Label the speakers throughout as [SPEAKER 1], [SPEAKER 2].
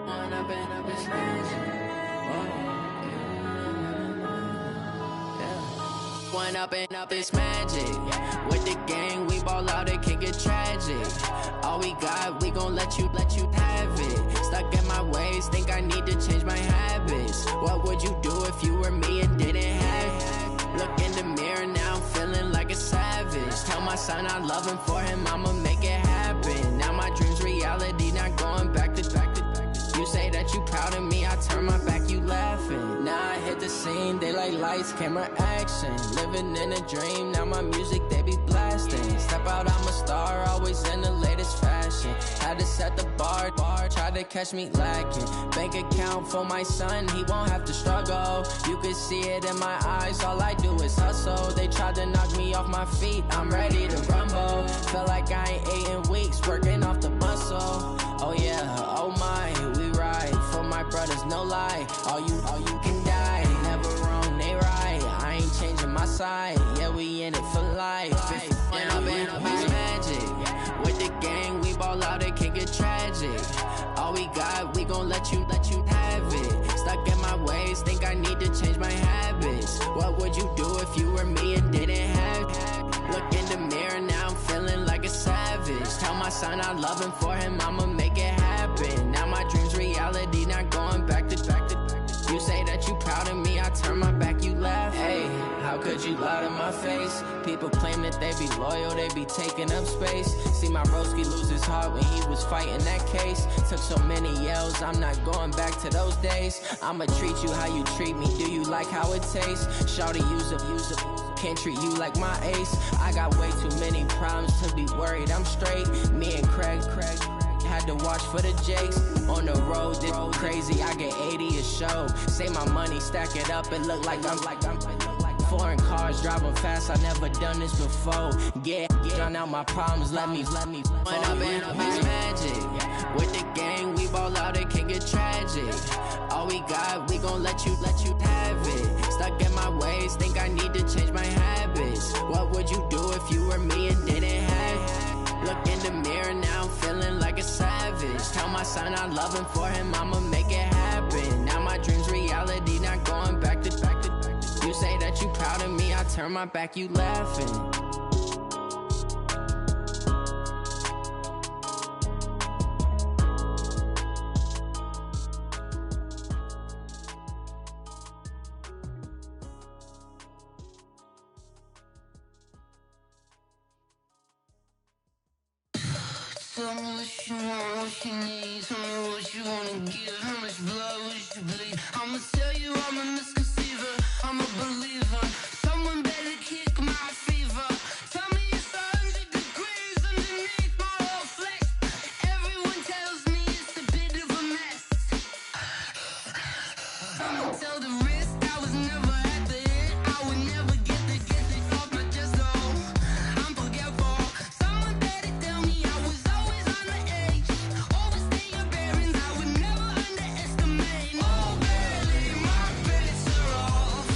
[SPEAKER 1] When I've been up, it's magic. When up and up, it's magic. With the gang, we ball out, it can get tragic. All we got, we gon' let you have it. Stuck in my ways, think I need to change my habits. What would you do if you were me and didn't have it? Look in the mirror, now I'm feeling like a savage. Tell my son I love him, for him I'ma make it happen. Now my dream's reality, not going back to. You say that you proud of me, I turn my back, you laughing. Now I hit the scene, they like lights, camera, action. Living in a dream, now my music, they be blasting. Step out, I'm a star, always in the latest fashion. Had to set the bar, try to catch me lacking. Bank account for my son, he won't have to struggle. You can see it in my eyes, all I do is hustle. They tried to knock me off my feet, I'm ready to rumble. Felt like I ain't ate in weeks, working off the muscle. Oh yeah, oh my, we ride for my brothers, no lie. All you can die, never wrong, they right. I ain't changing my side, yeah, we in it for life. When I've been up, it's magic. With the gang, we ball out, it can get tragic. All we got, we gon' let you have it. Stuck in my ways, think I need to change my habits. What would you do if you were me and didn't have it? Look in the mirror, now I'm feeling like a savage. Tell my son I love him, for him I'ma make it happen. Now my dream's reality, not going back to. You say that you proud of me, I turn my back, you laugh. Hey, how could you lie to my face? People claim that they be loyal, they be taking up space. See my broski lose his heart when he was fighting that case. Took so many yells, I'm not going back to those days. I'ma treat you how you treat me, do you like how it tastes? Shawty, use a can't treat you like my ace. I got way too many problems to be worried, I'm straight. Me and Craig had to watch for the Jakes. On the road, this crazy, I get 80 a show. Say my money, stack it up, it look like I'm foreign cars, driving fast, I never done this before. Yeah, drown out my problems, let me. When I've been up, it's magic. With the gang, we ball out, it can get tragic. All we got, we gon' let you have it. Stuck in my ways, think I need to change my habits. What would you do if you were me and didn't have it? Look in the mirror, now I'm feeling like a savage. Tell my son I love him, for him I'ma make it happen. Now my dream's reality, not going back to. You say that you proud of me, I turn my back, you laughing.
[SPEAKER 2] Tell me what you want, what you need. Tell me what you wanna give. How much blood would you bleed? I'ma tell you I'm a misconceiver. I'm a believer. Someone better kick my fever. Tell me it's 100 degrees underneath my whole flesh. Everyone tells me it's a bit of a mess. I'ma tell the risk I was never at the end. I would never get this off my chest. Oh, I'm forgetful. Someone better tell me I was always on the edge. Overstay your bearings, I would never underestimate. Oh, barely, my bets are off.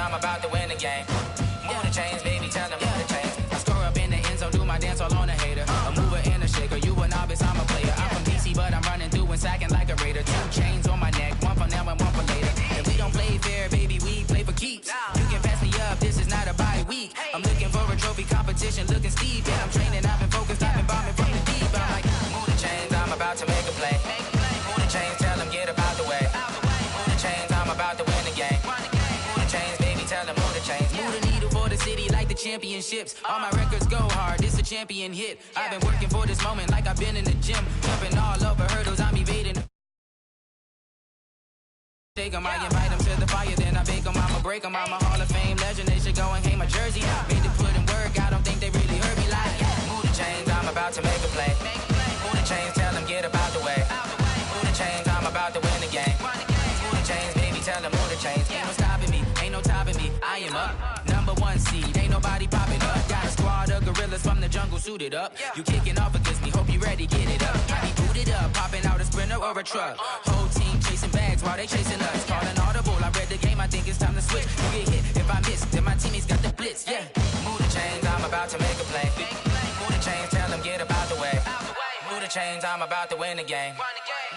[SPEAKER 1] I'm about to win the game. Move the chains, baby, tell them move the chains. I score up in the end zone, do my dance all on a hater. A mover and a shaker, you a novice, I'm a player. I'm from DC, but I'm running through and sacking like a raider. 2 chains on my neck, one for now and one for later. And we don't play fair, baby, we play for keeps. You can pass me up, this is not a bye week. I'm looking for a trophy competition, looking steep. Yeah, I'm training, I've been focused, I've been bombing from the deep. I'm like, move the chains, I'm about to make a play. Move the chains, tell them get up out the way. Move the chains, I'm about to win the game. Move the chains, baby, tell them move the chains. Move the needle for the city like the championships. All my records go hard, this a champion hit. I've been working for this moment like I've been in the gym. Jumping all over hurdles, I'm evading. Take 'em, I invite 'em to the fire, then I bake 'em, I'ma break 'em. I'm a Hall of Fame legend, they should go and hang my jersey. Made to put in work, I don't think they really heard me like. Move the chains, I'm about to make a play. Move the chains, tell them get up out the way. Move the chains, I'm about to win the game. Move the chains, baby, tell them move the chains. Ain't no stopping me, ain't no topping me, I am up. #1 seed, ain't nobody popping up. Got a squad of gorillas from the jungle suited up. You kicking off against me, hope you ready, get it up. I be booted up, popping out a Sprinter or a truck. Whole team chasing bags while they chasing us. Calling audible, I read the game, I think it's time to switch. You get hit, if I miss, then my teammates got the blitz, yeah. Move the chains, I'm about to make a play. Move the chains, tell them get up out the way. Move the chains, I'm about to win the game.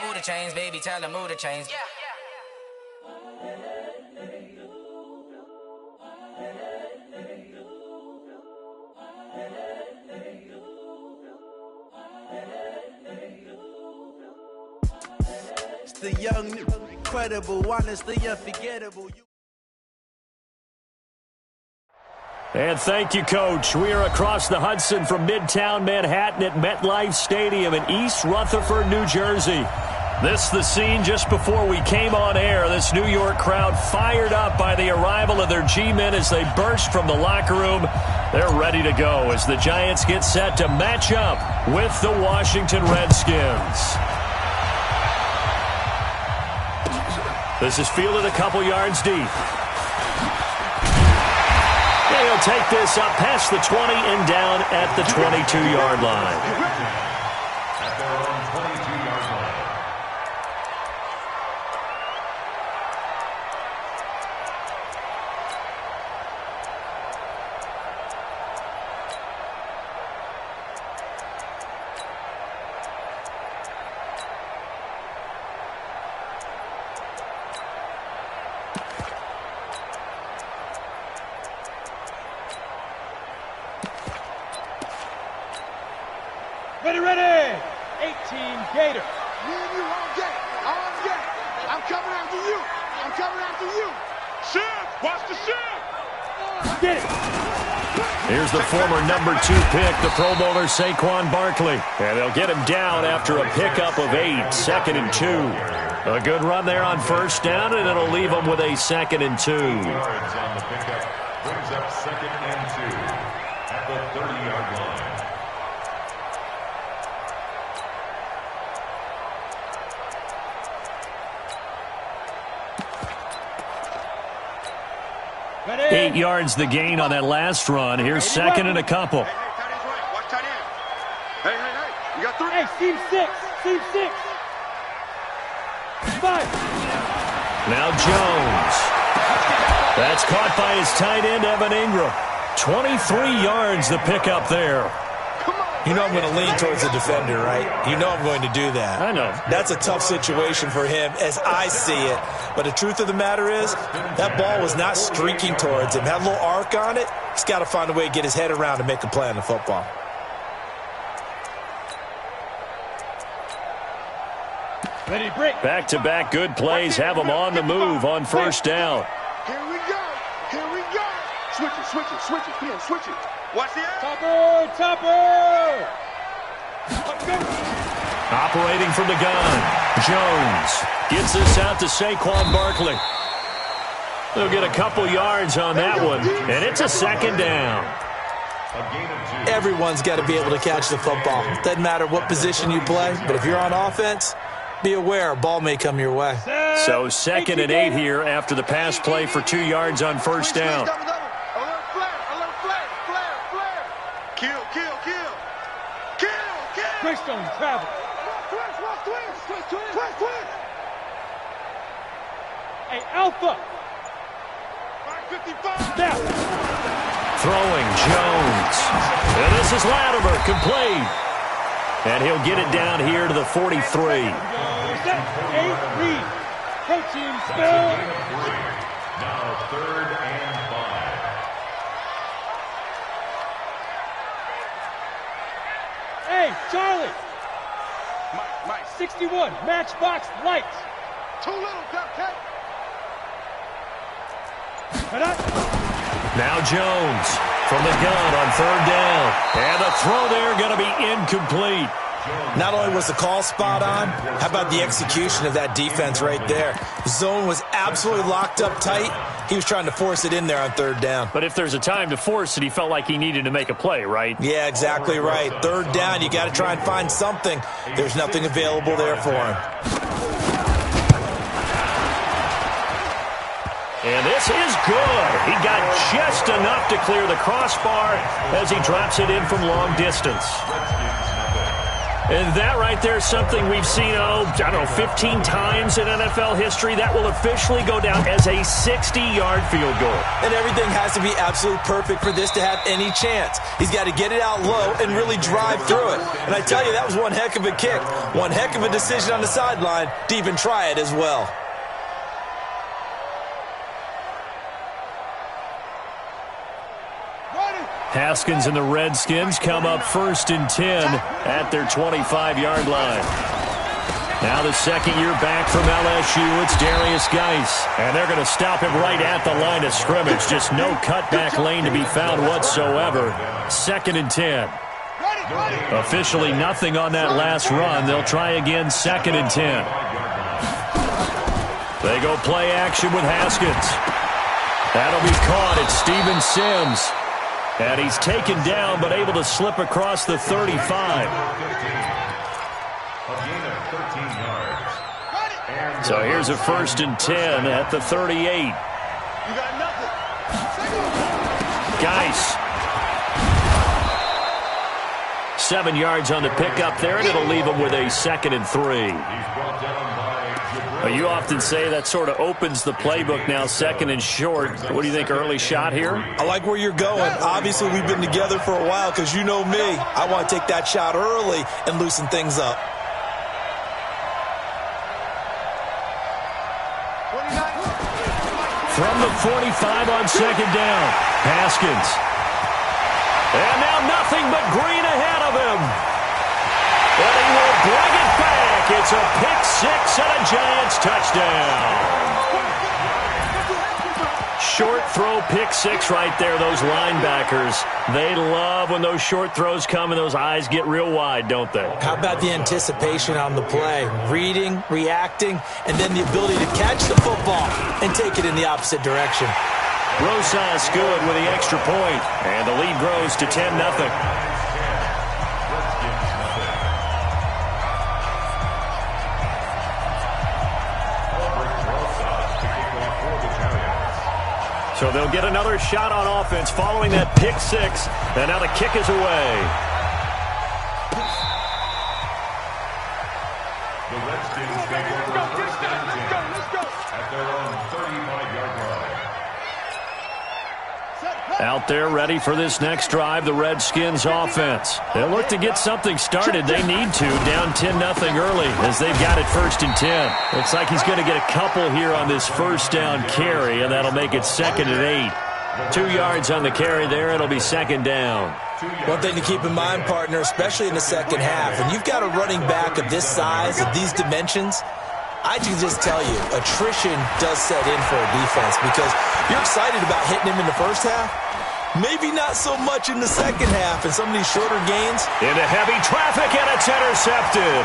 [SPEAKER 1] Move the chains, baby, tell them move the chains.
[SPEAKER 3] It's the young, incredible, honestly unforgettable.
[SPEAKER 4] And thank you, Coach. We are across the Hudson from Midtown Manhattan at MetLife Stadium in East Rutherford, New Jersey. This is the scene just before we came on air. This New York crowd fired up by the arrival of their G-men as they burst from the locker room. They're ready to go as the Giants get set to match up with the Washington Redskins. This is fielded a couple yards deep. He'll take this up past the 20 and down at the 22-yard line.
[SPEAKER 5] At their own 22-yard line.
[SPEAKER 6] Ready, 18 Gator.
[SPEAKER 7] Me and you on deck, on deck. I'm coming after you. I'm coming after you. Ship, watch the ship.
[SPEAKER 6] Get it.
[SPEAKER 4] Here's the former #2 pick, the Pro Bowler Saquon Barkley. And they'll get him down after a pickup of 8, 2nd and 2. A good run there on first down, and it'll leave them with a 2nd and 2.
[SPEAKER 5] Yards on the pickup brings up 2nd and 2 at the 30-yard line.
[SPEAKER 6] Ready.
[SPEAKER 4] 8 yards the gain on that last run. Here's 2nd and a couple.
[SPEAKER 7] Hey, tight end's right. Watch tight end. Hey. You got 3.
[SPEAKER 6] Hey, seam 6. Seam 6. 5.
[SPEAKER 4] Now Jones. That's caught by his tight end, Evan Ingram. 23 yards the pickup there.
[SPEAKER 8] You know I'm going to lean towards the defender, right? You know I'm going to do that.
[SPEAKER 4] I know.
[SPEAKER 8] That's a tough situation for him as I see it. But the truth of the matter is, that ball was not streaking towards him. Had a little arc on it. He's got to find a way to get his head around and make a play on the football.
[SPEAKER 6] Ready, break.
[SPEAKER 4] Back-to-back good plays have him on the move on first down.
[SPEAKER 7] Here we go. Here we go. Switch it. Come on, switch it. Watch the air.
[SPEAKER 6] Topper.
[SPEAKER 4] Operating from the gun. Jones gets this out to Saquon Barkley. They'll get a couple yards on that one, and it's a 2nd down.
[SPEAKER 5] A gain of 2.
[SPEAKER 8] Everyone's got to be able to catch the football. Doesn't matter what position you play, but if you're on offense, be aware a ball may come your way.
[SPEAKER 4] So 2nd and 8 here after the pass play for 2 yards on first down.
[SPEAKER 6] Greystone travel.
[SPEAKER 7] Twist.
[SPEAKER 6] Hey, Alpha. Snap.
[SPEAKER 4] Throwing Jones. And this is Latimer, complete. And he'll get it down here to the 43.
[SPEAKER 6] Set, 8, read. Coaching spell.
[SPEAKER 5] Now 3rd and 5.
[SPEAKER 6] Hey, Charlie. Mike. 61, matchbox lights.
[SPEAKER 7] Too little, Cupcake.
[SPEAKER 4] Now Jones from the gun on 3rd down. And the throw there going to be incomplete.
[SPEAKER 8] Not only was the call spot on, how about the execution of that defense right there? The zone was absolutely locked up tight. He was trying to force it in there on 3rd down.
[SPEAKER 4] But if there's a time to force it, he felt like he needed to make a play, right?
[SPEAKER 8] Yeah, exactly right. 3rd down, you got to try and find something. There's nothing available there for him.
[SPEAKER 4] And this is good. He got just enough to clear the crossbar as he drops it in from long distance. And that right there is something we've seen, 15 times in NFL history. That will officially go down as a 60-yard field goal.
[SPEAKER 8] And everything has to be absolutely perfect for this to have any chance. He's got to get it out low and really drive through it. And I tell you, that was one heck of a kick. One heck of a decision on the sideline to even try it as well.
[SPEAKER 4] Haskins and the Redskins come up 1st and 10 at their 25-yard line. Now the second year back from LSU, it's Darius Geis. And they're going to stop him right at the line of scrimmage. Just no cutback lane to be found whatsoever. 2nd and 10. Officially nothing on that last run. They'll try again 2nd and 10. They go play action with Haskins. That'll be caught. It's Steven Sims. And he's taken down, but able to slip across the 35. So here's a 1st and 10 at the 38. Geis. 7 yards on the pickup there, and it'll leave him with a 2nd and 3. You often say that sort of opens the playbook now, 2nd and short. What do you think, early shot here?
[SPEAKER 8] I like where you're going. Obviously, we've been together for a while because you know me. I want to take that shot early and loosen things up.
[SPEAKER 4] From the 45 on 2nd down, Haskins. And now nothing but green ahead of him. And he will bring it back. It's a pick 6 and a Giants touchdown. Short throw, pick 6 right there. Those linebackers, they love when those short throws come and those eyes get real wide, don't they?
[SPEAKER 8] How about the anticipation on the play? Reading, reacting, and then the ability to catch the football and take it in the opposite direction.
[SPEAKER 4] Rosas good with the extra point, and the lead grows to 10-0. So they'll get another shot on offense following that pick 6, and now the kick is away.
[SPEAKER 5] The Redskins take over 1st and 10 at their own 35-yard line.
[SPEAKER 4] Out there ready for this next drive, the Redskins offense. They'll look to get something started. They need to, down 10-0 early as they've got it 1st and 10. Looks like he's going to get a couple here on this 1st down carry, and that'll make it 2nd and 8. 2 yards on the carry there. It'll be 2nd down.
[SPEAKER 8] One thing to keep in mind, partner, especially in the second half, when you've got a running back of this size, of these dimensions, I can just tell you, attrition does set in for a defense because you're excited about hitting him in the first half. Maybe not so much in the second half and some of these shorter gains.
[SPEAKER 4] Into heavy traffic, and it's intercepted.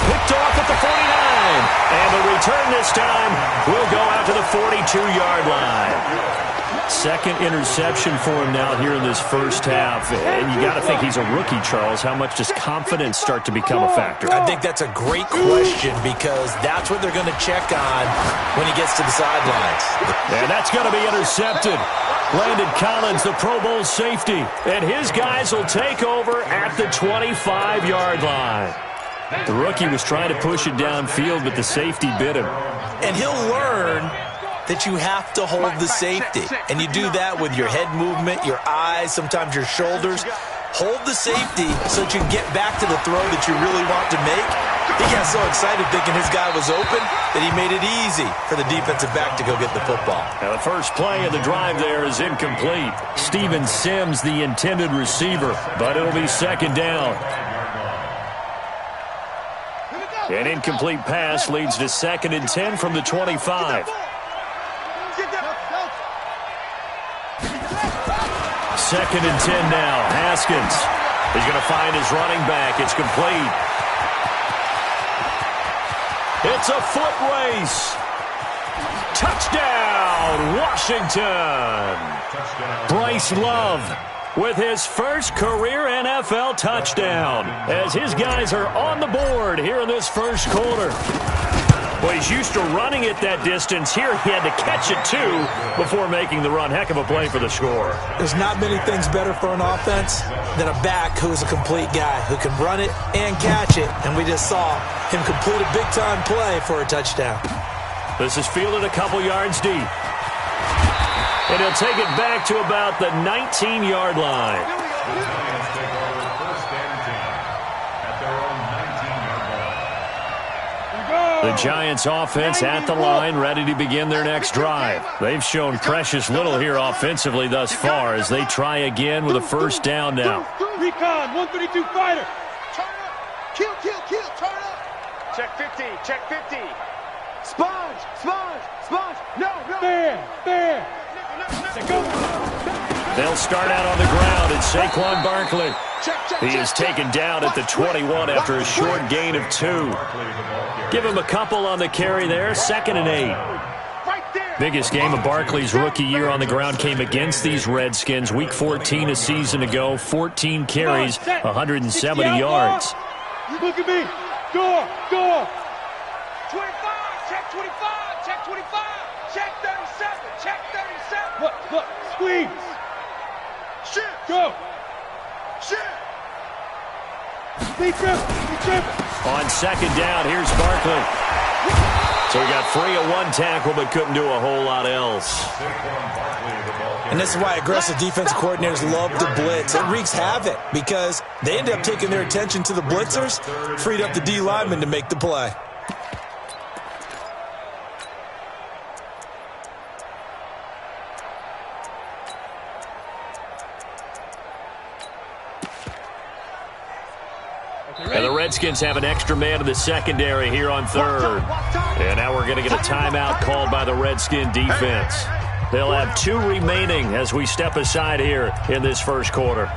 [SPEAKER 4] Picked off at the 49. And the return this time will go out to the 42-yard line. Second interception for him now here in this first half. And you got to think he's a rookie, Charles. How much does confidence start to become a factor?
[SPEAKER 8] I think that's a great question because that's what they're going to check on when he gets to the sidelines.
[SPEAKER 4] And that's going to be intercepted. Landon Collins, the Pro Bowl safety. And his guys will take over at the 25-yard line. The rookie was trying to push it downfield, but the safety bit him.
[SPEAKER 8] And he'll learn that you have to hold the safety. And you do that with your head movement, your eyes, sometimes your shoulders. Hold the safety so that you can get back to the throw that you really want to make. He got so excited thinking his guy was open that he made it easy for the defensive back to go get the football.
[SPEAKER 4] Now the first play of the drive there is incomplete. Steven Sims, the intended receiver, but it'll be second down. An incomplete pass leads to 2nd and 10 from the 25. Second and 10 now. Haskins is going to find his running back. It's complete. It's a foot race. Touchdown, Washington. Bryce Love with his first career NFL touchdown as his guys are on the board here in this first quarter. Well, he's used to running it that distance. Here he had to catch it, too, before making the run. Heck of a play for the score.
[SPEAKER 8] There's not many things better for an offense than a back who is a complete guy who can run it and catch it. And we just saw him complete a big-time play for a touchdown.
[SPEAKER 4] This is fielded a couple yards deep. And he'll take it back to about the 19-yard line. The Giants offense at the line, ready to begin their next drive. They've shown precious little here offensively thus far as they try again with a first down now.
[SPEAKER 6] Recon, 132 fighter.
[SPEAKER 7] Turn up. Kill, turn up.
[SPEAKER 6] Check 50, check 50.
[SPEAKER 7] Sponge. No.
[SPEAKER 6] Fair.
[SPEAKER 4] They'll start out on the ground. It's Saquon Barkley. He is taken down at the 21 after a short gain of 2. Give him a couple on the carry there. 2nd and 8. Biggest game of Barkley's rookie year on the ground came against these Redskins. Week 14 a season ago. 14 carries, 170 yards.
[SPEAKER 6] Look at me. Go. 25. Check 25. Check 25. Check 37. Check 37. Look. Squeeze.
[SPEAKER 7] Shit.
[SPEAKER 6] Go.
[SPEAKER 7] Shit.
[SPEAKER 6] Be triple.
[SPEAKER 4] On 2nd down, here's Barkley. So he got free of one tackle but couldn't do a whole lot else.
[SPEAKER 8] And this is why aggressive defensive coordinators love to blitz. It wreaks havoc because they end up taking their attention to the blitzers, freed up the D lineman to make the play.
[SPEAKER 4] And the Redskins have an extra man in the secondary here on 3rd. And now we're going to get a timeout called by the Redskin defense. They'll have 2 remaining as we step aside here in this first quarter.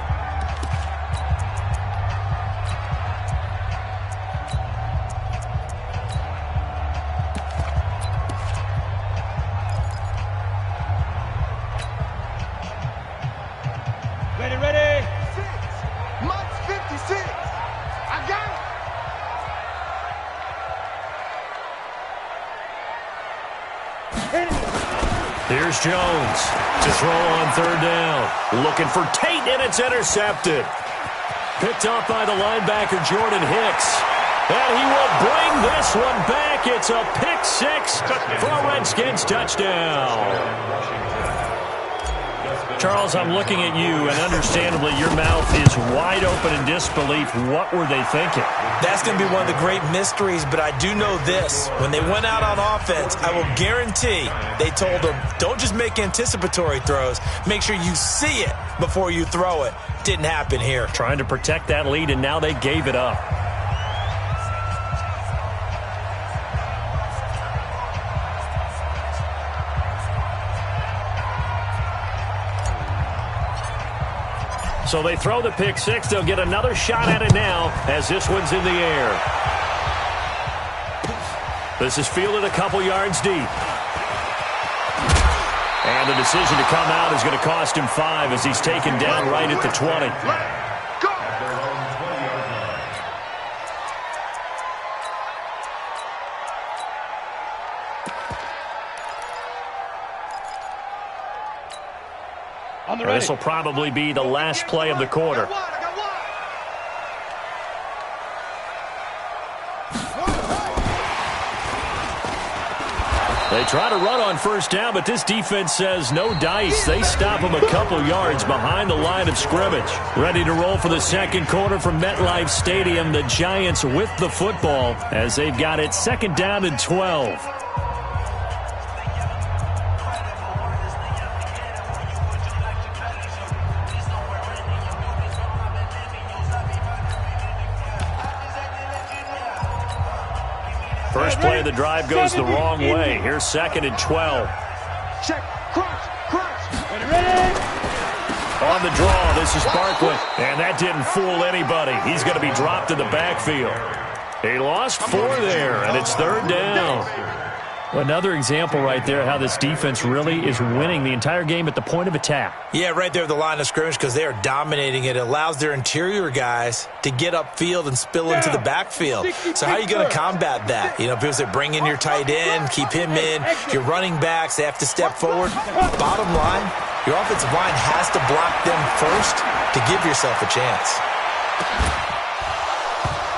[SPEAKER 6] Ready.
[SPEAKER 7] 6 months 56. I got
[SPEAKER 6] it.
[SPEAKER 4] Here's Jones to throw on 3rd down. Looking for Tate, and it's intercepted. Picked up by the linebacker, Jordan Hicks. And he will bring this one back. It's a pick 6 for a Redskins touchdown. Charles, I'm looking at you, and understandably, your mouth is wide open in disbelief. What were they thinking?
[SPEAKER 8] That's going to be one of the great mysteries, but I do know this. When they went out on offense, I will guarantee they told them, don't just make anticipatory throws. Make sure you see it before you throw it. Didn't happen here.
[SPEAKER 4] Trying to protect that lead, and now they gave it up. So they throw the pick 6. They'll get another shot at it now as this one's in the air. This is fielded a couple yards deep. And the decision to come out is going to cost him 5 as he's taken down right at the 20. This will probably be the last play of the quarter. They try to run on first down, but this defense says no dice. They stop them a couple yards behind the line of scrimmage. Ready to roll for the second quarter from MetLife Stadium. The Giants with the football as they've got it second down and 12. First play of the drive goes the wrong way. Here's second and 12.
[SPEAKER 7] Check, crunch.
[SPEAKER 6] Ready?
[SPEAKER 4] On the draw, this is Barkley. And that didn't fool anybody. He's going to be dropped in the backfield. He lost 4 there, and it's third down. Another example right there how this defense really is winning the entire game at the point of attack.
[SPEAKER 8] Yeah, right there at the line of scrimmage because they are dominating it. It allows their interior guys to get upfield and spill into the backfield. So how are you going to combat that? You know, people say bring in your tight end, keep him in. Your running backs, they have to step forward. Bottom line, your offensive line has to block them first to give yourself a chance.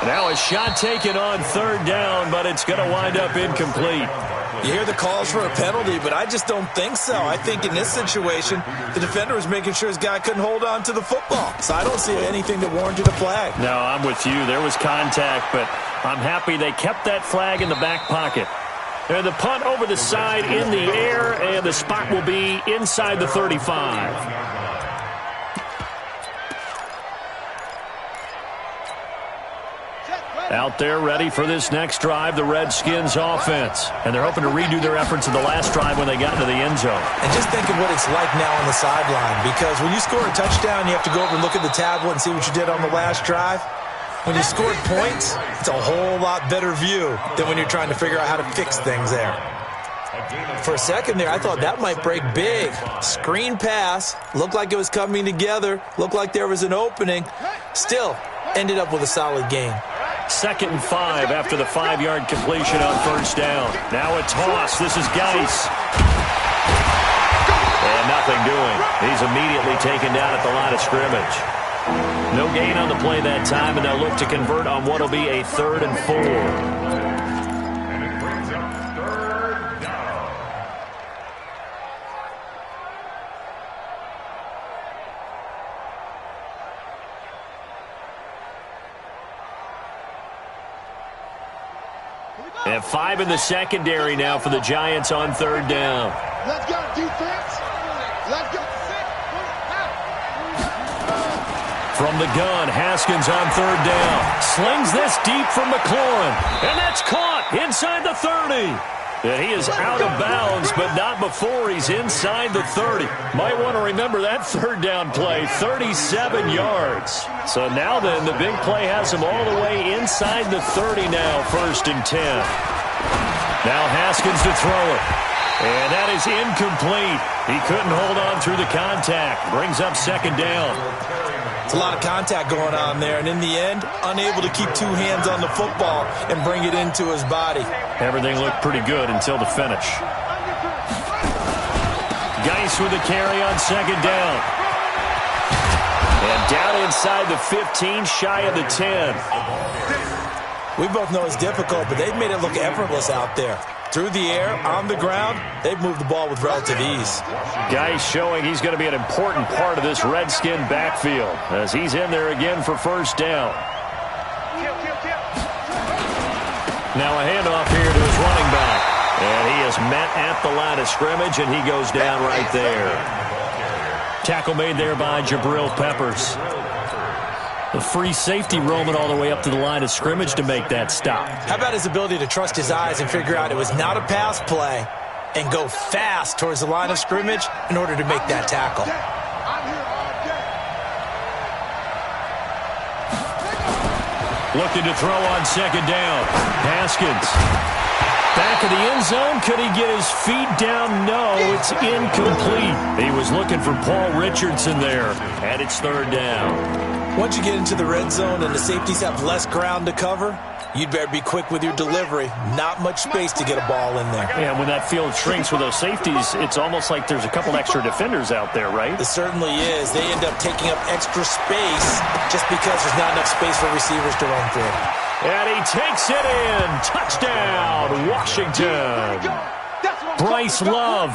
[SPEAKER 4] Now a shot taken on third down, but it's going to wind up incomplete.
[SPEAKER 8] You hear the calls for a penalty, but I just don't think so. I think in this situation, the defender was making sure his guy couldn't hold on to the football. So I don't see anything that warranted a flag.
[SPEAKER 4] No, I'm with you. There was contact, but I'm happy they kept that flag in the back pocket. And the punt over the side in the air, and the spot will be inside the 35. Out there ready for this next drive, the Redskins offense. And they're hoping to redo their efforts in the last drive when they got into the end zone.
[SPEAKER 8] And just think of what it's like now on the sideline. Because when you score a touchdown, you have to go over and look at the tablet and see what you did on the last drive. When you scored points, it's a whole lot better view than when you're trying to figure out how to fix things there. For a second there, I thought that might break big. Screen pass, looked like it was coming together, looked like there was an opening. Still, ended up with a solid gain.
[SPEAKER 4] Second and 5 after the 5-yard completion on first down. Now a toss. This is Geis. And nothing doing. He's immediately taken down at the line of scrimmage. No gain on the play that time, and they'll look to convert on what will be a 3rd and 4.
[SPEAKER 5] And it brings up third down.
[SPEAKER 4] And 5 in the secondary now for the Giants on third down.
[SPEAKER 7] Let's go, defense. Let's go.
[SPEAKER 4] From the gun, Haskins on third down. Slings this deep from McLaurin. And that's caught inside the 30. And he is out of bounds, but not before he's inside the 30. Might want to remember that third down play, 37 yards. So now then, the big play has him all the way inside the 30 now, 1st and 10. Now Haskins to throw it. And that is incomplete. He couldn't hold on through the contact. Brings up second down.
[SPEAKER 8] It's a lot of contact going on there, and in the end, unable to keep 2 hands on the football and bring it into his body.
[SPEAKER 4] Everything looked pretty good until the finish. Geis with a carry on second down. And down inside the 15, shy of the 10.
[SPEAKER 8] We both know it's difficult, but they've made it look effortless out there. Through the air, on the ground, they've moved the ball with relative ease.
[SPEAKER 4] Geis showing he's going to be an important part of this Redskin backfield as he's in there again for first down. Now a handoff here to his running back. And he is met at the line of scrimmage, and he goes down right there. Tackle made there by Jabril Peppers. The free safety roaming all the way up to the line of scrimmage to make that stop.
[SPEAKER 8] How about his ability to trust his eyes and figure out it was not a pass play and go fast towards the line of scrimmage in order to make that tackle?
[SPEAKER 4] Looking to throw on second down. Haskins. Back of the end zone. Could he get his feet down? No, it's incomplete. He was looking for Paul Richardson there, and it's third down.
[SPEAKER 8] Once you get into the red zone and the safeties have less ground to cover, you'd better be quick with your delivery. Not much space to get a ball in there.
[SPEAKER 4] Yeah, when that field shrinks with those safeties, it's almost like there's a couple extra defenders out there, right?
[SPEAKER 8] It certainly is. They end up taking up extra space just because there's not enough space for receivers to run through.
[SPEAKER 4] And he takes it in. Touchdown, Washington.
[SPEAKER 6] That's what
[SPEAKER 4] Bryce Love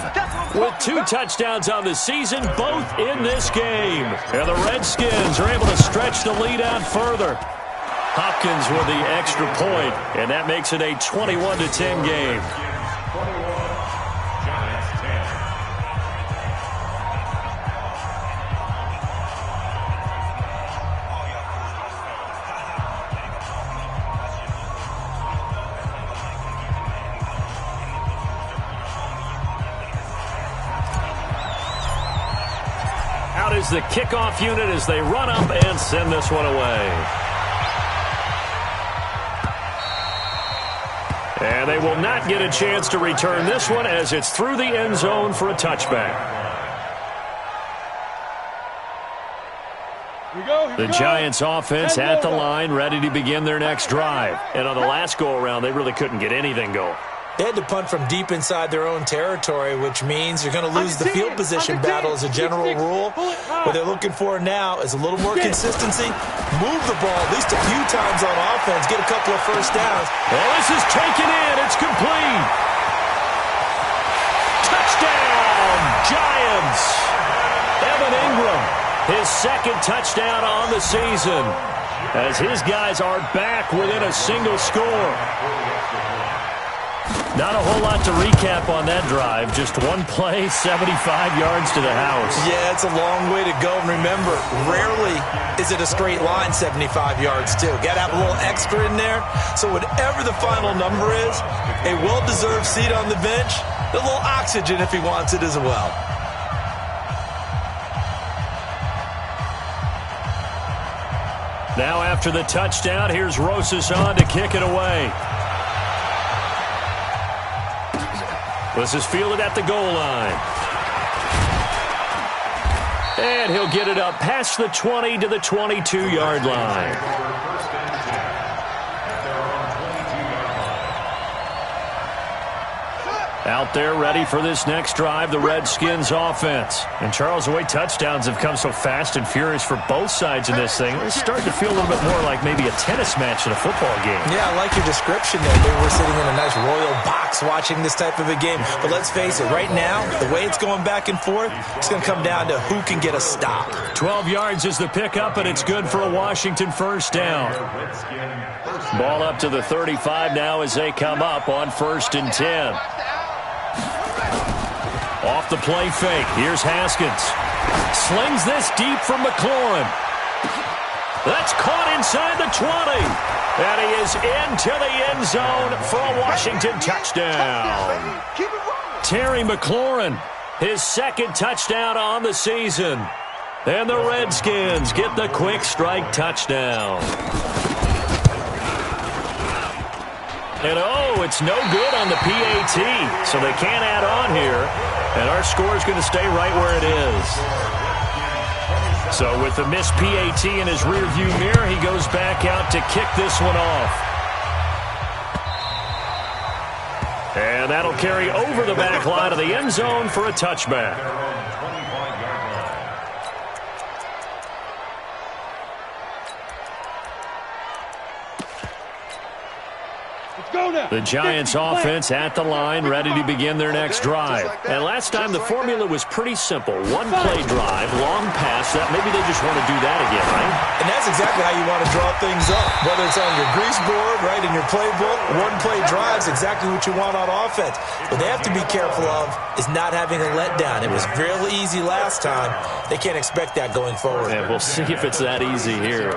[SPEAKER 4] with 2 touchdowns on the season, both in this game. And the Redskins are able to stretch the lead out further. Hopkins with the extra point, and that makes it a 21-10 game. Out is the kickoff unit as they run up and send this one away. And they will not get a chance to return this one as it's through the end zone for a touchback. The Giants offense at the line, ready to begin their next drive. And on the last go-around, they really couldn't get anything going.
[SPEAKER 8] They had to punt from deep inside their own territory, which means you're going to lose the field position battle as a general rule. What they're looking for now is a little more consistency. Move the ball at least a few times on offense. Get a couple of first downs.
[SPEAKER 4] Oh, this is taken in. It's complete. Touchdown, Giants. Evan Ingram, his second touchdown on the season, as his guys are back within a single score. Not a whole lot to recap on that drive. Just one play, 75 yards to the house.
[SPEAKER 8] Yeah, it's a long way to go. And remember, rarely is it a straight line 75 yards, too. Got to have a little extra in there. So whatever the final number is, a well-deserved seat on the bench, a little oxygen if he wants it as well.
[SPEAKER 4] Now after the touchdown, here's Rosas on to kick it away. This is fielded at the goal line. And he'll get it up past the 20 to the 22-yard line. Out there ready for this next drive, the Redskins offense. And Charles, the way touchdowns have come so fast and furious for both sides in this thing, it's starting to feel a little bit more like maybe a tennis match in a football game. Yeah, I like your description there. Maybe we're sitting in a nice royal box watching this type of a game. But let's face it, right now, the way it's going back and forth, it's going to come down to who can get a stop. 12 yards is the pickup, and it's good for a Washington first down. Ball up to the 35 now as they come up on 1st and 10. Off the play fake. Here's Haskins. Slings this deep for McLaurin. That's caught inside the 20. And he is into the end zone for a Washington touchdown. Terry McLaurin, his second touchdown on the season. And the Redskins get the quick strike touchdown. And oh, it's no good on the PAT, so they can't add on here. And our score is going to stay right where it is. So with the missed PAT in his rearview mirror, he goes back out to kick this one off. And that'll carry over the back line of the end zone for a touchback. The Giants offense at the line, ready to begin their next drive. And last time the formula was pretty simple. One play drive, long pass. That maybe they just want to do that again, right? And that's exactly how you want to draw things up. Whether it's on your grease board, right, in your playbook, one play drive is exactly what you want on offense. What they have to be careful of is not having a letdown. It was really easy last time. They can't expect that going forward. Yeah, we'll see if it's that easy here.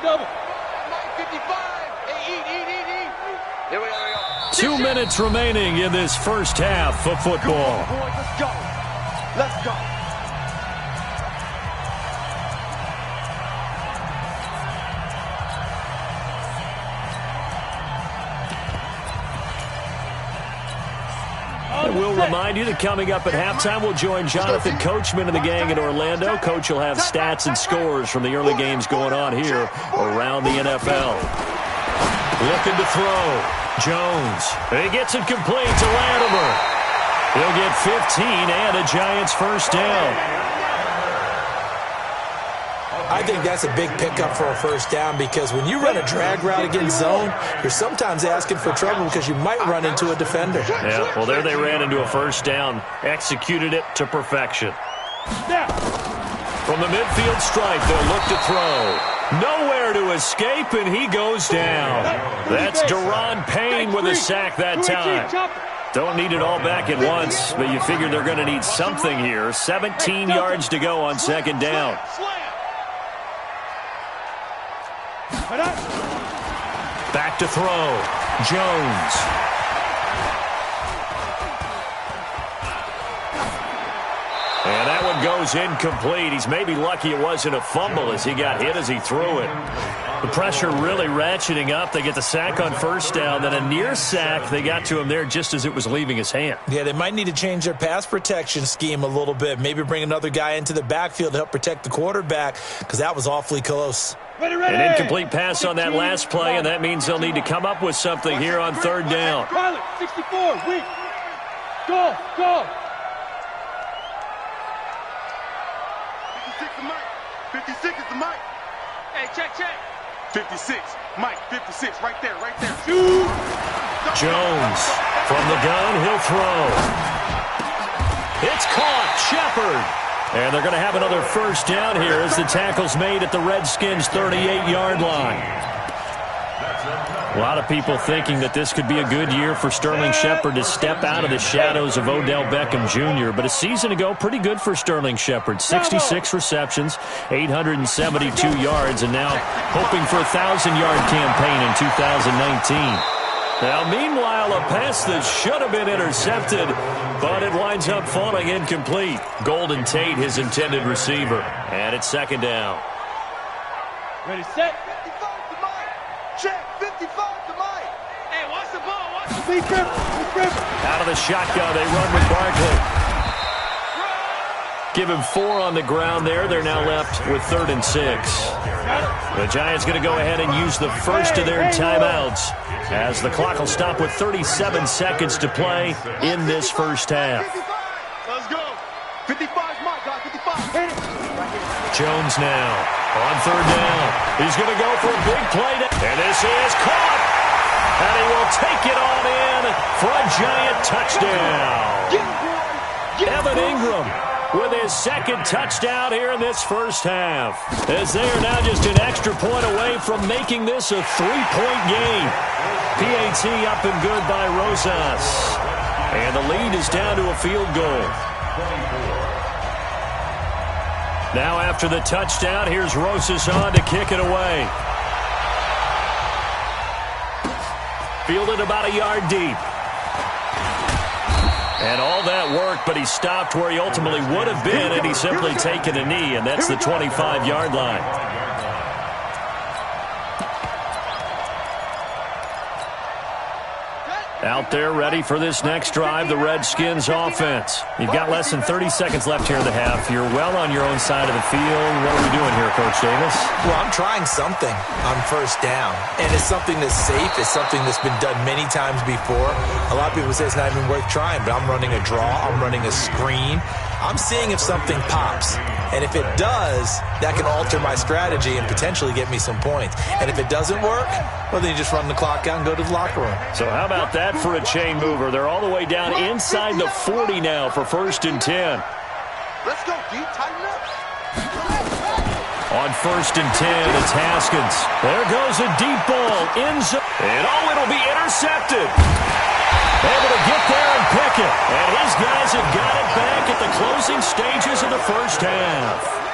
[SPEAKER 6] Double.
[SPEAKER 4] 2 minutes remaining in this first half of football.
[SPEAKER 6] Let's go. Let's go.
[SPEAKER 4] And we'll remind you that coming up at halftime, we'll join Jonathan Coachman and the gang in Orlando. Coach will have stats and scores from the early games going on here around the NFL. Looking to throw. Jones. He gets it complete to Latimer. He'll get 15 and a Giants first down.
[SPEAKER 8] I think that's a big pickup for a first down because when you run a drag route against zone, you're sometimes asking for trouble because you might run into a defender.
[SPEAKER 4] Yeah, well, there they ran into a first down. Executed it to perfection. From the midfield stripe, they'll look to throw. Nowhere to escape, and he goes down. That's Deron Payne with a sack that time. Don't need it all back at once, but you figure they're going to need something here. 17 yards to go on second down. Back to throw. Jones. And that one goes incomplete. He's maybe lucky it wasn't a fumble as he got hit as he threw it. The pressure really ratcheting up. They get the sack on first down, then a near sack. They got to him there just as it was leaving his hand.
[SPEAKER 8] Yeah, they might need to change their pass protection scheme a little bit. Maybe bring another guy into the backfield to help protect the quarterback because that was awfully close.
[SPEAKER 4] An incomplete pass on that last play, and that means they'll need to come up with something here on third down.
[SPEAKER 6] 64, weak. Go, go.
[SPEAKER 7] 56 is Mike. 56 is the Mike.
[SPEAKER 6] Hey, check.
[SPEAKER 7] 56. Mike, 56. Right there.
[SPEAKER 4] Jones from the gun. He'll throw. It's caught. Shepard. And they're going to have another first down here as the tackle's made at the Redskins' 38-yard line. A lot of people thinking that this could be a good year for Sterling Shepard to step out of the shadows of Odell Beckham Jr. But a season ago, pretty good for Sterling Shepard. 66 receptions, 872 yards, and now hoping for a 1,000-yard campaign in 2019. Now, meanwhile, a pass that should have been intercepted, but it winds up falling incomplete. Golden Tate, his intended receiver. And it's second down.
[SPEAKER 6] Ready, set.
[SPEAKER 7] 55 to Mike. Check. 55 to Mike.
[SPEAKER 6] Hey, watch the ball. Watch the ball.
[SPEAKER 4] Out of the shotgun, they run with Barkley. Give him 4 on the ground there. They're now left with 3rd and 6. The Giants going to go ahead and use the first of their timeouts as the clock will stop with 37 seconds to play in this first half.
[SPEAKER 7] Let's go. 55 Mike, guys. 55.
[SPEAKER 4] Jones now on third down. He's going to go for a big play. And this is caught. And he will take it on in for a Giant touchdown. Evan Ingram with his second touchdown here in this first half, as they are now just an extra point away from making this a 3-point game. PAT up and good by Rosas. And the lead is down to a field goal. Now after the touchdown, here's Rosas on to kick it away. Fielded about a yard deep. And all that work, but he stopped where he ultimately would have been, and he's simply taken a knee, and that's the 25-yard line. Out there ready for this next drive, the Redskins offense. You've got less than 30 seconds left here in the half. You're well on your own side of the field. What are we doing here, Coach Davis?
[SPEAKER 8] Well, I'm trying something on first down, and it's something that's safe. It's something that's been done many times before. A lot of people say it's not even worth trying, but I'm running a draw. I'm running a screen. I'm seeing if something pops. And if it does, that can alter my strategy and potentially get me some points. And if it doesn't work, well, then you just run the clock out and go to the locker room.
[SPEAKER 4] So how about that for a chain mover? They're all the way down inside the 40 now for 1st and 10.
[SPEAKER 7] Let's go, D. Tighten up.
[SPEAKER 4] On 1st and 10, it's Haskins. There goes a deep ball. In zone. And it'll be intercepted. Able to get there and pick it. And his guys have got it back at the closing stages of the first half.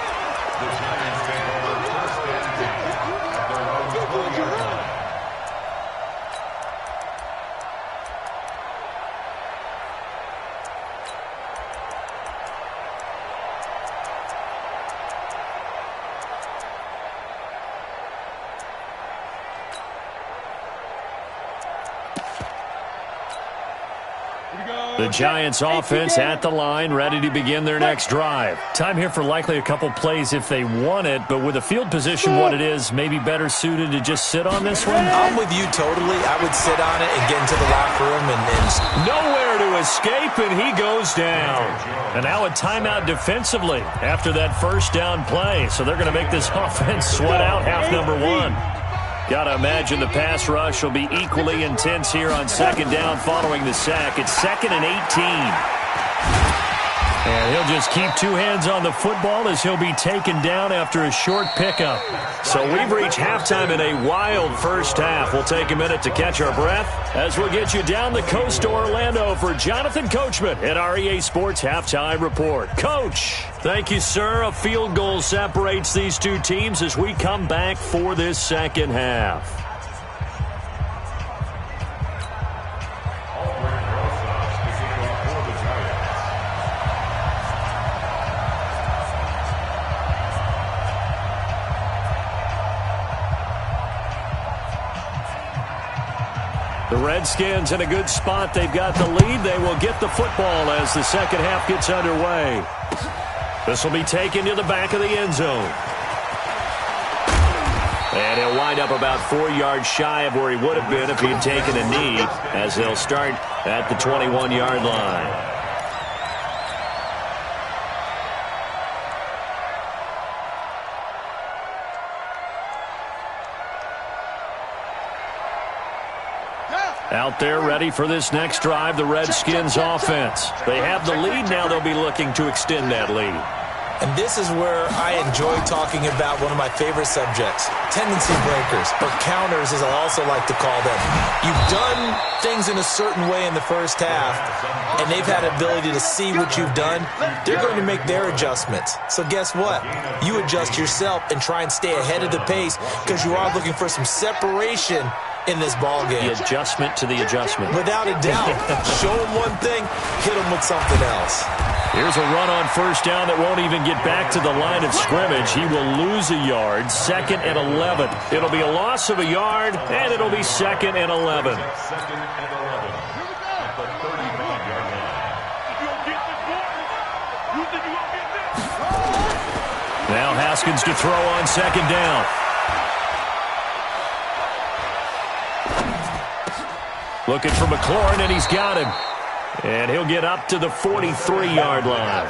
[SPEAKER 4] The Giants offense at the line, ready to begin their next drive. Time here for likely a couple plays if they want it, but with the field position what it is, maybe better suited to just sit on this one?
[SPEAKER 8] I'm with you totally. I would sit on it and get into the locker room and
[SPEAKER 4] nowhere to escape, and he goes down. And now a timeout defensively after that first down play. So they're going to make this offense sweat out half number one. Got to imagine the pass rush will be equally intense here on second down following the sack. It's 2nd and 18. And he'll just keep two hands on the football as he'll be taken down after a short pickup. So we've reached halftime in a wild first half. We'll take a minute to catch our breath as we'll get you down the coast to Orlando for Jonathan Coachman at our EA Sports Halftime Report. Coach, thank you, sir. A field goal separates these two teams as we come back for this second half. The Redskins in a good spot. They've got the lead. They will get the football as the second half gets underway. This will be taken to the back of the end zone. And he'll wind up about 4 yards shy of where he would have been if he had taken a knee, as they'll start at the 21-yard line. Out there ready for this next drive, the Redskins offense. They have the lead. Now they'll be looking to extend that lead.
[SPEAKER 8] And this is where I enjoy talking about one of my favorite subjects, tendency breakers, or counters as I also like to call them. You've done things in a certain way in the first half, and they've had ability to see what you've done. They're going to make their adjustments. So guess what? You adjust yourself and try and stay ahead of the pace because you are looking for some separation in this ball game.
[SPEAKER 4] The adjustment to the adjustment.
[SPEAKER 8] Without a doubt. Show him one thing, hit him with something else.
[SPEAKER 4] Here's a run on first down that won't even get back to the line of scrimmage. He will lose a yard, 2nd and 11. It'll be a loss of a yard, and it'll be 2nd and 11. Now Haskins to throw on second down. Looking for McLaurin, and he's got him. And he'll get up to the 43-yard line.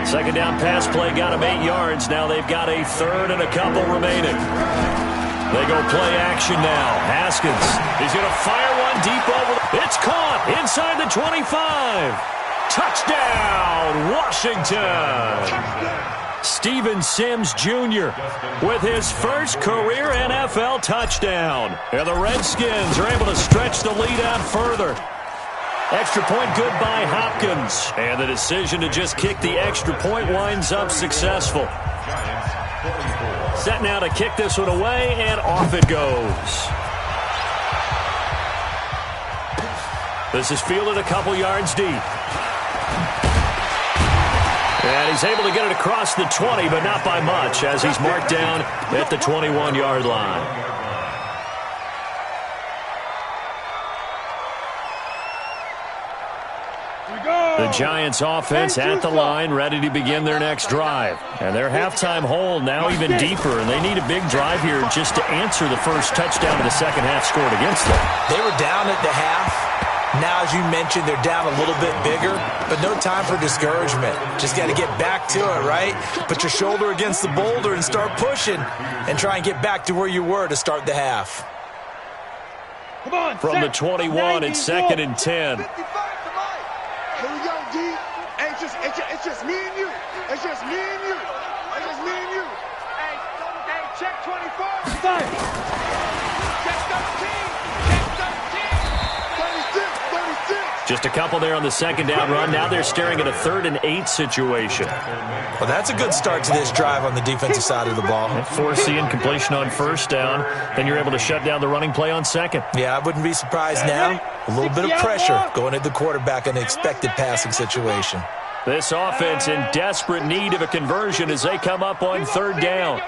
[SPEAKER 4] Second down pass play got him 8 yards. Now they've got a third and a couple remaining. They go play action now. Haskins, he's going to fire one deep over. It's caught inside the 25. Touchdown, Washington. Steven Sims Jr. with his first career NFL touchdown. And the Redskins are able to stretch the lead out further. Extra point good by Hopkins. And the decision to just kick the extra point winds up successful. Set now to kick this one away, and off it goes. This is fielded a couple yards deep. And he's able to get it across the 20, but not by much, as he's marked down at the 21-yard line. The Giants offense at the line, ready to begin their next drive. And their halftime hole now even deeper, and they need a big drive here just to answer the first touchdown of the second half scored against them.
[SPEAKER 8] They were down at the half. Now, as you mentioned, they're down a little bit bigger, but no time for discouragement. Just got to get back to it, right? Put your shoulder against the boulder and start pushing and try and get back to where you were to start the half.
[SPEAKER 6] Come on,
[SPEAKER 4] from the 21, it's 2nd and 10.
[SPEAKER 7] Here we go, D. Hey, it's just me and you. It's just me and you. It's just me and you.
[SPEAKER 6] Hey, check 24. Fire. Check 13.
[SPEAKER 4] Just a couple there on the second down run. Now they're staring at a 3rd and 8 situation.
[SPEAKER 8] Well, that's a good start to this drive on the defensive side of the ball.
[SPEAKER 4] Foreseeing completion on first down. Then you're able to shut down the running play on second.
[SPEAKER 8] Yeah, I wouldn't be surprised now. A little bit of pressure going at the quarterback in an expected passing situation.
[SPEAKER 4] This offense in desperate need of a conversion as they come up on 3rd down.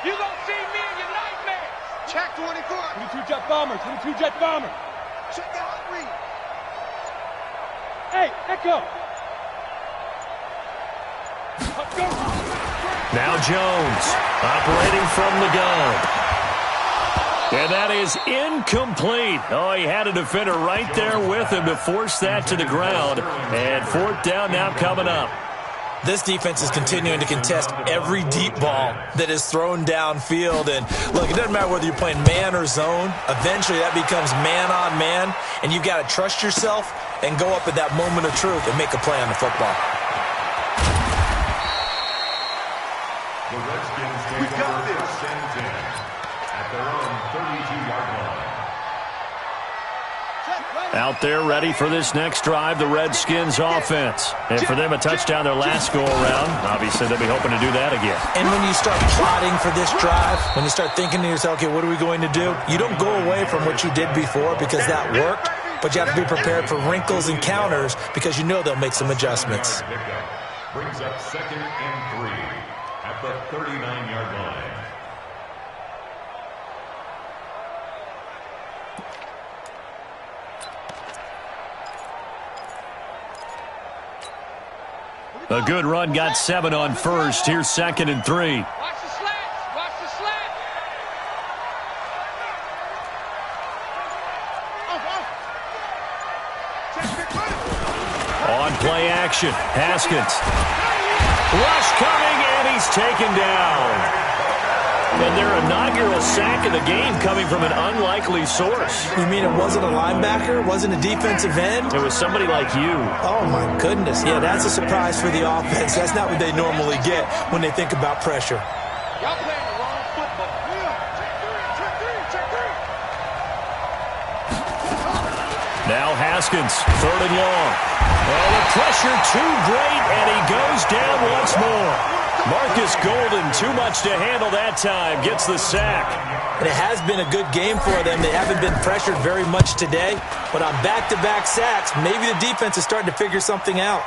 [SPEAKER 6] You gonna see me in your nightmares.
[SPEAKER 7] Check 24.
[SPEAKER 6] 22 jet bomber. 22 jet bomber.
[SPEAKER 7] Check the hot read.
[SPEAKER 6] Hey, Echo. Let's go.
[SPEAKER 4] Now Jones operating from the gun. And that is incomplete. Oh, he had a defender right there with him to force that to the ground. And fourth down now coming up.
[SPEAKER 8] This defense is continuing to contest every deep ball that is thrown downfield. And, look, it doesn't matter whether you're playing man or zone. Eventually that becomes man on man, and you've got to trust yourself and go up at that moment of truth and make a play on the football.
[SPEAKER 5] The Redskins take over first and 10 at their own 32-yard line.
[SPEAKER 4] Out there ready for this next drive, the Redskins offense. And for them, a touchdown their last go-around. Obviously, they'll be hoping to do that again.
[SPEAKER 8] And when you start plotting for this drive, when you start thinking to yourself, okay, what are we going to do? You don't go away from what you did before because that worked, but you have to be prepared for wrinkles and counters because you know they'll make some adjustments.
[SPEAKER 5] Brings up second and 3 at the 39-yard line.
[SPEAKER 4] A good run got 7 on first. Here's second and 3.
[SPEAKER 6] Watch the slats. Watch the slats.
[SPEAKER 4] On play action, Haskins. Rush coming, and he's taken down. And their inaugural sack of the game coming from an unlikely source.
[SPEAKER 8] You mean it wasn't a linebacker? It wasn't a defensive end?
[SPEAKER 4] It was somebody like you.
[SPEAKER 8] Oh, my goodness. Yeah, that's a surprise for the offense. That's not what they normally get when they think about pressure.
[SPEAKER 6] Y'all playing the wrong football.
[SPEAKER 4] Now Haskins, third and long. Oh, the pressure too great, and he goes down once more. Marcus Golden, too much to handle that time, gets the sack.
[SPEAKER 8] And it has been a good game for them. They haven't been pressured very much today, but on back-to-back sacks, maybe the defense is starting to figure something out.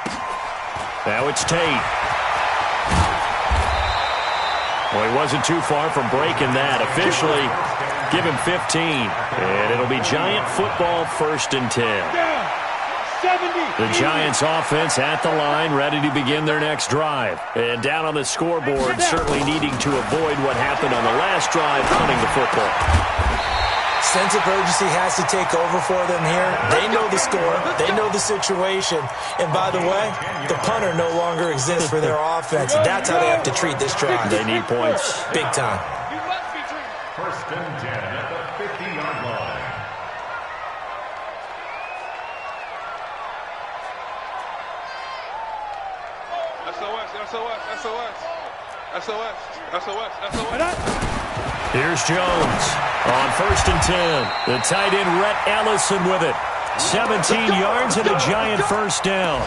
[SPEAKER 4] Now it's Tate. Well, he wasn't too far from breaking that. Officially, give him 15. And it'll be Giant football, first and 10. The Giants offense at the line, ready to begin their next drive. And down on the scoreboard, certainly needing to avoid what happened on the last drive, punting the football.
[SPEAKER 8] Sense of urgency has to take over for them here. They know the score. They know the situation. And by the way, the punter no longer exists for their offense. That's how they have to treat this drive.
[SPEAKER 4] They need points.
[SPEAKER 8] Big time.
[SPEAKER 5] First and 10 at the 50-yard line.
[SPEAKER 6] SOS.
[SPEAKER 4] Here's Jones on first and 10. The tight end, Rhett Ellison, with it. 17 yards and a Giant first down.
[SPEAKER 5] A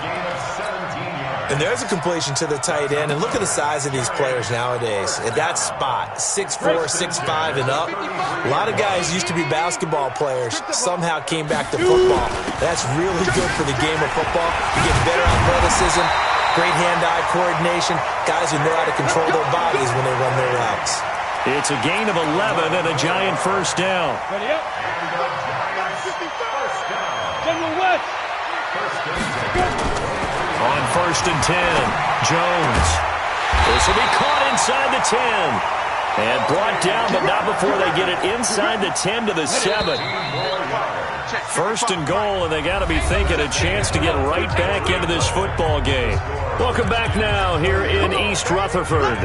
[SPEAKER 5] gain of 17 yards.
[SPEAKER 8] And there's a completion to the tight end. And look at the size of these players nowadays. At that spot, 6'4", 6'5", and up. A lot of guys used to be basketball players. Somehow came back to football. That's really good for the game of football. You get better athleticism, great hand-eye coordination. Guys who know how to control their bodies when they run their routes.
[SPEAKER 4] It's a gain of 11 and a Giant first down.
[SPEAKER 6] Ready up. General West.
[SPEAKER 4] On first and 10, Jones. This will be caught inside the 10. And brought down, but not before they get it inside the 10 to the 7. First and goal, and they got to be thinking a chance to get right back into this football game. Welcome back now here in East Rutherford.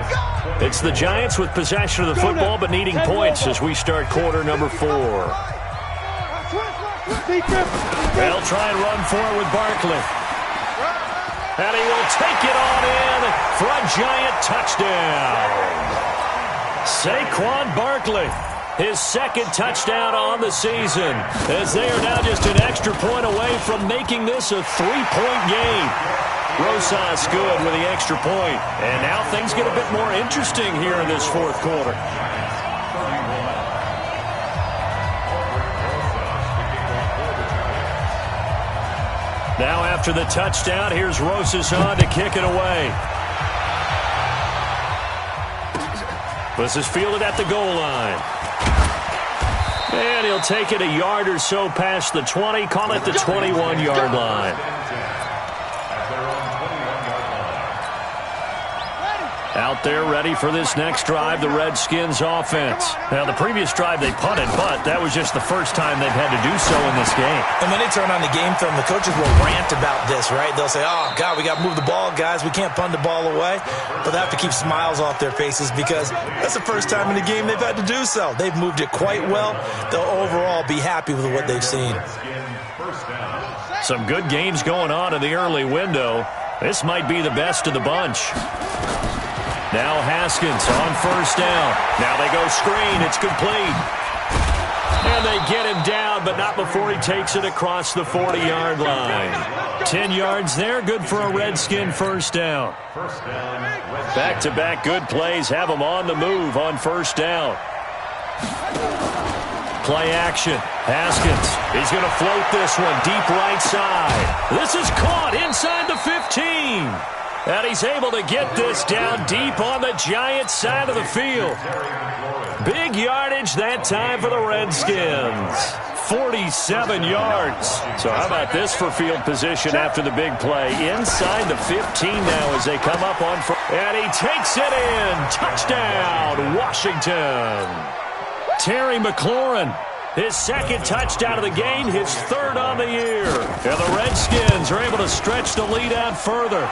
[SPEAKER 4] It's the Giants with possession of the football, but needing points as we start quarter number 4. They'll try and run forward with Barkley. And he will take it on in for a Giant touchdown. Saquon Barkley, his second touchdown on the season, as they are now just an extra point away from making this a 3-point game. Rosas good with the extra point. And now things get a bit more interesting here in this fourth quarter. Now after the touchdown, here's Rosas on to kick it away. This is fielded at the goal line. And he'll take it a yard or so past the 20, call it the 21-yard line. Out there ready for this next drive, the Redskins offense. Now, the previous drive they punted, but that was just the first time they've had to do so in this game.
[SPEAKER 8] And when they turn on the game film, the coaches will rant about this, right? They'll say, oh, God, we got to move the ball, guys. We can't punt the ball away. But they have to keep smiles off their faces because that's the first time in the game they've had to do so. They've moved it quite well. They'll overall be happy with what they've seen.
[SPEAKER 4] Some good games going on in the early window. This might be the best of the bunch. Now Haskins on first down. Now they go screen. It's complete. And they get him down, but not before he takes it across the 40-yard line. 10 yards there, good for a Redskin first down. Back-to-back good plays have him on the move on first down. Play action. Haskins. He's going to float this one deep right side. This is caught inside the 15. And he's able to get this down deep on the Giants side of the field. Big yardage that time for the Redskins. 47 yards. So how about this for field position after the big play? Inside the 15 now as they come up on first. And he takes it in. Touchdown, Washington. Terry McLaurin, his second touchdown of the game, his third on the year. And the Redskins are able to stretch the lead out further.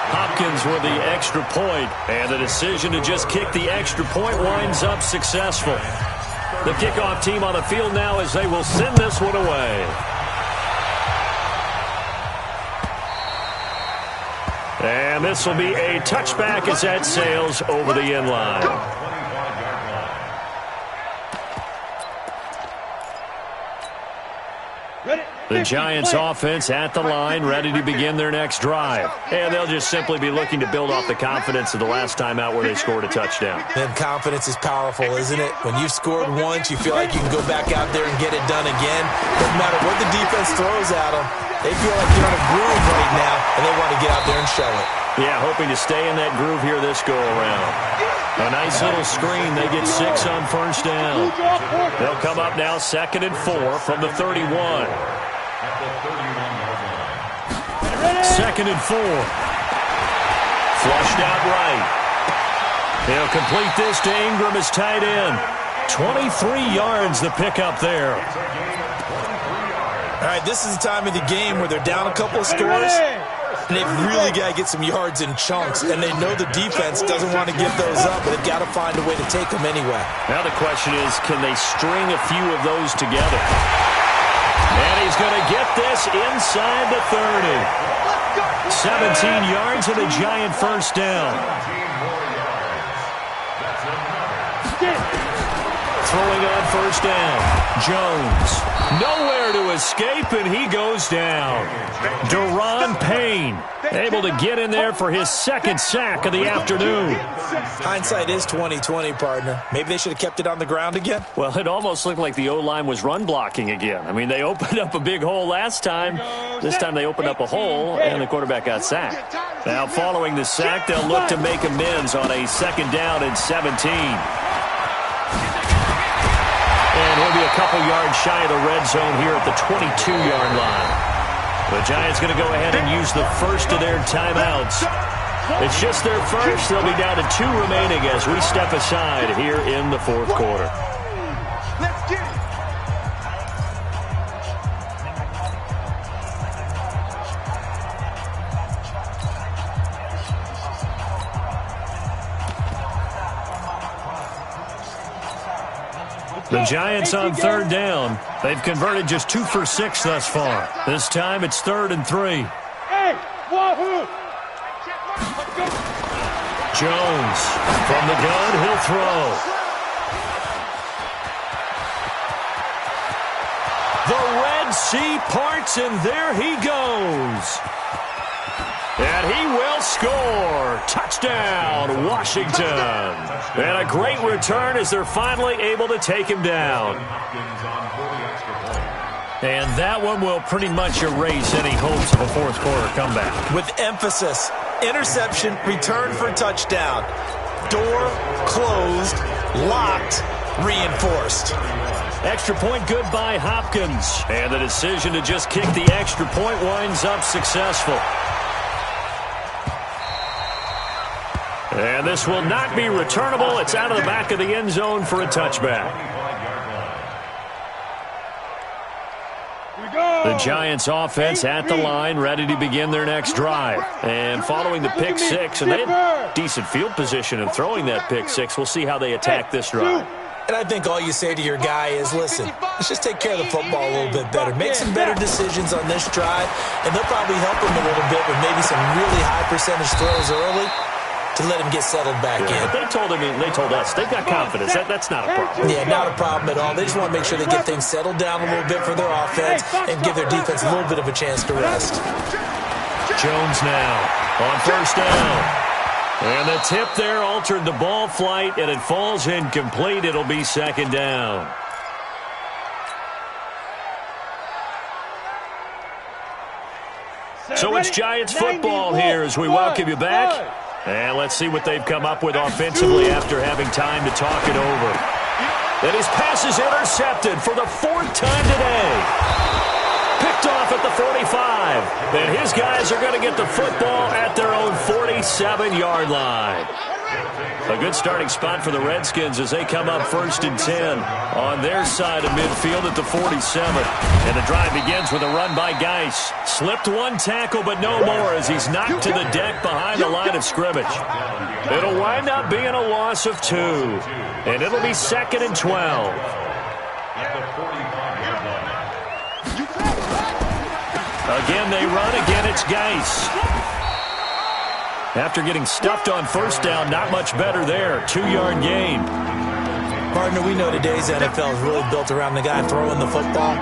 [SPEAKER 4] Hopkins with the extra point, and the decision to just kick the extra point winds up successful. The kickoff team on the field now as they will send this one away. And this will be a touchback as that sails over the end line. The Giants offense at the line, ready to begin their next drive. And they'll just simply be looking to build off the confidence of the last time out where they scored a touchdown.
[SPEAKER 8] And confidence is powerful, isn't it? When you've scored once, you feel like you can go back out there and get it done again. Doesn't matter what the defense throws at them. They feel like they're in a groove right now, and they want to get out there and show it.
[SPEAKER 4] Yeah, hoping to stay in that groove here this go-around. A nice little screen. They get 6 on first down. They'll come up now 2nd and 4 from the 31. 2nd and 4. Flushed out right. He'll complete this to Ingram as tight end. 23 yards the pickup there.
[SPEAKER 8] All right, this is the time of the game where they're down a couple of scores, and they've really got to get some yards in chunks, and they know the defense doesn't want to give those up, but they've got to find a way to take them anyway.
[SPEAKER 4] Now the question is, can they string a few of those together? And he's going to get this inside the 30. 17 yards and a Giant first down. Throwing on first down. Jones. Nowhere to escape, and he goes down. Deron Payne able to get in there for his second sack of the afternoon.
[SPEAKER 8] Hindsight is 20/20, partner. Maybe they should have kept it on the ground again.
[SPEAKER 4] Well, it almost looked like the O-line was run blocking again. I mean, they opened up a big hole last time. This time they opened up a hole, and the quarterback got sacked. Now, following the sack, they'll look to make amends on a 2nd down and 17. And he'll be a couple yards shy of the red zone here at the 22-yard line. The Giants going to go ahead and use the first of their timeouts. It's just their first. They'll be down to 2 remaining as we step aside here in the 4th quarter.
[SPEAKER 7] Let's get it.
[SPEAKER 4] The Giants on 3rd down. They've converted just 2 for 6 thus far. This time it's 3rd and 3.
[SPEAKER 6] Hey, wahoo!
[SPEAKER 4] Jones from the gun. He'll throw. The Red Sea parts, and there he goes. And he will score. Touchdown, Washington. And a great return as they're finally able to take him down. And that one will pretty much erase any hopes of a 4th quarter comeback.
[SPEAKER 8] With emphasis, interception, return for touchdown. Door closed, locked, reinforced.
[SPEAKER 4] Extra point good by Hopkins. And the decision to just kick the extra point winds up successful. And this will not be returnable. It's out of the back of the end zone for a touchback. The Giants offense at the line, ready to begin their next drive. And following the pick six, and they had decent field position in throwing that pick six. We'll see how they attack this drive.
[SPEAKER 8] And I think all you say to your guy is, listen, let's just take care of the football a little bit better. Make some better decisions on this drive, and they'll probably help him a little bit with maybe some really high percentage throws early to let him get settled back in.
[SPEAKER 4] But they told us they've got confidence. That's not a problem.
[SPEAKER 8] Yeah, not a problem at all. They just want to make sure they get things settled down a little bit for their offense and give their defense a little bit of a chance to rest.
[SPEAKER 4] Jones now on first down. And the tip there altered the ball flight, and it falls incomplete. It'll be second down. So it's Giants football here as we welcome you back. And let's see what they've come up with offensively after having time to talk it over. And his pass is intercepted for the fourth time today. Picked off at the 45. And his guys are going to get the football at their own 47-yard line. A good starting spot for the Redskins as they come up 1st and 10 on their side of midfield at the 47. And the drive begins with a run by Geis. Slipped one tackle, but no more as he's knocked to the deck behind the line of scrimmage. It'll wind up being a loss of 2. And it'll be 2nd and 12. Again, they run. Again, it's Geis. After getting stuffed on first down, not much better there. 2-yard gain.
[SPEAKER 8] Partner, we know today's NFL is really built around the guy throwing the football.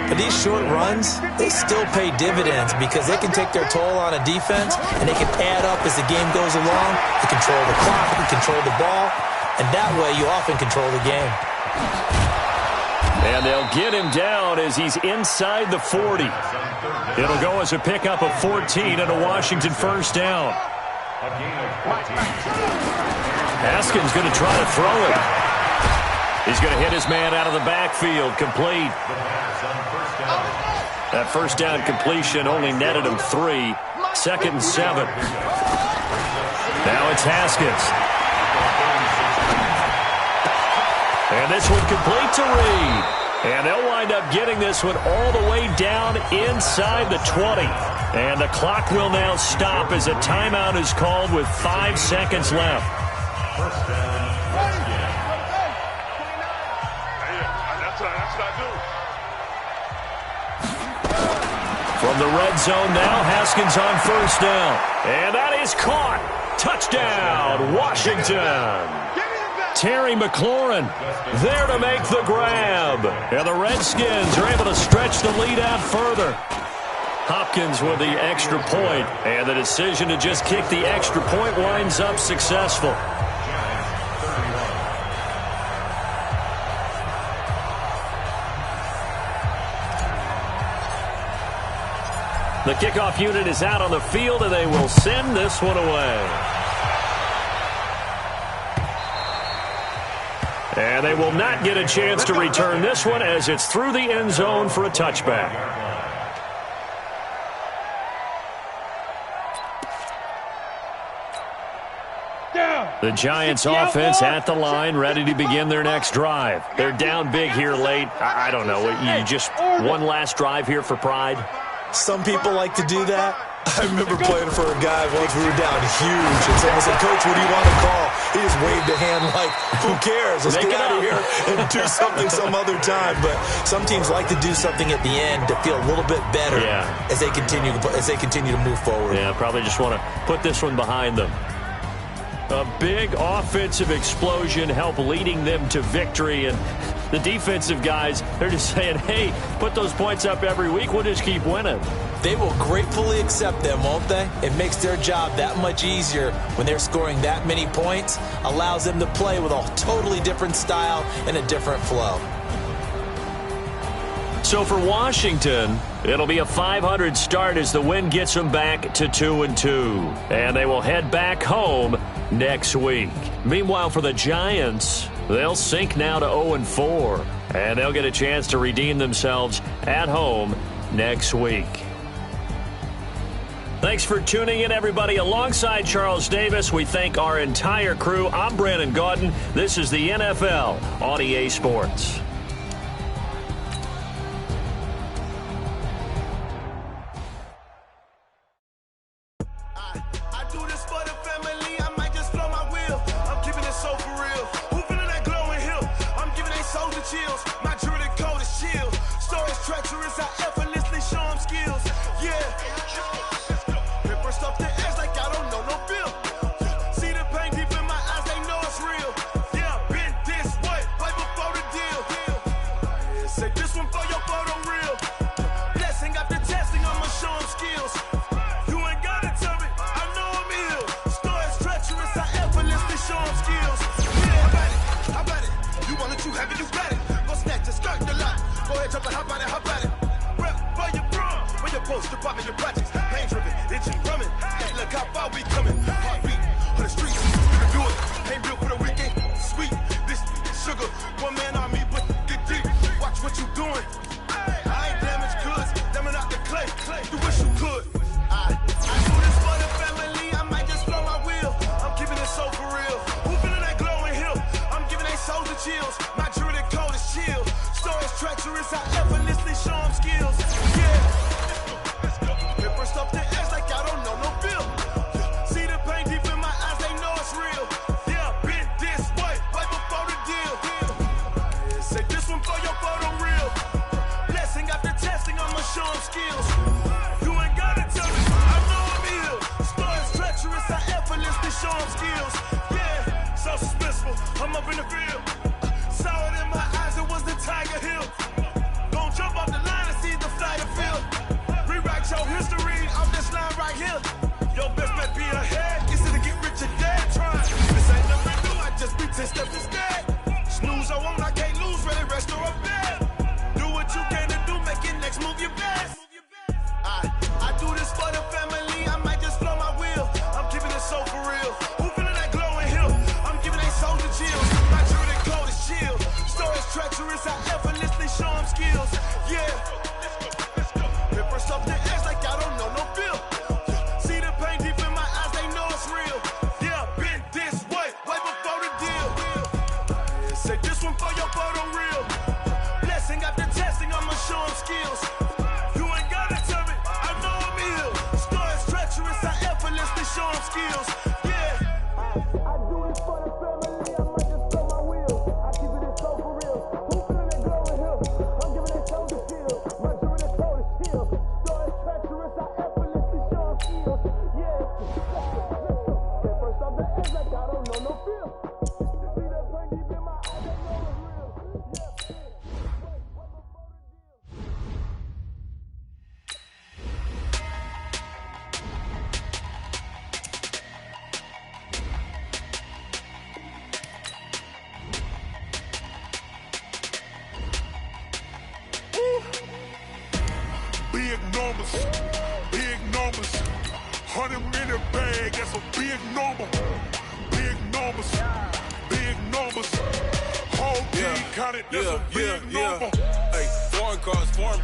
[SPEAKER 8] But these short runs, they still pay dividends because they can take their toll on a defense and they can add up as the game goes along. You control the clock, you control the ball, and that way you often control the game.
[SPEAKER 4] And they'll get him down as he's inside the 40. It'll go as a pickup of 14 and a Washington first down. Haskins going to try to throw it. He's going to hit his man out of the backfield. Complete. That first down completion only netted him 3. 2nd and 7. Now it's Haskins. And this one complete to Reed. And they'll wind up getting this one all the way down inside the 20. And the clock will now stop as a timeout is called with 5 seconds left.
[SPEAKER 5] First down.
[SPEAKER 4] From the red zone now, Haskins on first down. And that is caught. Touchdown, Washington. Terry McLaurin there to make the grab. And the Redskins are able to stretch the lead out further. Hopkins with the extra point, and the decision to just kick the extra point winds up successful. The kickoff unit is out on the field, and they will send this one away. And they will not get a chance to return this one as it's through the end zone for a touchback. The Giants offense at the line, ready to begin their next drive. They're down big here late. I don't know. You just one last drive here for pride?
[SPEAKER 8] Some people like to do that. I remember playing for a guy once we were down huge, and someone said, "Coach, what do you want to call?" He just waved a hand like, who cares? Let's get out of here and do something some other time. But some teams like to do something at the end to feel a little bit better as they continue to move forward.
[SPEAKER 4] Yeah, probably just want to put this one behind them. A big offensive explosion helped leading them to victory, and the defensive guys, they're just saying, hey, put those points up every week, we'll just keep winning.
[SPEAKER 8] They will gratefully accept them, won't they? It makes their job that much easier when they're scoring that many points, allows them to play with a totally different style and a different flow.
[SPEAKER 4] So for Washington, it'll be a .500 start as the win gets them back to 2-2. And they will head back home next week. Meanwhile, for the Giants, they'll sink now to 0-4. And they'll get a chance to redeem themselves at home next week. Thanks for tuning in, everybody. Alongside Charles Davis, we thank our entire crew. I'm Brandon Gaudin. This is the NFL on EA Sports.
[SPEAKER 3] I do this for the family. I might just blow my wheel. I'm keeping it so for real. Who feeling that glowing hill? I'm giving they souls the chills. My jewelry code is chill. Stories treacherous. I effortlessly show them skills. Yeah. Stuff the edge like I don't know no feel. See the pain deep in my eyes, they know it's real. Yeah, been this way, way before the deal. Say this one for your photo real. Blessing after testing, I'ma show them skills. You ain't gotta tell me, I know I'm ill. Stories treacherous, I effortlessly show them skills. Yeah, how about it? You want it, you have it, you got it. Go snatch the skirt, the lot. Go ahead, jump it, how about it, how about it? Rep for your bro, where your post, department, your projects. Pain driven, itching, drumming. Hey, look how far we coming. Heartbeat on the streets, you can do it. Ain't built for the weekend. Sweet, this sugar. One man on me, but get deep. Watch what you doing. I ain't damaged goods, damn out the clay. You wish you could. I do this for the family. I might just blow my wheel. I'm keeping it so for real. Who feeling that glowing hill? I'm giving they souls the chills. My jewelry code is chill. Stories treacherous. I effortlessly show them skills. Yeah. First off the edge like I don't know no feel. See the pain deep in my eyes, they know it's real. Yeah, been this way, way before the deal. Say this one for your photo real. Blessing after testing, I'ma show them skills. You ain't gotta tell me, I know I'm ill. Stories treacherous, I effortlessly show them skills. Yeah, so suspenseful, I'm up in the field. Saw it in my eyes, it was the Tiger Hill. Don't jump off the line and see the fly the field. Rewrite your history on this line right here. Your best bet be ahead. Instead of get rich or dead trying. This ain't nothing new, I just be 10 steps instead. Snooze or won't, I can't lose, ready, rest or a bed. Do what you can to do, make it next move your best. I do this for the family, I might just blow my wheel. I'm keeping it so for real. Who feeling that glowing hill? I'm giving they souls the chills. My jewelry code is chill. Stories treacherous, I effortlessly show them skills. Yeah. First off the edge like I don't know no feel. See the pain deep in my eyes, they know it's real. Yeah, been this way, way before the deal. Say this one for your photo real. Blessing after testing, I'ma show them skills. You ain't gotta tell me, I know I'm ill. Stories treacherous, I effortlessly show them skills. Yeah. I do this for the family, I might just blow my wheel. I keep it so for real. Who feeling that glowing hill? I'm giving it so to feel. My jewelry code is chill.
[SPEAKER 7] Big numbers, 100 in the bag, that's a big number. Big numbers, whole team counted, that's a big number.
[SPEAKER 9] Hey, foreign cars, foreign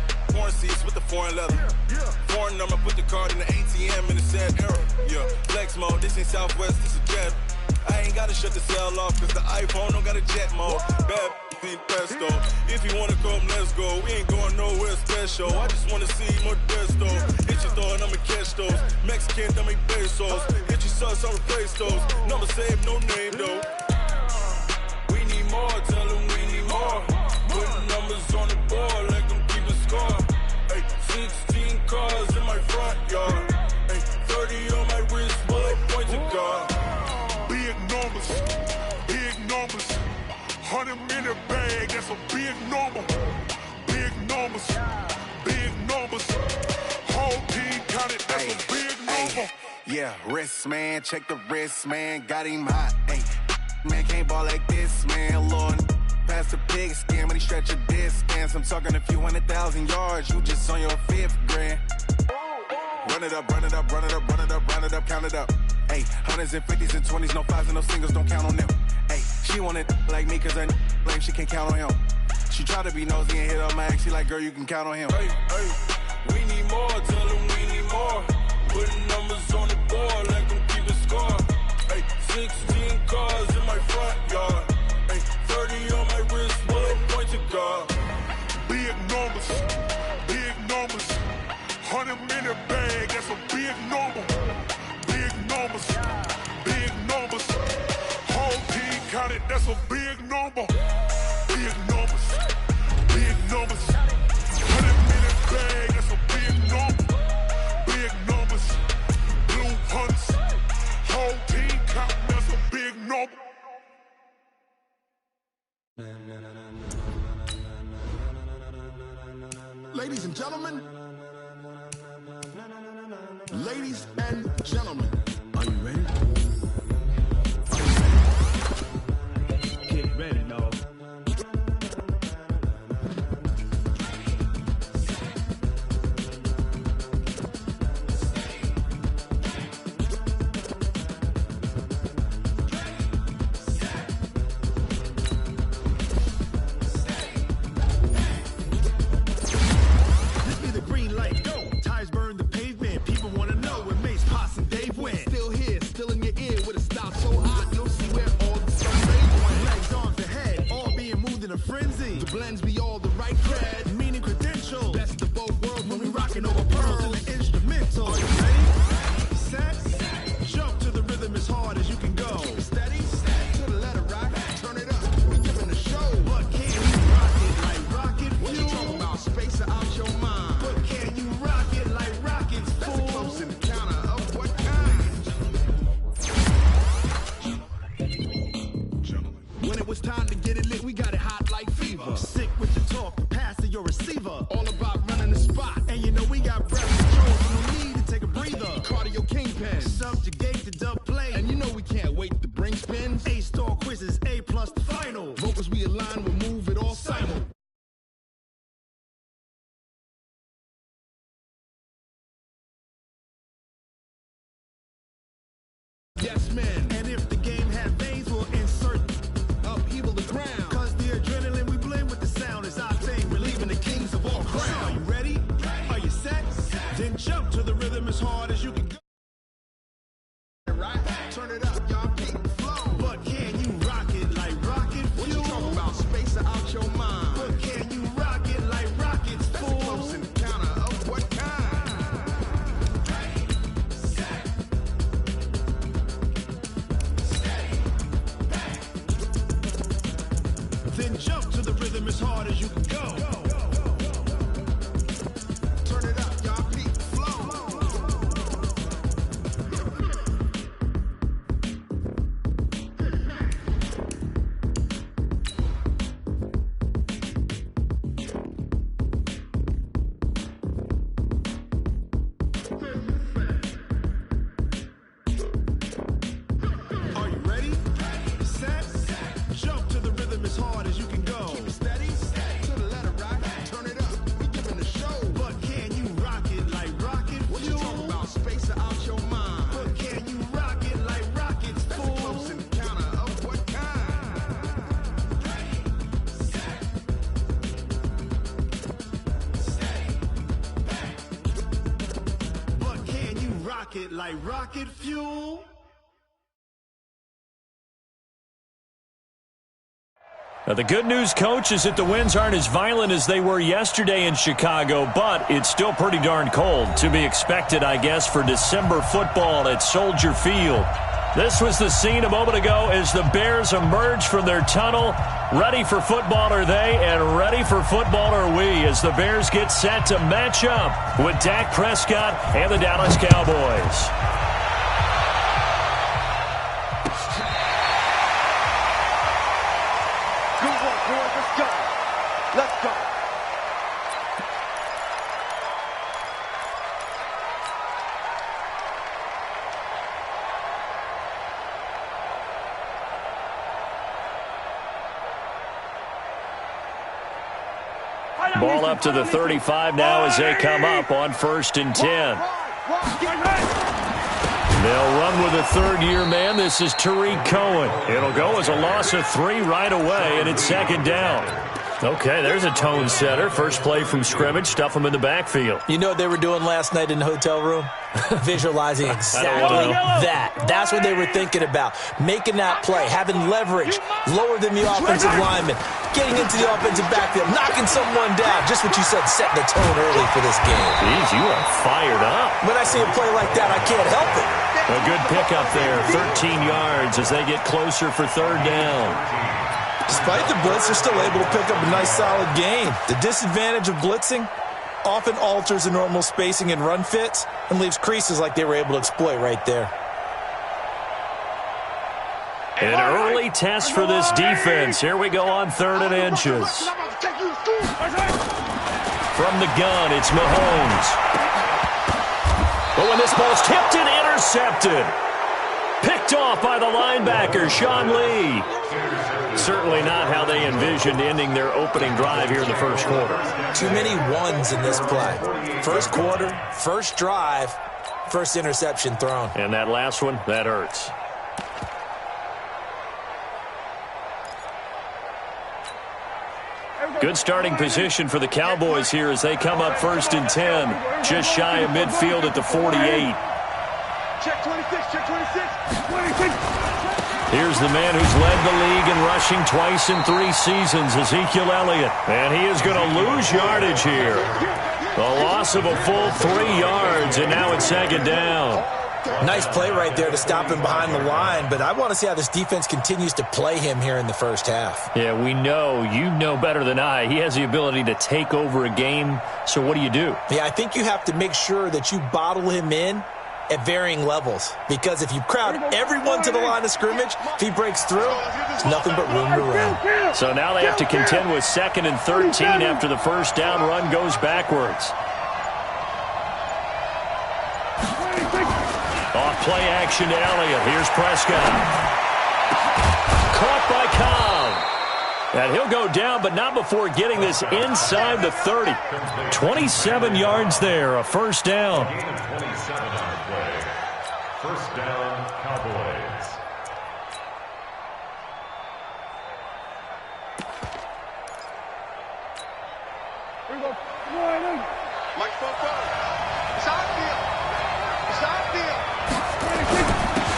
[SPEAKER 9] seats with the foreign leather. Foreign number, put the card in the ATM in the sad era. Yeah, flex mode, this ain't Southwest, this is jet. I ain't gotta shut the cell off, cause the iPhone don't got a jet mode. Bad pesto. If you wanna come, let's go. We ain't going nowhere special. I just wanna see Modesto. Hit your thought, I'ma catch those. Mexican, I make pesos. Hit your sus, I'ma replace those. Number saved, no name though. We need more, tell them we need more. Putting numbers on the board, like them keep a score. Hey, 16 cars in my front yard. Hey, 30 on my wrist, bullet points of God.
[SPEAKER 7] Big numbers, 100 in the bag, that's a big number. Big numbers, whole team counted, that's a big number.
[SPEAKER 10] Yeah, wrist man, check the wrist man, got him hot. Ay, man can't ball like this, man. Lord, past the pig skin, when he stretch a distance. I'm talking a few 100,000 yards, you just on your 5th grand. Run it up, run it up, run it up, run it up, run it up, count it up. Ay, hundreds and 50s and 20s, no 5s and no singles, don't count on them. Ay, she want it like me, cause her blame, she can't count on him. She try to be nosy and hit up my ex, she like, girl, you can count on him.
[SPEAKER 9] Hey, we need more, tell them we need more. Putting
[SPEAKER 7] Ladies and gentlemen, are you ready? Get ready, dog. Yes, man. And if the game had veins, we'll insert upheaval the ground. Cause the adrenaline we blend with the sound is our thing. Relieving the kings of all crowns. Are you ready? Are you set? Then jump to the rhythm as hard as you can go. Right? Turn it up, y'all. Keep the flow. But can you rock it like rocket fuel? What you talking about? Space out your mind. But can you rock it like rockets, fool? That's a close encounter of what kind? Then jump to the rhythm as hard as you can go. Turn it up, y'all. Keep the flow. Are you ready? Set. Jump to the rhythm as hard as you can go. Keep it steady, to the letter right. Turn it up, we giving the show. But can you rock it like rocket fuel? What you talking about? Space out your mind. But can you rock it like rockets, fool? That's a close encounter of what kind? But can you rock it like rocket fuel?
[SPEAKER 4] Now, the good news, Coach, is that the winds aren't as violent as they were yesterday in Chicago, but it's still pretty darn cold. To be expected, I guess, for December football at Soldier Field. This was the scene a moment ago as the Bears emerged from their tunnel. Ready for football are they, and ready for football are we, as the Bears get set to match up with Dak Prescott and the Dallas Cowboys.
[SPEAKER 6] Let's go.
[SPEAKER 4] Ball up to the 35 now as they come up on 1st and 10. They'll run with a third-year man. This is Tariq Cohen. It'll go as a loss of 3 right away, and it's 2nd down. Okay, there's a tone setter. First play from scrimmage, stuff them in the backfield.
[SPEAKER 8] You know what they were doing last night in the hotel room? Visualizing exactly that. That's what they were thinking about. Making that play, having leverage, lower than the offensive lineman, getting into the offensive backfield, knocking someone down. Just what you said, setting the tone early for this game.
[SPEAKER 4] Jeez, you are fired up.
[SPEAKER 8] When I see a play like that, I can't help it.
[SPEAKER 4] A good pickup there, 13 yards as they get closer for 3rd down.
[SPEAKER 8] Despite the blitz, they're still able to pick up a nice, solid gain. The disadvantage of blitzing often alters the normal spacing and run fits and leaves creases like they were able to exploit right there.
[SPEAKER 4] An early test for this defense. Here we go on 3rd and inches. From the gun, it's Mahomes. But when this ball's tipped and intercepted. Picked off by the linebacker, Sean Lee. Certainly not how they envisioned ending their opening drive here in the first quarter.
[SPEAKER 8] Too many ones in this play. First quarter, first drive, first interception thrown.
[SPEAKER 4] And that last one, that hurts. Good starting position for the Cowboys here as they come up 1st and 10. Just shy of midfield at the 48.
[SPEAKER 6] Check 26, check 26, 26.
[SPEAKER 4] Here's the man who's led the league in rushing twice in 3 seasons, Ezekiel Elliott. And he is going to lose yardage here. A loss of a full 3 yards, and now it's 2nd down.
[SPEAKER 8] Nice play right there to stop him behind the line, but I want to see how this defense continues to play him here in the first half.
[SPEAKER 4] Yeah, we know. You know better than I. He has the ability to take over a game, so what do you do?
[SPEAKER 8] Yeah, I think you have to make sure that you bottle him in at varying levels, because if you crowd everyone to the line of scrimmage, if he breaks through, there's nothing but room to run.
[SPEAKER 4] So now they have to contend with 2nd and 13 after the first down run goes backwards. Off play action to Elliott. Here's Prescott. Caught by Cobb. And he'll go down, but not before getting this inside the 30. 27 yards there, a first down.
[SPEAKER 5] First down, Cowboys.
[SPEAKER 6] Here we go. Microphone forward. It's outfield. It's outfield.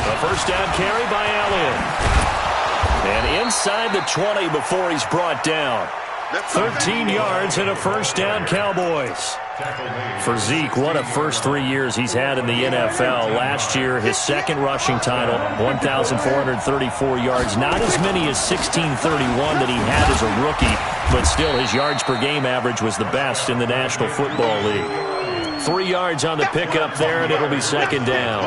[SPEAKER 4] A first down carry by Elliott. And inside the 20 before he's brought down. 13 yards and a first down, Cowboys. For Zeke, what a first 3 years he's had in the NFL. Last year, his 2nd rushing title, 1,434 yards. Not as many as 1,631 that he had as a rookie, but still his yards per game average was the best in the National Football League. 3 yards on the pickup there, and it'll be 2nd down.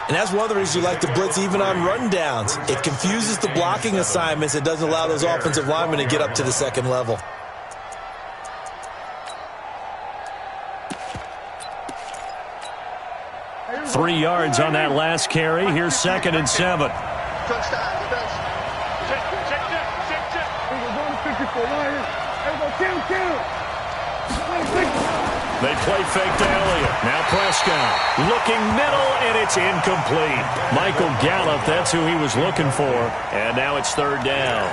[SPEAKER 8] And that's one of the reasons you like to blitz even on rundowns. It confuses the blocking assignments. It doesn't allow those offensive linemen to get up to the 2nd level.
[SPEAKER 4] Three yards on that last carry. Here's 2nd and 7. They play fake to Elliott. Now Prescott looking middle, and it's incomplete. Michael Gallup, that's who he was looking for. And now it's 3rd down.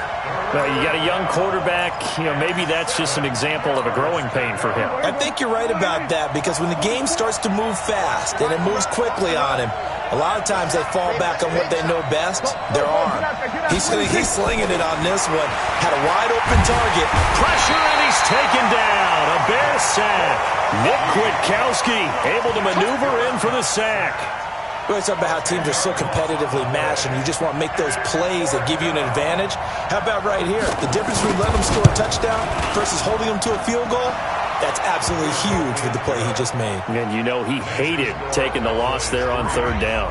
[SPEAKER 4] Well, you got a young quarterback. You know, maybe that's just an example of a growing pain for him.
[SPEAKER 8] I think you're right about that, because when the game starts to move fast and it moves quickly on him, a lot of times they fall back on what they know best, their arm. He's slinging it on this one. Had a wide-open target.
[SPEAKER 4] Pressure, and he's taken down. A Bear sack. Nick Kwiatkowski able to maneuver in for the sack.
[SPEAKER 8] We always talk about how teams are so competitively matched, and you just want to make those plays that give you an advantage. How about right here? The difference between letting them score a touchdown versus holding them to a field goal, that's absolutely huge with the play he just made.
[SPEAKER 4] And you know he hated taking the loss there on 3rd down.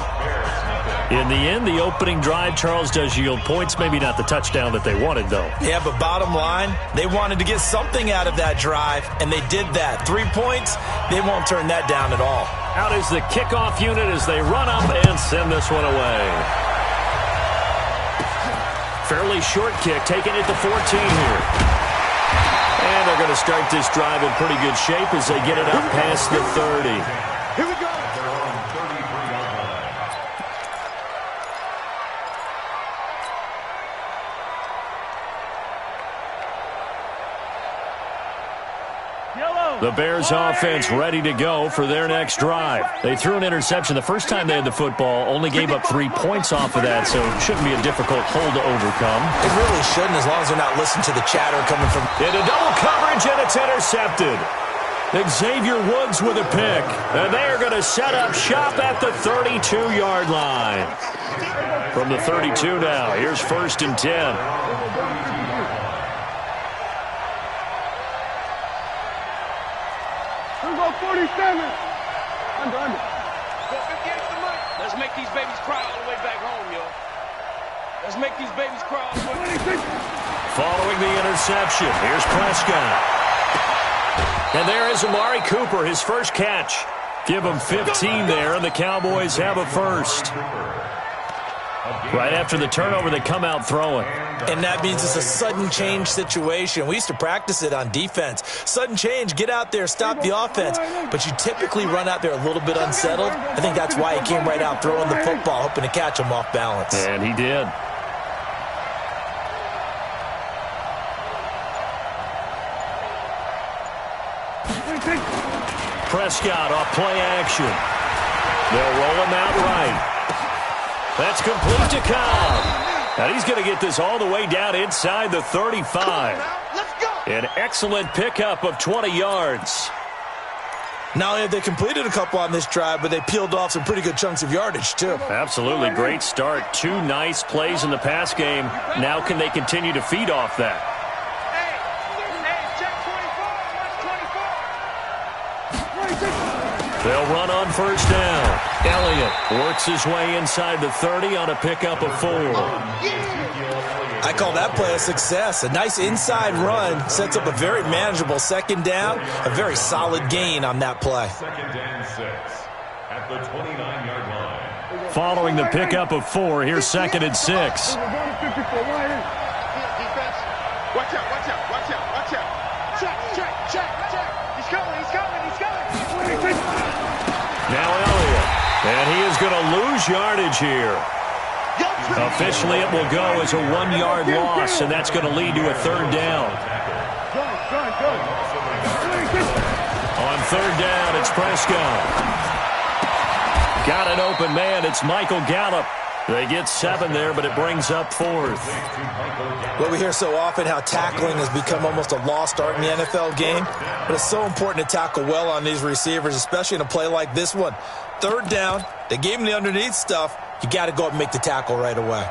[SPEAKER 4] In the end, the opening drive, Charles, does yield points. Maybe not the touchdown that they wanted, though.
[SPEAKER 8] Yeah, but bottom line, they wanted to get something out of that drive, and they did that. 3 points, they won't turn that down at all.
[SPEAKER 4] Out is the kickoff unit as they run up and send this one away. Fairly short kick, taking it to 14 here. And they're going to start this drive in pretty good shape as they get it up past the 30.
[SPEAKER 6] Here we go.
[SPEAKER 4] The Bears offense ready to go for their next drive. They threw an interception the first time they had the football, only gave up 3 points off of that, so it shouldn't be a difficult hole to overcome.
[SPEAKER 8] It really shouldn't, as long as they're not listening to the chatter coming from...
[SPEAKER 4] Into double coverage, and it's intercepted. Xavier Woods with a pick, and they are going to set up shop at the 32-yard line. From the 32 now, here's 1st and 10.
[SPEAKER 6] Here we go, 47. Under.
[SPEAKER 11] Let's make these babies cry all the way back home, yo. Let's make these babies cry all the way back home.
[SPEAKER 4] Following the interception, here's Prescott. And there is Amari Cooper, his first catch. Give them 15 there, and the Cowboys have a first. Right after the turnover, they come out throwing.
[SPEAKER 8] And that means it's a sudden change situation. We used to practice it on defense. Sudden change, get out there, stop the offense. But you typically run out there a little bit unsettled. I think that's why he came right out throwing the football, hoping to catch him off balance.
[SPEAKER 4] And he did. Prescott off play action. They'll roll him out right. That's complete to Cobb. And he's going to get this all the way down inside the 35. An excellent pickup of 20 yards.
[SPEAKER 8] Not only have they completed a couple on this drive, but they peeled off some pretty good chunks of yardage, too.
[SPEAKER 4] Absolutely. Great start. 2 nice plays in the pass game. Now can they continue to feed off that? They'll run on first down. Elliott works his way inside the 30 on a pickup of 4.
[SPEAKER 8] I call that play a success. A nice inside run sets up a very manageable second down. A very solid gain on that play.
[SPEAKER 5] Second and 6 at the 29-yard line.
[SPEAKER 4] Following the pickup of 4, here's second and 6.
[SPEAKER 6] Watch out, watch out, watch out, watch out. Check. He's coming.
[SPEAKER 4] Now Elliott, and he is going to lose yardage here. Officially, it will go as a 1-yard loss, and that's going to lead to a third down. On third down, it's Prescott. Got an open man. It's Michael Gallup. They get 7 there, but it brings up 4th.
[SPEAKER 8] Well, we hear so often how tackling has become almost a lost art in the NFL game, but it's so important to tackle well on these receivers, especially in a play like this one. Third down, they gave him the underneath stuff. You got to go up and make the tackle right away.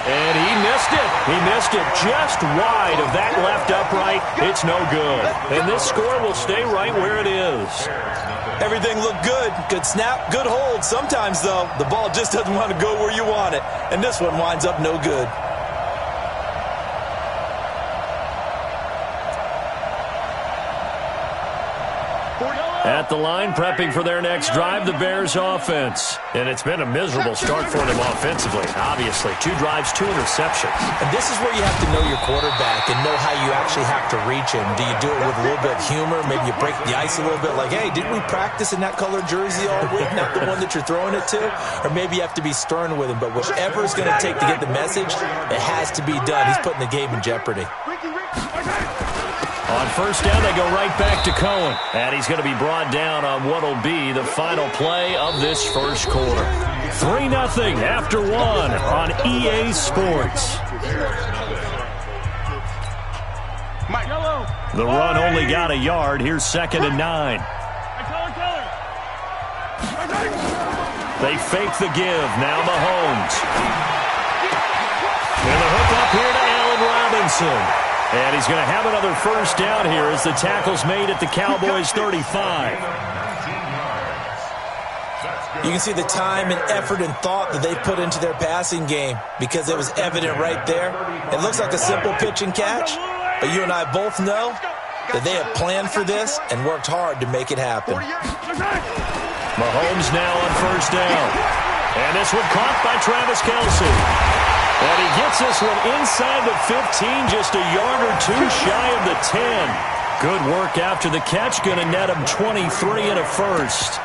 [SPEAKER 4] And he missed it. He missed it just wide of that left upright. It's no good. And this score will stay right where it is.
[SPEAKER 8] Everything looked good. Good snap, good hold. Sometimes, though, the ball just doesn't want to go where you want it. And this one winds up no good.
[SPEAKER 4] At the line, prepping for their next drive, the Bears offense. And it's been a miserable start for them offensively. Obviously, 2 drives, 2 interceptions.
[SPEAKER 8] And this is where you have to know your quarterback and know how you actually have to reach him. Do you do it with a little bit of humor? Maybe you break the ice a little bit like, hey, didn't we practice in that colored jersey all week, not the one that you're throwing it to? Or maybe you have to be stern with him. But whatever it's going to take to get the message, it has to be done. He's putting the game in jeopardy.
[SPEAKER 4] On first down, they go right back to Cohen. And he's going to be brought down on what will be the final play of this first quarter. 3-0 after 1 on EA Sports. The run only got a yard. Here's second and 9. They fake the give. Now Mahomes. And the hook up here to Allen Robinson. And he's going to have another first down here as the tackle's made at the Cowboys' 35.
[SPEAKER 8] You can see the time and effort and thought that they put into their passing game because it was evident right there. It looks like a simple pitch and catch, but you and I both know that they have planned for this and worked hard to make it happen.
[SPEAKER 4] Mahomes now on first down. And this one caught by Travis Kelce. And he gets this one inside the 15, just a yard or 2 shy of the 10. Good work after the catch, going to net him 23 and a first.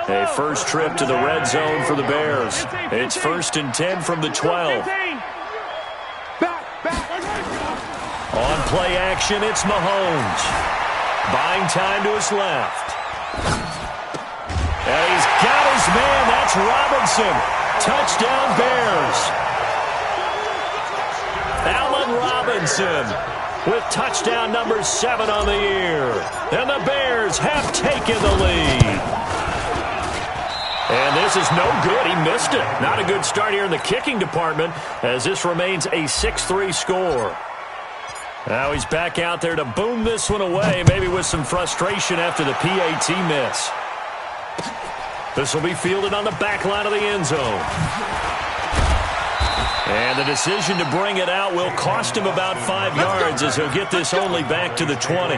[SPEAKER 4] A first trip to the red zone for the Bears. It's 1st and 10 from the 12. On play action, it's Mahomes. Buying time to his left. And he's got his man. That's Robinson. Touchdown, Bears. Allen Robinson with touchdown number 7 on the year. And the Bears have taken the lead. And this is no good. He missed it. Not a good start here in the kicking department as this remains a 6-3 score. Now he's back out there to boom this one away, maybe with some frustration after the PAT miss. This will be fielded on the back line of the end zone. And the decision to bring it out will cost him about 5 yards as he'll get this only back to the 20.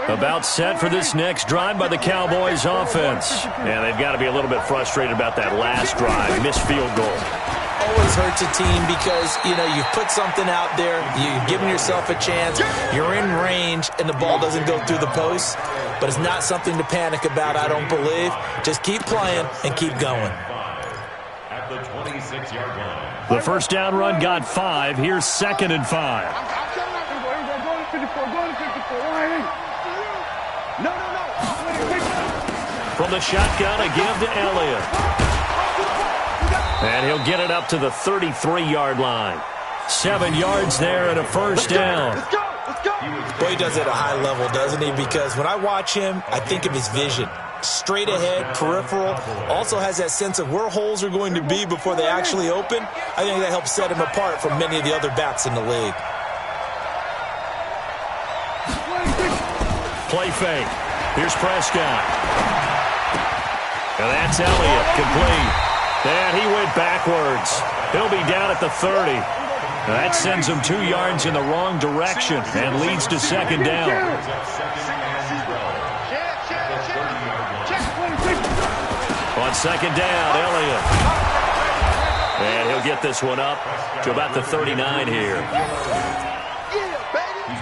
[SPEAKER 4] About set for this next drive by the Cowboys offense. And they've got to be a little bit frustrated about that last drive. Missed field goal.
[SPEAKER 8] Always hurts a team because, you've put something out there. You've given yourself a chance. You're in range, and the ball doesn't go through the post. But it's not something to panic about, I don't believe. Just keep playing and keep going.
[SPEAKER 5] At the 26-yard line.
[SPEAKER 4] The first down run got 5. Here's 2nd and 5. From the shotgun, a give to Elliott. And he'll get it up to the 33-yard line. 7 yards there and a first down.
[SPEAKER 8] Boy, he does it at a high level, doesn't he? Because when I watch him, I think of his vision. Straight ahead, peripheral, also has that sense of where holes are going to be before they actually open. I think that helps set him apart from many of the other backs in the league.
[SPEAKER 4] Play fake. Here's Prescott. And that's Elliott, complete. And he went backwards. He'll be down at the 30. That sends him 2 yards in the wrong direction and leads to 2nd down. On 2nd down, Elliott. And he'll get this one up to about the 39 here.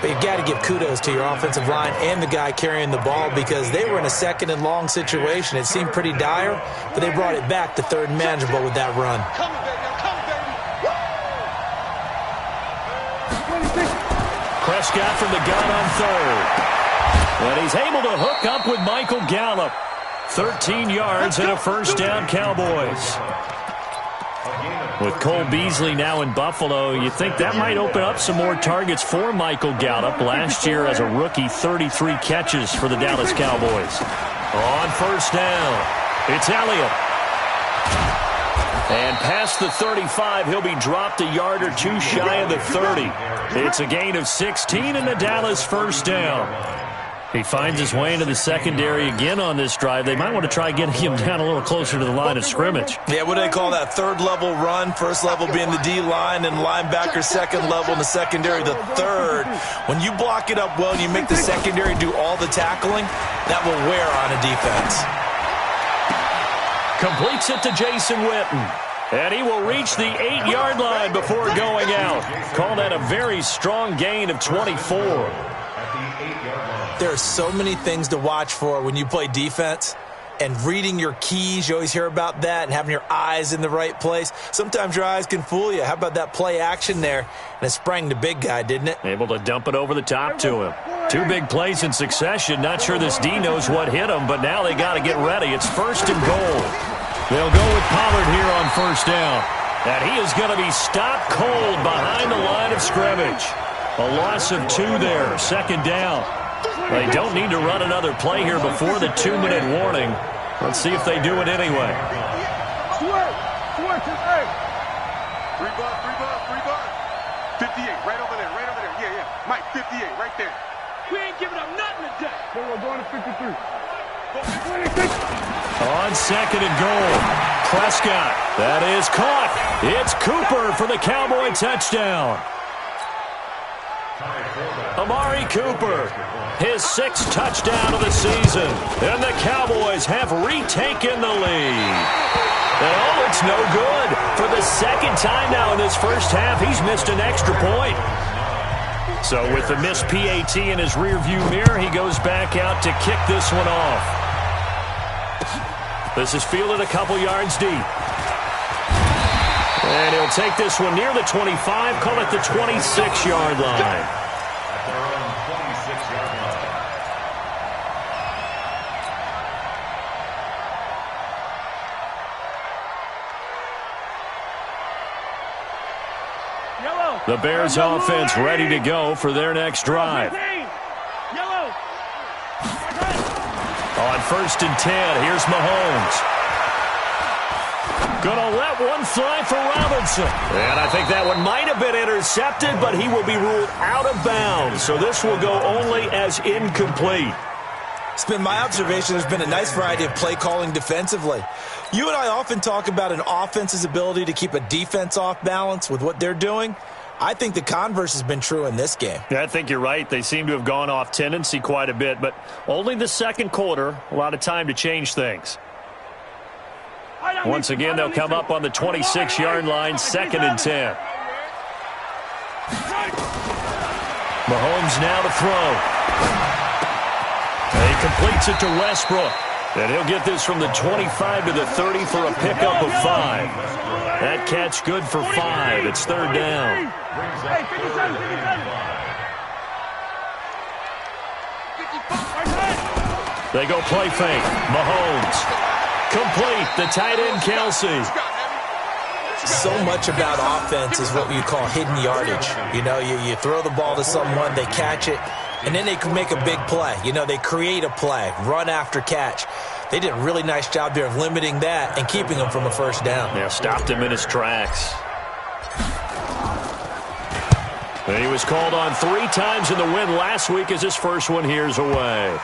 [SPEAKER 8] But you've got to give kudos to your offensive line and the guy carrying the ball because they were in a 2nd and long situation. It seemed pretty dire, but they brought it back to 3rd and manageable with that run.
[SPEAKER 4] Prescott from the gun on 3rd. And he's able to hook up with Michael Gallup. 13 yards and a first down, Cowboys. With Cole Beasley now in Buffalo, you think that might open up some more targets for Michael Gallup. Last year as a rookie, 33 catches for the Dallas Cowboys. On first down, it's Elliott. And past the 35, he'll be dropped a yard or 2 shy of the 30. It's a gain of 16 and the Dallas first down. He finds his way into the secondary again on this drive. They might want to try getting him down a little closer to the line of scrimmage.
[SPEAKER 8] Yeah, what do they call that? 3rd level run. 1st level being the D-line and linebacker 2nd level in the secondary the 3rd. When you block it up well and you make the secondary do all the tackling, that will wear on a defense.
[SPEAKER 4] Completes it to Jason Witten. And he will reach the 8-yard line before going out. Call that a very strong gain of 24.
[SPEAKER 8] There are so many things to watch for when you play defense. And reading your keys, you always hear about that, and having your eyes in the right place. Sometimes your eyes can fool you. How about that play action there? And it sprang the big guy, didn't it?
[SPEAKER 4] Able to dump it over the top to him. 2 big plays in succession. Not sure this D knows what hit him, but now they got to get ready. It's 1st and goal. They'll go with Pollard here on first down. And he is going to be stopped cold behind the line of scrimmage. A loss of 2 there, 2nd down. They don't need to run another play here before the 2-minute warning. Let's see if they do it anyway.
[SPEAKER 12] Free bud. 58, right over there. Yeah. Mike, 58, right there.
[SPEAKER 6] We ain't giving up nothing today.
[SPEAKER 12] We're going to 53.
[SPEAKER 4] On 2nd and goal, Prescott. That is caught. It's Cooper for the Cowboy touchdown. Amari Cooper, his 6th touchdown of the season. And the Cowboys have retaken the lead. And oh, it's no good. For the 2nd time now in this first half, he's missed an extra point. So with the missed PAT in his rearview mirror, he goes back out to kick this one off. This is fielded a couple yards deep. And he'll take this one near the 25, call it the 26-yard line.
[SPEAKER 5] At their own 26-yard line.
[SPEAKER 4] The Bears offense ready to go for their next drive. On 1st and 10, here's Mahomes. Gonna let one fly for Robinson. And I think that one might have been intercepted, but he will be ruled out of bounds. So this will go only as incomplete.
[SPEAKER 8] It's been my observation there's been a nice variety of play calling defensively. You and I often talk about an offense's ability to keep a defense off balance with what they're doing. I think the converse has been true in this game.
[SPEAKER 4] Yeah, I think you're right. They seem to have gone off tendency quite a bit, but only the second quarter, a lot of time to change things. Once again, they'll come up on the 26-yard line, 2nd and 10. Mahomes now to throw. He completes it to Westbrook. And he'll get this from the 25 to the 30 for a pickup of 5. That catch good for 5. It's 3rd down.
[SPEAKER 6] Hey, 57, 57.
[SPEAKER 4] They go play fake. Mahomes. Complete. The tight end, Kelsey.
[SPEAKER 8] So much about offense is what you call hidden yardage. You know, you throw the ball to someone, they catch it, and then they can make a big play. You know, they create a play, run after catch. They did a really nice job there of limiting that and keeping him from a first down.
[SPEAKER 4] Yeah, stopped him in his tracks. And he was called on 3 times in the win last week as his first one here's away.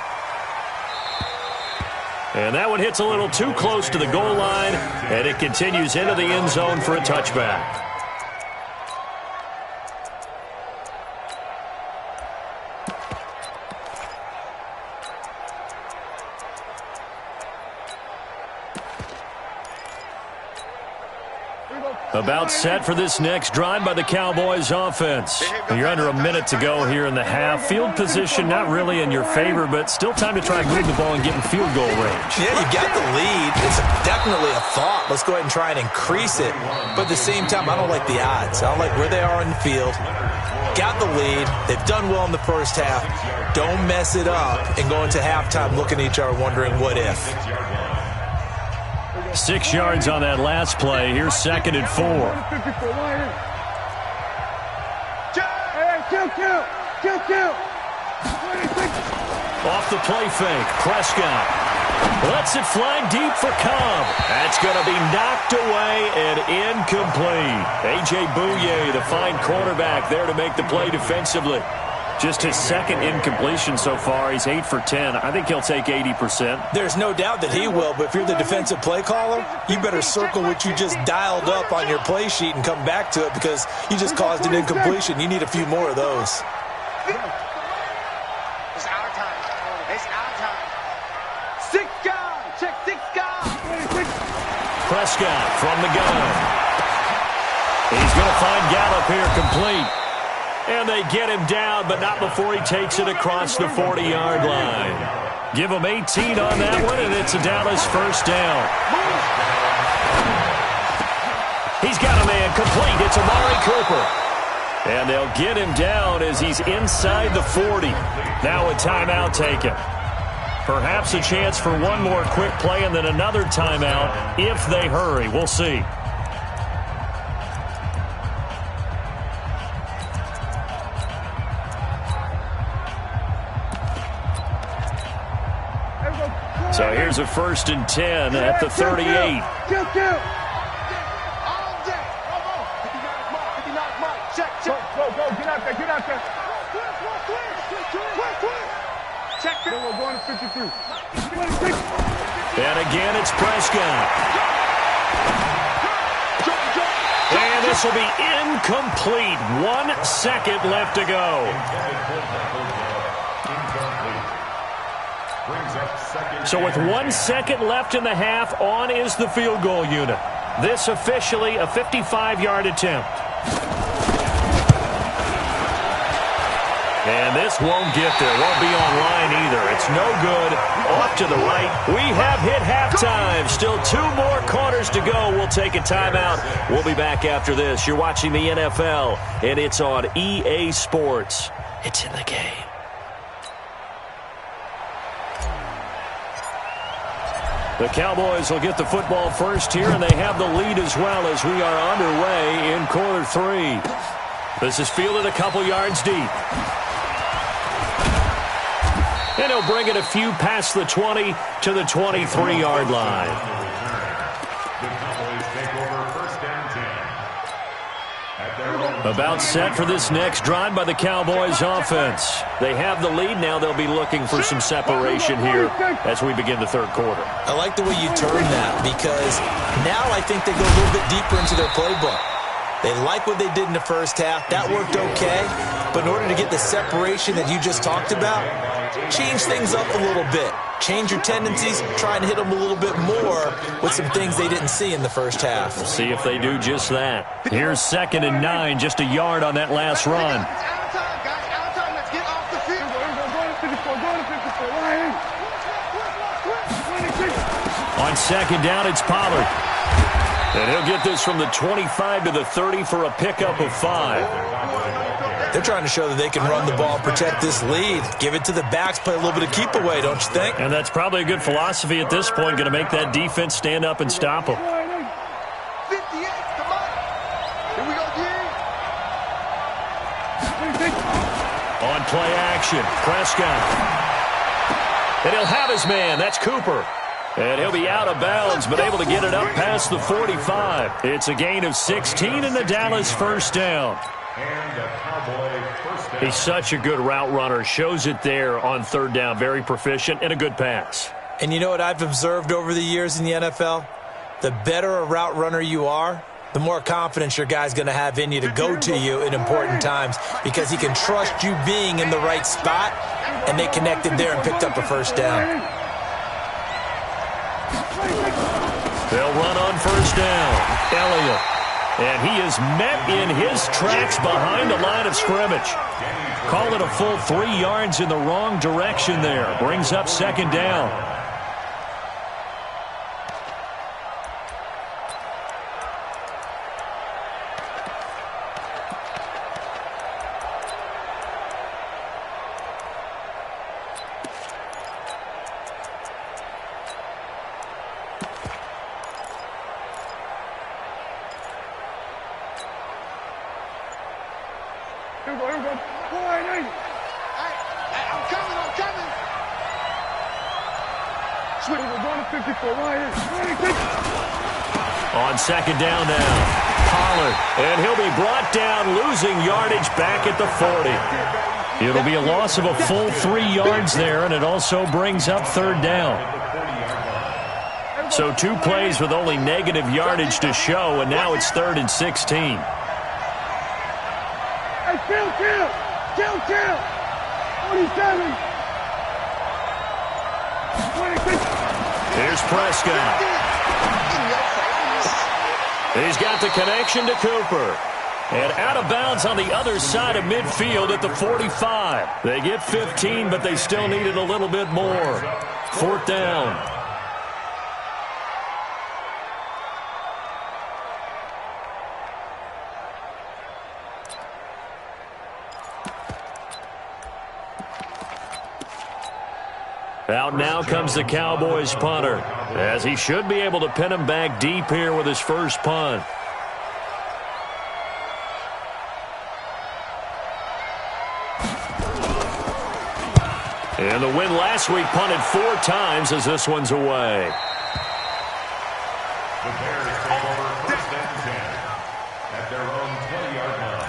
[SPEAKER 4] And that one hits a little too close to the goal line, and it continues into the end zone for a touchback. About set for this next drive by the Cowboys offense. You're under a minute to go here in the half. Field position not really in your favor, but still time to try and move the ball and get in field goal range.
[SPEAKER 8] Yeah, you got the lead. It's definitely a thought. Let's go ahead and try and increase it. But at the same time, I don't like the odds. I don't like where they are in the field. Got the lead. They've done well in the first half. Don't mess it up and go into halftime looking at each other wondering what if.
[SPEAKER 4] 6 yards on that last play. Here's 2nd and 4. Off the play fake. Prescott lets it fly deep for Cobb. That's going to be knocked away and incomplete. A.J. Bouye, the fine quarterback, there to make the play defensively. Just his 2nd incompletion so far. He's 8 for 10. I think he'll take 80%.
[SPEAKER 8] There's no doubt that he will, but if you're the defensive play caller, you better circle what you just dialed up on your play sheet and come back to it because you just caused an incompletion. You need a few more of those.
[SPEAKER 6] It's our time. It's our time. 6 guys. Check 6 guys.
[SPEAKER 4] Prescott from the gun. He's going to find Gallup here complete. And they get him down, but not before he takes it across the 40-yard line. Give him 18 on that one, and it's a Dallas first down. He's got a man complete. It's Amari Cooper. And they'll get him down as he's inside the 40. Now a timeout taken. Perhaps a chance for one more quick play and then another timeout if they hurry. We'll see. So here's a 1st and 10 at the 38.
[SPEAKER 6] All day. Check. Go. Get out there. Check. We're going to 53.
[SPEAKER 4] And again, it's Prescott. And this will be incomplete. 1 second left to go. So with 1 second left in the half, on is the field goal unit. This officially a 55-yard attempt. And this won't get there. Won't be online either. It's no good. Off to the right. We have hit halftime. Still 2 more quarters to go. We'll take a timeout. We'll be back after this. You're watching the NFL, and it's on EA Sports. It's in the game. The Cowboys will get the football first here, and they have the lead as well as we are underway in quarter 3. This is fielded a couple yards deep. And he'll bring it a few past the 20 to the 23-yard line.
[SPEAKER 5] The Cowboys take over 1st and 10 at their own
[SPEAKER 4] About set for this next drive by the Cowboys offense. They have the lead now. They'll be looking for some separation here as we begin the third quarter.
[SPEAKER 8] I like the way you turn that because now I think they go a little bit deeper into their playbook. They like what they did in the first half. That worked okay. But in order to get the separation that you just talked about, change things up a little bit. Change your tendencies, try and hit them a little bit more with some things they didn't see in the first half.
[SPEAKER 4] We'll see if they do just that. Here's 2nd and 9, just a yard on that last run. On 2nd down, it's Pollard. And he'll get this from the 25 to the 30 for a pickup of 5.
[SPEAKER 8] They're trying to show that they can run the ball, protect this lead, give it to the backs, play a little bit of keep away, don't you think?
[SPEAKER 4] And that's probably a good philosophy at this point, going to make that defense stand up and stop them.
[SPEAKER 12] 58, come on. Here we go, Keez.
[SPEAKER 4] On play action, Prescott. And he'll have his man, that's Cooper. And he'll be out of bounds, but able to get it up past the 45. It's a gain of 16 and the Dallas first down. He's such a good route runner. Shows it there on 3rd down. Very proficient and a good pass.
[SPEAKER 8] And you know what I've observed over the years in the NFL? The better a route runner you are, the more confidence your guy's going to have in you to go to you in important times because he can trust you being in the right spot, and they connected there and picked up a first down.
[SPEAKER 4] They'll run on 1st down. Elliott. And he is met in his tracks behind the line of scrimmage. Call it a full 3 yards in the wrong direction there. Brings up 2nd down. On 2nd down now, Pollard, and he'll be brought down, losing yardage back at the 40. It'll be a loss of a full 3 yards there, and it also brings up 3rd down. So 2 plays with only negative yardage to show, and now it's 3rd and 16.
[SPEAKER 12] Hey, chill. 47. 26.
[SPEAKER 4] Here's Prescott. He's got the connection to Cooper. And out of bounds on the other side of midfield at the 45. They get 15, but they still needed a little bit more. 4th down. Out now comes the Cowboys punter, as he should be able to pin him back deep here with his first punt. And the win last week punted 4 times as this one's away.
[SPEAKER 5] The Bears take over 1st and 10 at their own 20-yard line.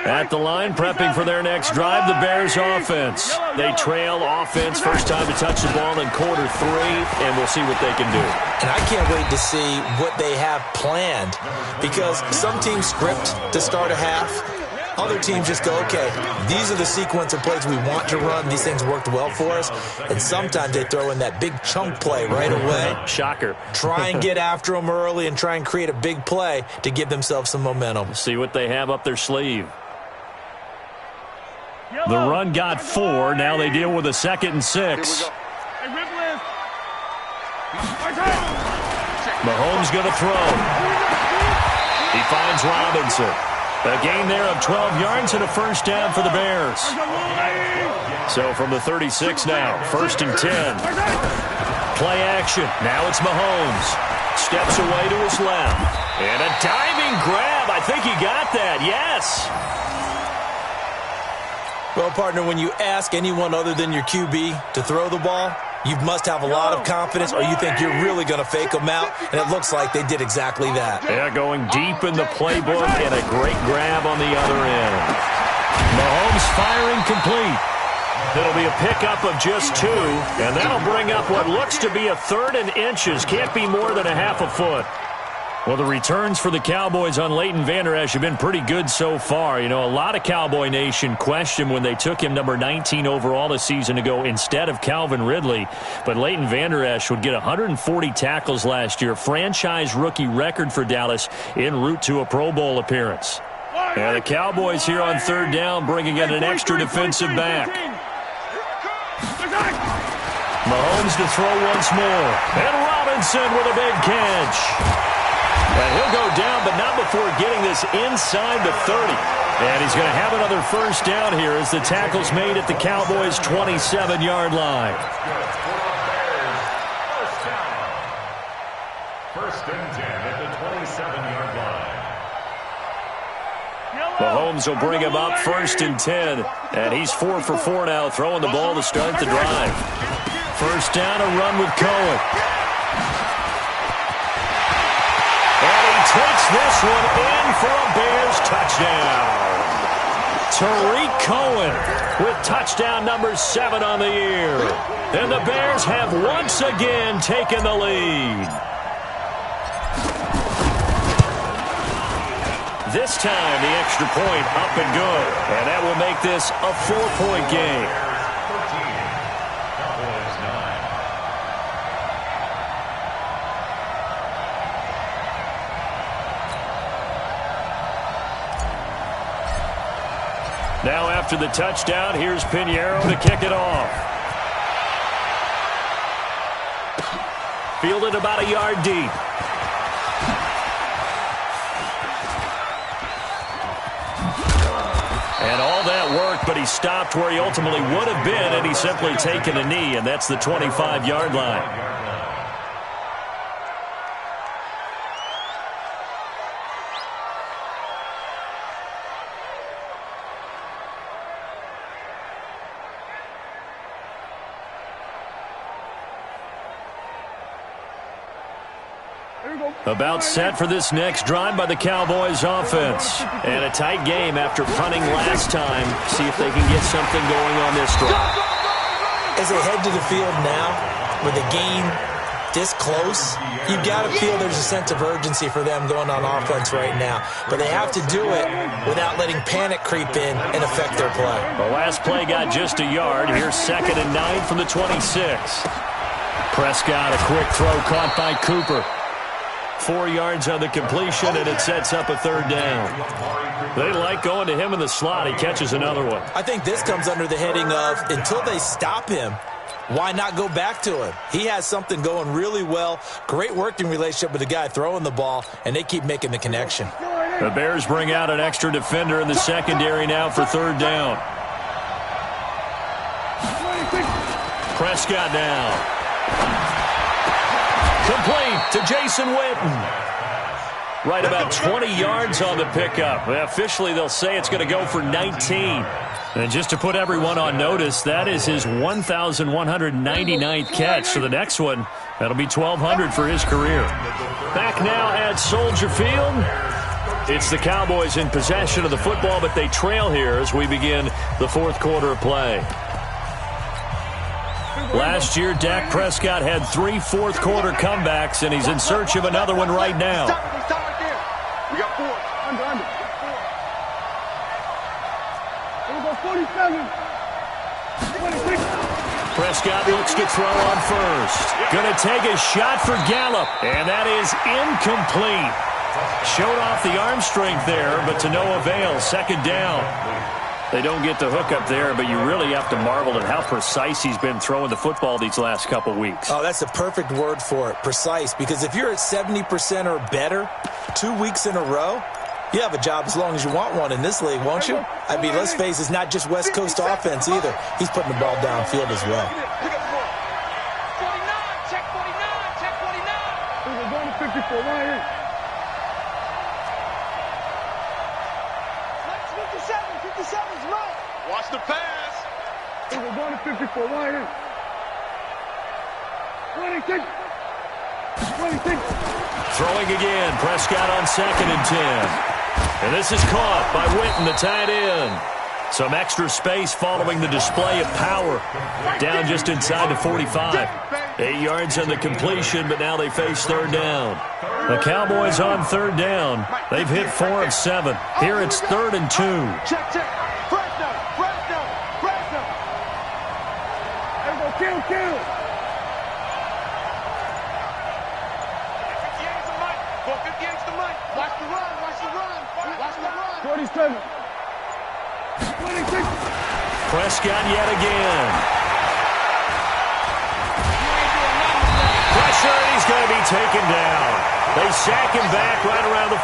[SPEAKER 4] At the line, prepping for their next drive, the Bears offense. They trail offense, first time to touch the ball in quarter 3, and we'll see what they can do.
[SPEAKER 8] And I can't wait to see what they have planned because some teams script to start a half. Other teams just go, okay, these are the sequence of plays we want to run. These things worked well for us. And sometimes they throw in that big chunk play right away.
[SPEAKER 4] Shocker.
[SPEAKER 8] Try and get after them early and try and create a big play to give themselves some momentum.
[SPEAKER 4] See what they have up their sleeve. The run got 4. Now they deal with a 2nd and 6. Mahomes going to throw. He finds Robinson. A gain there of 12 yards and a first down for the Bears. So from the 36 now, 1st and 10. Play action. Now it's Mahomes. Steps away to his left. And a diving grab. I think he got that. Yes.
[SPEAKER 8] Well, partner, when you ask anyone other than your QB to throw the ball, you must have a lot of confidence, or you think you're really going to fake them out, and it looks like they did exactly that.
[SPEAKER 4] Yeah, going deep in the playbook and a great grab on the other end. Mahomes firing complete. It'll be a pickup of just 2, and that'll bring up what looks to be a 3rd and inches. Can't be more than a half a foot. Well, the returns for the Cowboys on Leighton Vander Esch have been pretty good so far. You know, a lot of Cowboy Nation questioned when they took him number 19 overall a season ago instead of Calvin Ridley. But Leighton Vander Esch would get 140 tackles last year, franchise rookie record for Dallas en route to a Pro Bowl appearance. And the Cowboys here on 3rd down bringing in an extra defensive back. Mahomes to throw once more. And Robinson with a big catch. And he'll go down, but not before getting this inside the 30. And he's going to have another first down here as the tackle's made at the Cowboys' 27-yard line.
[SPEAKER 5] First and 10 at the 27-yard line.
[SPEAKER 4] Mahomes will bring him up 1st and 10. And he's 4 for 4 now, throwing the ball to start the drive. First down, a run with Cohen. Takes this one in for a Bears touchdown. Tariq Cohen with touchdown number 7 on the year. And the Bears have once again taken the lead. This time the extra point up and good. And that will make this a 4-point game. Now after the touchdown, here's Pinheiro to kick it off. Fielded about a yard deep. And all that work, but he stopped where he ultimately would have been, and he's simply taken a knee, and that's the 25-yard line. About set for this next drive by the Cowboys offense. And a tight game after punting last time. See if they can get something going on this drive.
[SPEAKER 8] As they head to the field now, with a game this close, you've got to feel there's a sense of urgency for them going on offense right now. But they have to do it without letting panic creep in and affect their play.
[SPEAKER 4] The last play got just a yard. Here's 2nd and 9 from the 26. Prescott, a quick throw caught by Cooper. 4 yards on the completion, and it sets up a 3rd down. They like going to him in the slot. He catches another one.
[SPEAKER 8] I think this comes under the heading of, until they stop him, why not go back to him? He has something going really well. Great working relationship with the guy throwing the ball, and they keep making the connection.
[SPEAKER 4] The Bears bring out an extra defender in the secondary now for 3rd down. Prescott down. Complete to Jason Witten. Right about 20 yards on the pickup. Officially, they'll say it's going to go for 19. And just to put everyone on notice, that is his 1,199th catch. So the next one, that'll be 1,200 for his career. Back now at Soldier Field. It's the Cowboys in possession of the football, but they trail here as we begin the 4th quarter of play. Last year, Dak Prescott had 3 fourth-quarter comebacks, and he's in search of another one right now.
[SPEAKER 12] Stop right there. We got 4. Under. Here we go, 47.
[SPEAKER 4] Prescott looks to throw on first. Going to take a shot for Gallup, and that is incomplete. Showed off the arm strength there, but to no avail. 2nd down. They don't get the hook up there, but you really have to marvel at how precise he's been throwing the football these last couple weeks.
[SPEAKER 8] Oh, that's a perfect word for it, precise, because if you're at 70% or better 2 weeks in a row, you have a job as long as you want one in this league, won't you? I mean, let's face it, it's not just West Coast offense either. He's putting the ball downfield as well.
[SPEAKER 6] 49, check 49, check 49.
[SPEAKER 7] We're going to 54, right here.
[SPEAKER 6] Max 57, 57's right.
[SPEAKER 12] Watch the pass.
[SPEAKER 7] We're going to 54, right here. 26. 26.
[SPEAKER 4] Throwing again. Prescott on 2nd and 10. And this is caught by Witten, the tight end. Some extra space following the display of power. Down just inside the 45. 8 yards on the completion, but now they face 3rd down. The Cowboys on 3rd down. They've hit 4 of 7. Here it's 3rd and 2.
[SPEAKER 6] Check, check. Fresno, Fresno, Fresno.
[SPEAKER 7] There we go, kill, kill.
[SPEAKER 12] 58's the mic. Go 58's the mic.
[SPEAKER 6] Watch the run, watch the run, watch the run.
[SPEAKER 7] 47. 26.
[SPEAKER 4] Prescott yet again. Pressure, and he's going to be taken down. They sack him back right around the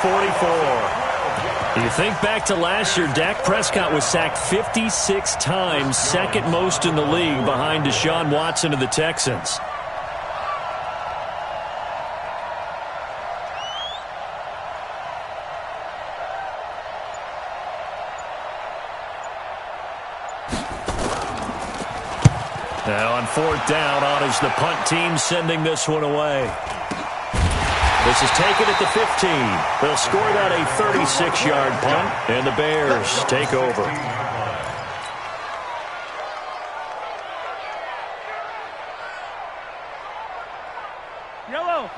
[SPEAKER 4] 44. You think back to last year, Dak Prescott was sacked 56 times, 2nd most in the league behind Deshaun Watson of the Texans. Now on 4th down, on is the punt team sending this one away. This is taken at the 15. They'll score that a 36-yard punt, and the Bears take over.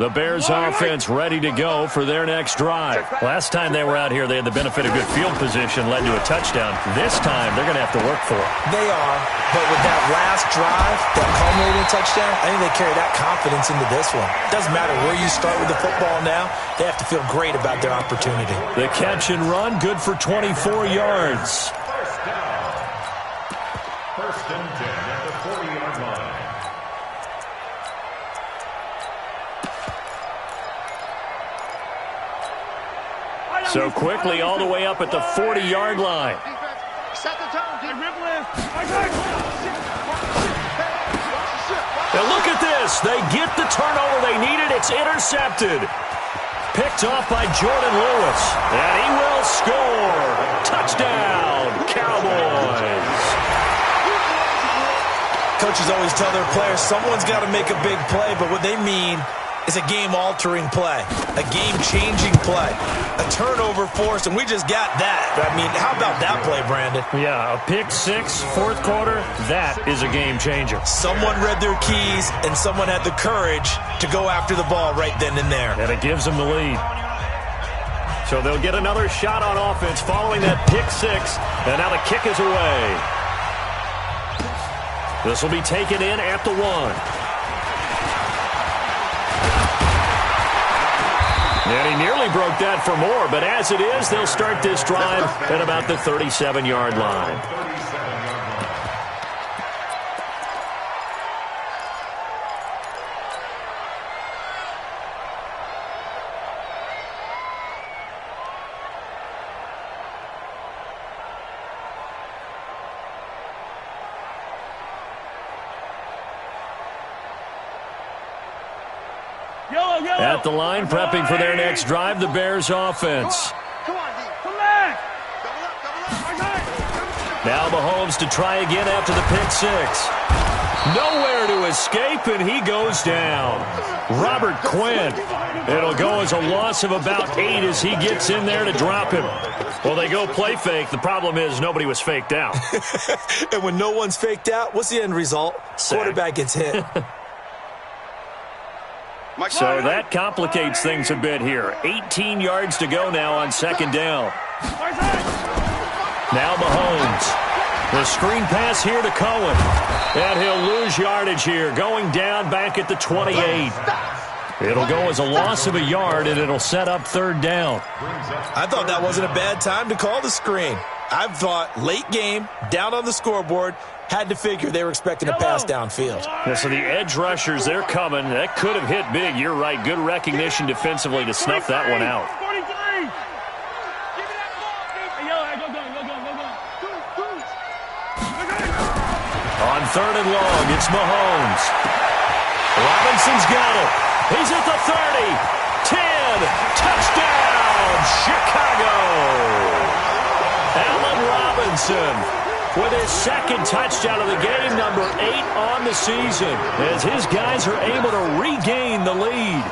[SPEAKER 4] The Bears offense ready to go for their next drive. Last time they were out here, they had the benefit of good field position, led to a touchdown. This time, they're going to have to work for it.
[SPEAKER 8] They are, but with that last drive, that culminating touchdown, I think they carry that confidence into this one. Doesn't matter where you start with the football now, they have to feel great about their opportunity.
[SPEAKER 4] The catch and run, good for 24 yards.
[SPEAKER 5] First and 10 at the 40-yard line.
[SPEAKER 4] So quickly all the way up at the 40-yard line.
[SPEAKER 6] Set the tone, dude.
[SPEAKER 4] Now look at this. They get the turnover they needed. It's intercepted. Picked off by Jordan Lewis. And he will score. Touchdown, Cowboys.
[SPEAKER 8] Coaches always tell their players someone's got to make a big play, but what they mean is a game-altering play, a game-changing play, a turnover force, and we just got that. I mean, how about that play, Brandon?
[SPEAKER 4] Yeah, a pick 6, 4th quarter, that is a game-changer.
[SPEAKER 8] Someone read their keys, and someone had the courage to go after the ball right then and there.
[SPEAKER 4] And it gives them the lead. So they'll get another shot on offense following that pick 6, and now the kick is away. This will be taken in at the 1. And he nearly broke that for more, but as it is, they'll start this drive at about the 37-yard line. At the line, prepping for their next drive, the Bears offense. Now Mahomes to try again after the pick 6. Nowhere to escape, and he goes down. Robert Quinn. It'll go as a loss of about 8 as he gets in there to drop him. Well, they go play fake. The problem is nobody was faked out.
[SPEAKER 8] And when no one's faked out, what's the end result? Quarterback gets hit.
[SPEAKER 4] So that complicates things a bit here. 18 yards to go now on 2nd down. Now Mahomes. The screen pass here to Cohen. And he'll lose yardage here, going down back at the 28. It'll go as a loss of a yard, and it'll set up 3rd down.
[SPEAKER 8] I thought that wasn't a bad time to call the screen. I thought late game, down on the scoreboard, had to figure they were expecting a pass downfield.
[SPEAKER 4] Yeah, so the edge rushers, they're coming. That could have hit big. You're right. Good recognition defensively to snuff that one out.
[SPEAKER 7] 43.
[SPEAKER 4] On 3rd and long, it's Mahomes. Robinson's got it. He's at the 30. Robinson with his second touchdown of the game, number 8 on the season, as his guys are able to regain the lead.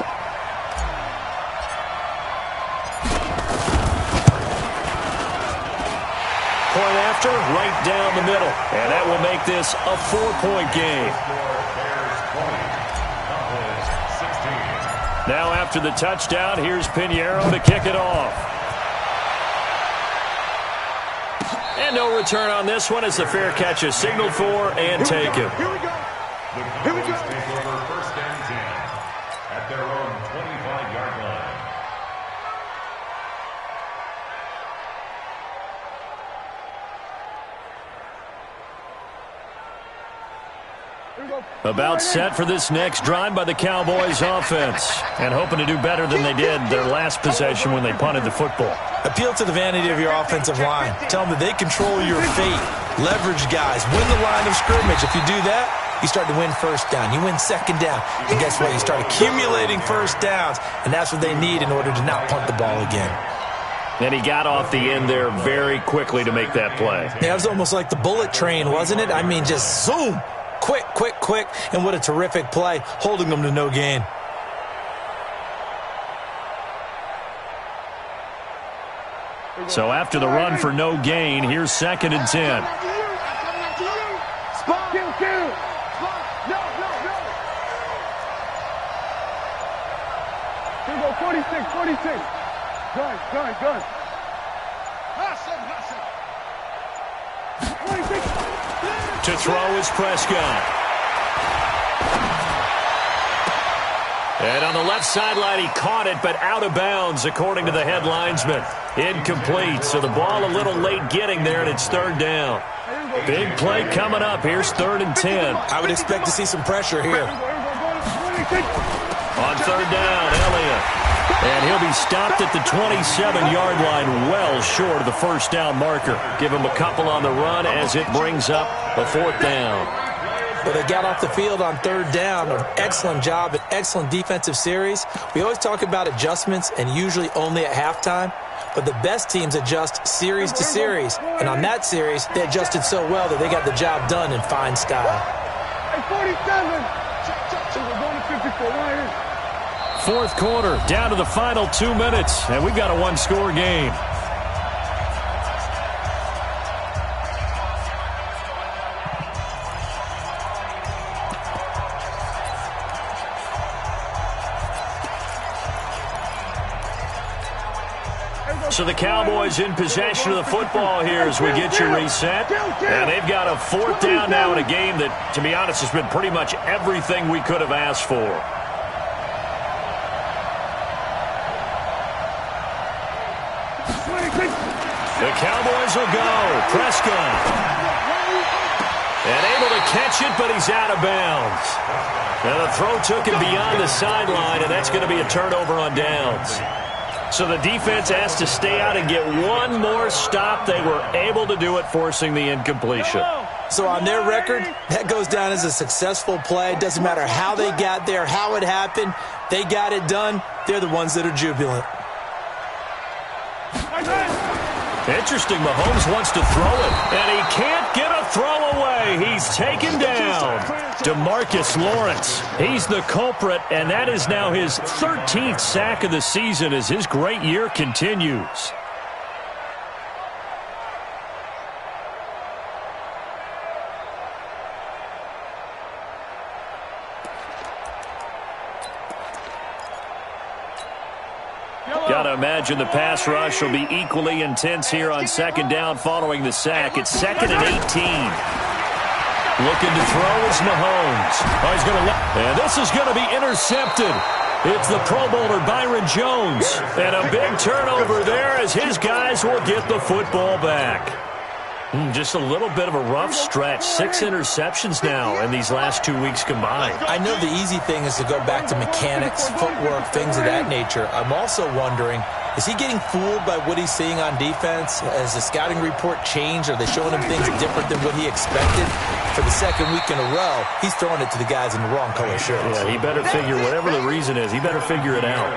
[SPEAKER 4] Point after, right down the middle. And that will make this a 4-point game. Now after the touchdown, here's Pinheiro to kick it off. And no return on this one as the fair catch is signaled for and taken.
[SPEAKER 5] Here we go. The Cowboys take over 1st and 10 at their own 25-yard line.
[SPEAKER 4] About set for this next drive by the Cowboys offense, and hoping to do better than they did their last possession when they punted the football.
[SPEAKER 8] Appeal to the vanity of your offensive line. Tell them that they control your fate. Leverage guys. Win the line of scrimmage. If you do that, you start to win first down. You win second down. And guess what? You start accumulating first downs, and that's what they need in order to not punt the ball again.
[SPEAKER 4] And he got off the end there very quickly to make that play.
[SPEAKER 8] Yeah, it was almost like the bullet train, wasn't it? I mean, just zoom. Quick, quick, quick. And what a terrific play, holding them to no gain.
[SPEAKER 4] So after the run for no gain, here's 2nd and 10.
[SPEAKER 6] Spot. Kill. No. Here we go, 46. Gun. Hustle. 26.
[SPEAKER 4] To throw is Prescott. And on the left sideline, he caught it, but out of bounds, according to the head linesman. Incomplete, so the ball a little late getting there, and it's 3rd down. Big play coming up. Here's 3rd and 10.
[SPEAKER 8] I would expect to see some pressure here.
[SPEAKER 4] On 3rd down, Elliott. And he'll be stopped at the 27-yard line, well short of the first down marker. Give him a couple on the run as it brings up a 4th down.
[SPEAKER 8] But they got off the field on 3rd down. An excellent job, an excellent defensive series. We always talk about adjustments, and usually only at halftime. But the best teams adjust series to series. And on that series, they adjusted so well that they got the job done in fine style.
[SPEAKER 6] 47. We're going to 54. Right here.
[SPEAKER 4] 4th quarter, down to the final 2 minutes, and we've got a 1-score game. So the Cowboys in possession of the football here as we get you reset. And they've got a 4th down now in a game that, to be honest, has been pretty much everything we could have asked for. The Cowboys will go. Prescott. And able to catch it, but he's out of bounds. And the throw took him beyond the sideline, and that's going to be a turnover on downs. So the defense has to stay out and get one more stop. They were able to do it, forcing the incompletion.
[SPEAKER 8] So on their record, that goes down as a successful play. It doesn't matter how they got there, how it happened. They got it done. They're the ones that are jubilant.
[SPEAKER 4] Interesting, Mahomes wants to throw it, and he can't get a throw away. He's taken down. DeMarcus Lawrence, he's the culprit, and that is now his 13th sack of the season as his great year continues. Got to imagine the pass rush will be equally intense here on 2nd down following the sack. It's 2nd and 18. Looking to throw is Mahomes. Oh, he's going to, and this is going to be intercepted. It's the Pro Bowler Byron Jones. And a big turnover there as his guys will get the football back. Just a little bit of a rough stretch. 6 interceptions now in these last 2 weeks combined.
[SPEAKER 8] I know the easy thing is to go back to mechanics, footwork, things of that nature. I'm also wondering, is he getting fooled by what he's seeing on defense? Has the scouting report changed? Are they showing him things different than what he expected? For the 2nd week in a row, he's throwing it to the guys in the wrong color shirts.
[SPEAKER 4] Yeah, he better figure, whatever the reason is, he better figure it out.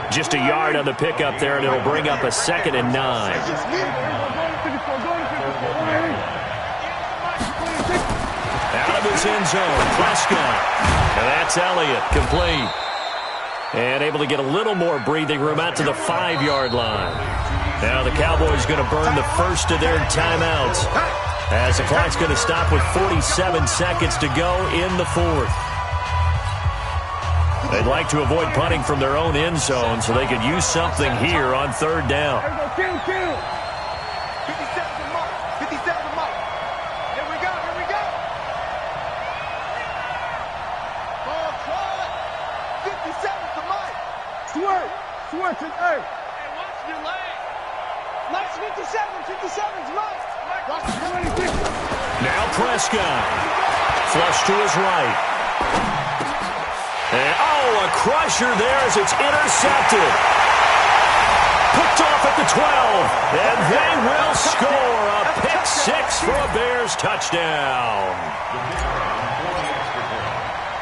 [SPEAKER 4] Just a yard on the pickup there, and it'll bring up a 2nd and 9. his end zone. Prescott. And that's Elliott, complete. And able to get a little more breathing room out to the 5-yard line. Now the Cowboys going to burn the first of their timeouts, as the clock's going to stop with 47 seconds to go in the fourth. They'd like to avoid punting from their own end zone so they could use something here on third down.
[SPEAKER 12] 57 to Mike. 57 to Mike. Here we go. Here we go. Ball caught. 57 to Mike. Switch it. Hey.
[SPEAKER 6] Hey, watch your leg.
[SPEAKER 12] Mike's 57. 57's Mike. Watch the 26.
[SPEAKER 4] Now Prescott. Flush to his right. And, a crusher there as it's intercepted. Picked off at the 12. And they will score a pick six for a Bears touchdown.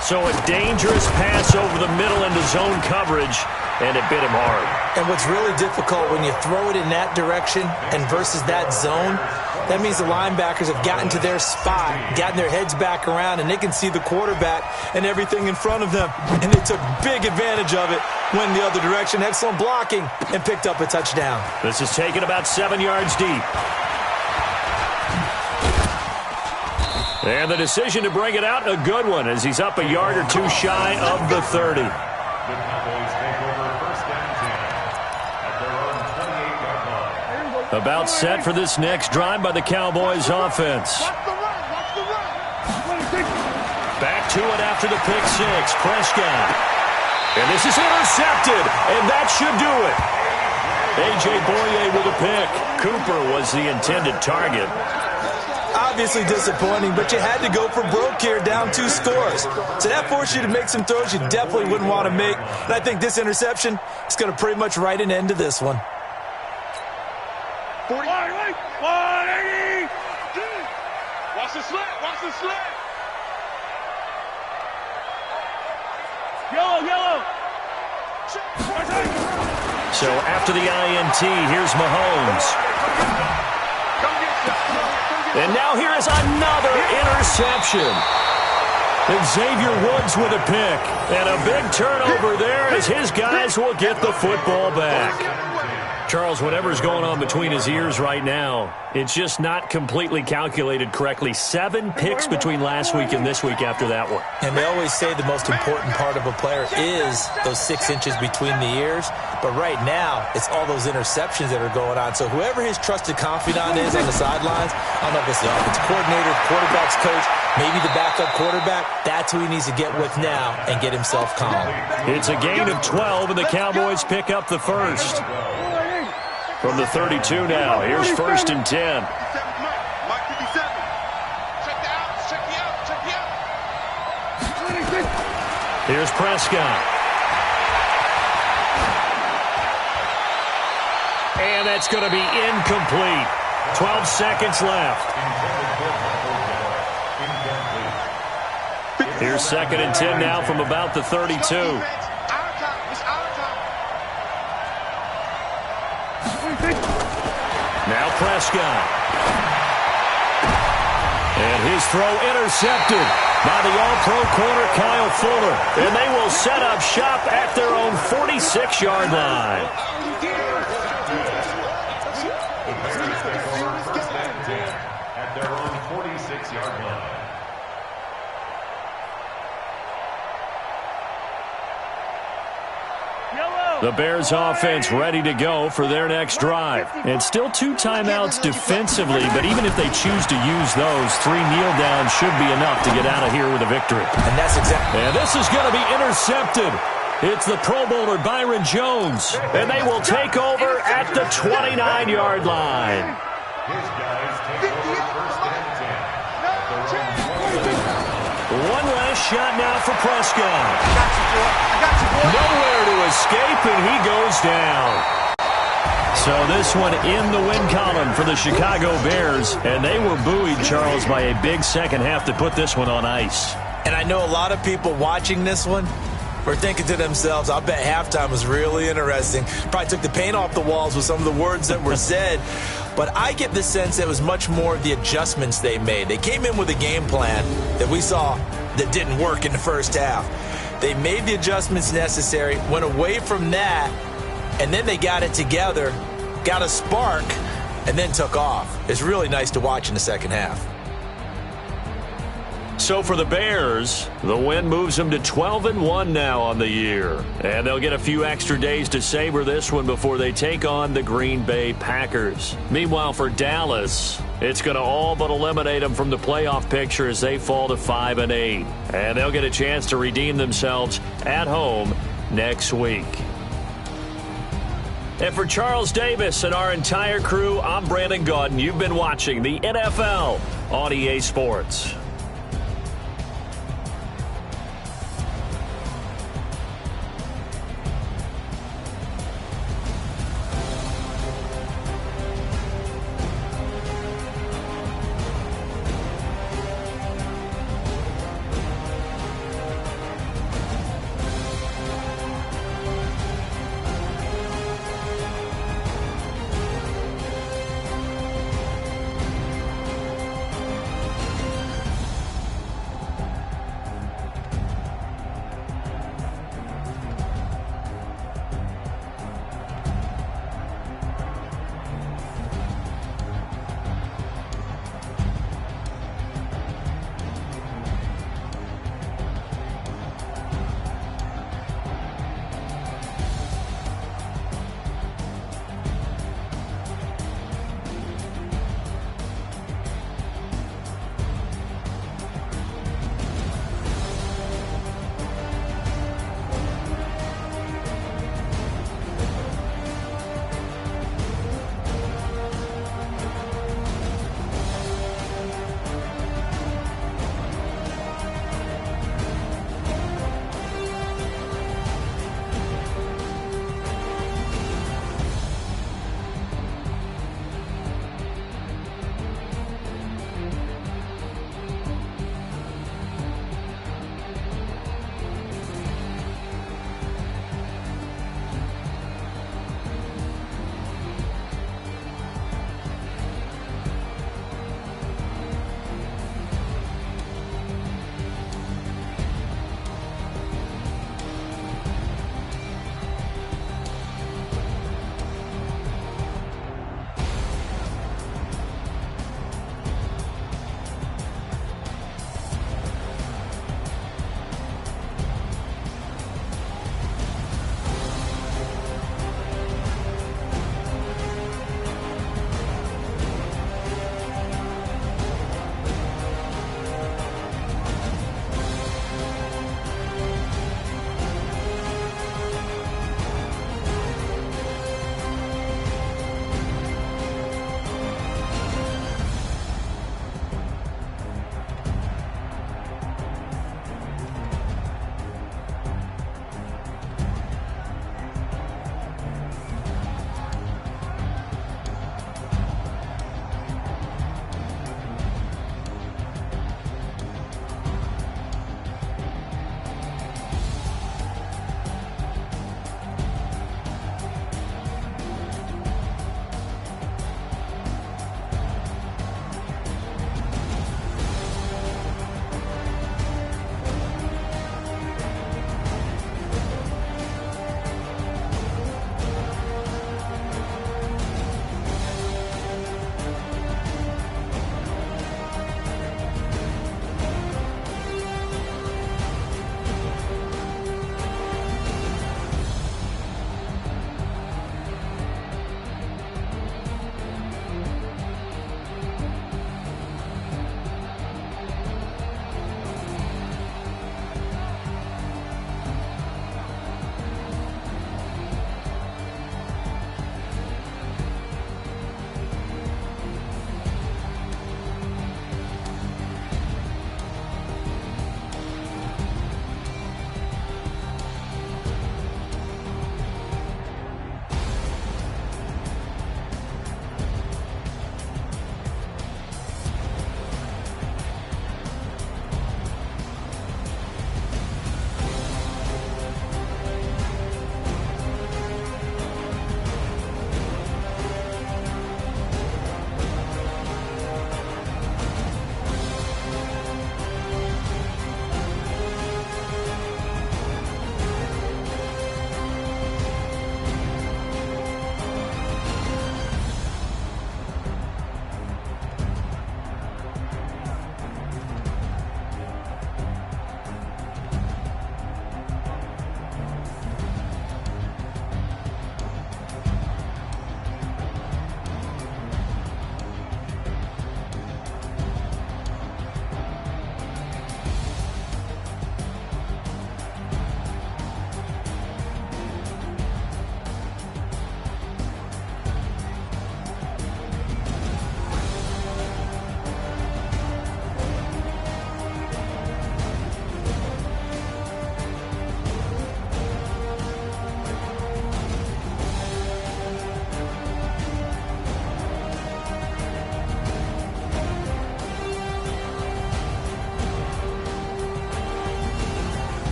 [SPEAKER 4] So a dangerous pass over the middle into zone coverage, and it bit him hard.
[SPEAKER 8] And what's really difficult when you throw it in that direction and versus that zone, that means the linebackers have gotten to their spot, gotten their heads back around, and they can see the quarterback and everything in front of them. And they took big advantage of it, went the other direction, excellent blocking, and picked up a touchdown.
[SPEAKER 4] This is taken about 7 yards deep. And the decision to bring it out, a good one, as he's up a yard or two shy of the 30.
[SPEAKER 5] The Cowboys take over first and 10 at their own 28-yard line.
[SPEAKER 4] About set for this next drive by the Cowboys offense. Back to it after the pick six. Prescott. And this is intercepted, and that should do it. A.J. Boye with a pick. Cooper was the intended target.
[SPEAKER 8] Obviously disappointing, but you had to go for broke here, down 2 scores. So that forced you to make some throws you definitely wouldn't want to make. And I think this interception is going to pretty much write an end to this one.
[SPEAKER 12] 40. 180.
[SPEAKER 6] Watch the slant. Watch the slant.
[SPEAKER 12] Yellow.
[SPEAKER 4] So after the INT, here's Mahomes. And now here is another interception. Xavier Woods with a pick. And a big turnover there as his guys will get the football back. Charles, whatever's going on between his ears right now, it's just not completely calculated correctly. 7 picks between last week and this week after that one.
[SPEAKER 8] And they always say the most important part of a player is those 6 inches between the ears. But right now, it's all those interceptions that are going on. So whoever his trusted confidant is on the sidelines, I don't know if it's the offense coordinator, quarterback's coach, maybe the backup quarterback, that's who he needs to get with now and get himself calm.
[SPEAKER 4] It's a gain of 12, and the Cowboys pick up the first. From the 32 now, here's first and 10.
[SPEAKER 12] Mike 57.
[SPEAKER 6] Check the outs. Check the outs. Check the outs.
[SPEAKER 4] Here's Prescott. And that's going to be incomplete. 12 seconds left. Here's second and 10 now from about the 32. Now Prescott. And his throw intercepted by the all-pro corner Kyle Fuller. And they will set up shop at their own 46-yard line.
[SPEAKER 5] At their own 46-yard line.
[SPEAKER 4] The Bears offense ready to go for their next drive. And still 2 timeouts defensively, but even if they choose to use those, 3 kneel downs should be enough to get out of here with a victory.
[SPEAKER 8] And that's exactly.
[SPEAKER 4] And this is going to be intercepted. It's the Pro Bowler Byron Jones, and they will take over at the 29-yard line.
[SPEAKER 5] His guys take over first and 10.
[SPEAKER 4] One last shot now for Prescott.
[SPEAKER 12] I got you, boy.
[SPEAKER 4] Nowhere to escape, and he goes down. So this one in the win column for the Chicago Bears, and they were buoyed, Charles, by a big second half to put this one on ice.
[SPEAKER 8] And I know a lot of people watching this one, were thinking to themselves, I bet halftime was really interesting. Probably took the paint off the walls with some of the words that were said. But I get the sense that it was much more of the adjustments they made. They came in with a game plan that we saw that didn't work in the first half. They made the adjustments necessary, went away from that, and then they got it together, got a spark, and then took off. It's really nice to watch in the second half.
[SPEAKER 4] So for the Bears, the win moves them to 12-1 now on the year. And they'll get a few extra days to savor this one before they take on the Green Bay Packers. Meanwhile, for Dallas, it's going to all but eliminate them from the playoff picture as they fall to 5-8. And they'll get a chance to redeem themselves at home next week. And for Charles Davis and our entire crew, I'm Brandon Gaudin. You've been watching the NFL on EA Sports.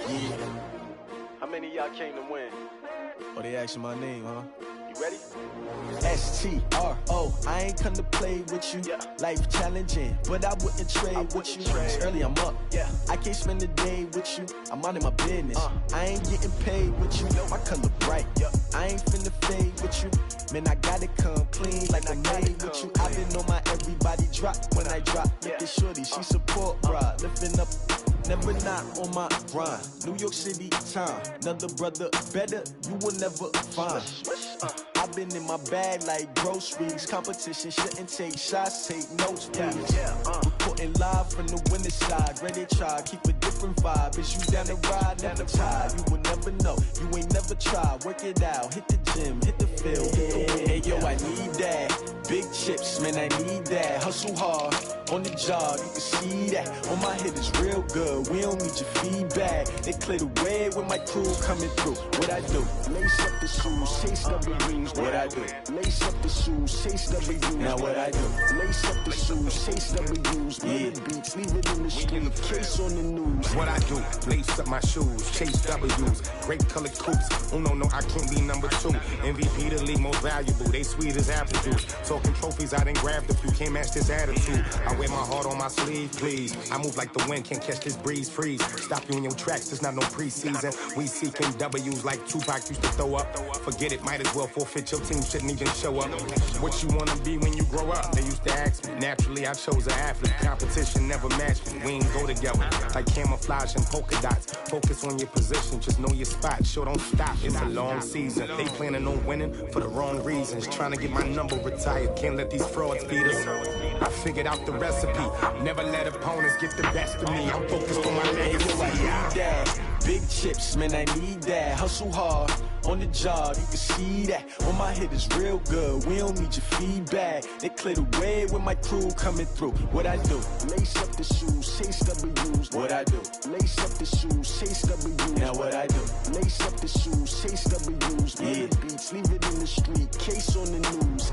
[SPEAKER 10] Yeah.
[SPEAKER 3] How many of y'all came to win?
[SPEAKER 10] Oh, they asking my name, huh?
[SPEAKER 3] You ready?
[SPEAKER 10] STRO, I ain't come to play with you.
[SPEAKER 3] Yeah.
[SPEAKER 10] Life challenging, but I wouldn't trade with you. It's early, I'm up.
[SPEAKER 3] Yeah.
[SPEAKER 10] I can't spend the day with you. I'm minding my business. I ain't getting paid with you. My color bright. I ain't finna fade with you. Man, I gotta come clean like I'm made with you. I've been on my everybody drop when I drop. Look at shorty, she support, bruh. Lifting up. Never not on my grind. New York City time. Another brother better, you will never find. I've been in my bag like groceries. Competition shouldn't take shots, take notes, please. Reporting live from the winning side. Ready to try, keep a different vibe. Is you down the ride? Never tired. You will never know. You ain't never tried. Work it out. Hit the gym, hit the field. Hey yo, I need that. Big chips, man, I need that. Hustle hard on the job, you can see that. On my head is real good. We don't need your feedback. They clear the way with my crew coming through. What I do? Lace up the shoes, chase W's. What I do? Lace up the shoes, chase W's. Now what I do? Lace up the shoes, chase W's. Yeah, beats, leave it in the street. Case on the news.
[SPEAKER 13] What I do? Lace up my shoes, chase W's. Great colored coops. Oh no, I can't be number 2. MVP the league most valuable. They sweet as apple juice. Talking trophies, I didn't grab the few. Can't match this attitude. I wear my heart on my sleeve, please. I move like the wind, can't catch this breeze, freeze. Stop you in your tracks, there's not no preseason. We seeking W's like Tupac used to throw up. Forget it, might as well forfeit. Your team shouldn't even show up. What you wanna be when you grow up? They used to ask me. Naturally, I chose an athlete. Competition never matched me. We ain't go together like camouflage and polka dots. Focus on your position, just know your spot. Sure, don't stop. It's a long season. They planning on winning for the wrong reasons. Trying to get my number retired. Can't let these frauds beat us. I figured out the recipe. Never let opponents get the best of me. I'm focused on my legacy.
[SPEAKER 10] I need that. Big chips, man, I need that. Hustle hard on the job, you can see that. On my head is real good. We don't need your feedback. They clear the way with my crew coming through. What I do? Lace up the shoes, chase W's. What I do? Lace up the shoes, chase W's. Now what I do? Lace up the shoes, chase W's. Yeah, beats, leave it in the street. Case on the news.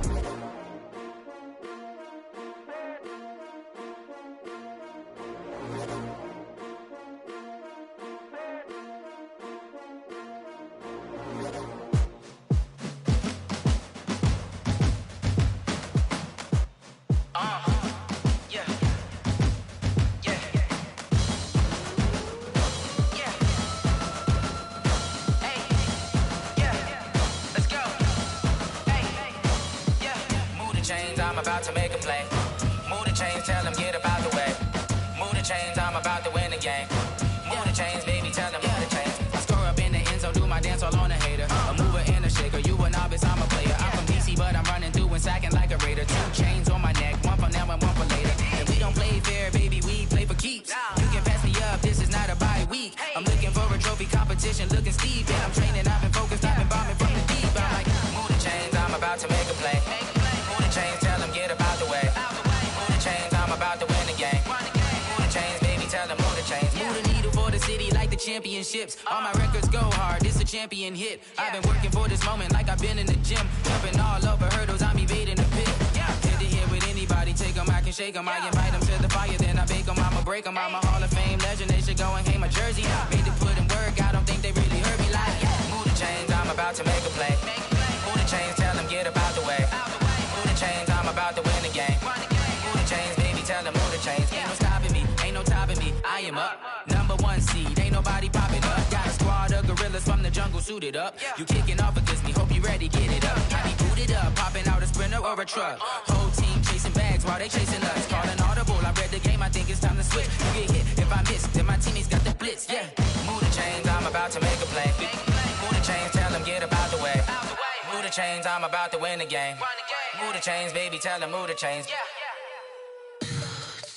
[SPEAKER 14] I'm about to make a play. Move the chains, tell them get about the way. Move the chains, I'm about to win the game. Move the chains, baby, tell them move the chains. I score up in the end zone, do my dance all on a hater. A mover and a shaker, you a novice, I'm a player. I'm from DC, but I'm running through and sacking like a raider. 2 chains on my neck, one for now and one for later. And we don't play fair, baby, we play for keeps. You can pass me up, this is not a bye week. I'm looking for a trophy competition, looking steep. And I'm training, I've been focused, I've been bombing from the deep. I'm like, move the chains, I'm about to make a play. Move the chains, tell them get about the way. Move the chains, I'm about to win the game. Move the chains, baby, tell them move the chains. Move the needle for the city like the championships. All my records go hard, this a champion hit. I've been working for this moment like I've been in the gym. Jumping all over hurdles, I'm evading the pit. Hit to hit with anybody, take them, I can shake them. I invite them to the fire, then I bake them, I'ma break them. I'm a Hall of Fame legend, they should go and hang my jersey. Made to put in work, I don't think they really heard me like, move the chains, I'm about to make a play. Move the chains, tell them get about the way. Move the chains, I'm about to win the game. Move the chains, baby, tell them move the chains. Ain't no stopping me, ain't no topping me. I am up, number 1 seed, ain't nobody popping up. Got a squad of gorillas from the jungle suited up. You kicking off against me, hope you ready, get it up. I be booted up, popping out a Sprinter or a truck. Whole team chasing bags while they chasing us. Calling audible, I read the game, I think it's time to switch. You get hit if I miss, then my teammates got the blitz, yeah. Move the chains, I'm about to make a play. Move the chains, tell them get about the way. Move the chains, I'm about to win the game. Move the chains, baby, tell them move the chains.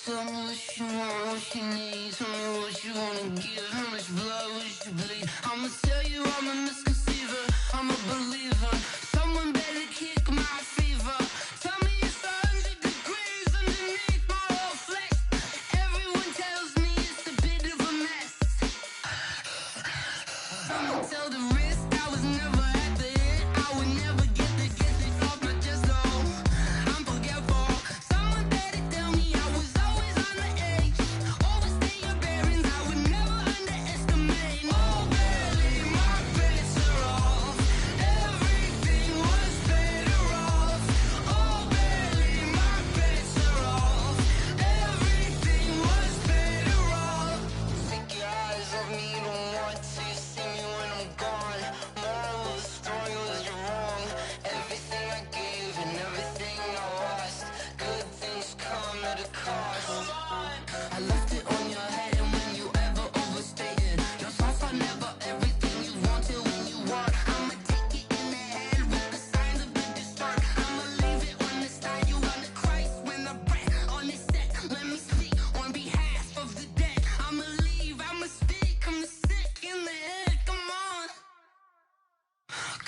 [SPEAKER 2] Tell me what you want, what you need. Tell me what you wanna give. How much blood would you bleed? I'ma tell you I'm a misconceiver. I'm a believer. Someone better kick my fever. Tell me it's 100 degrees underneath my whole flesh. Everyone tells me it's a bit of a mess. Someone tell the risk I was never at the end. I would never get the off my chest, though. I'm forgetful. Someone better tell me I was always on the edge. Overstay your bearings, I would never underestimate.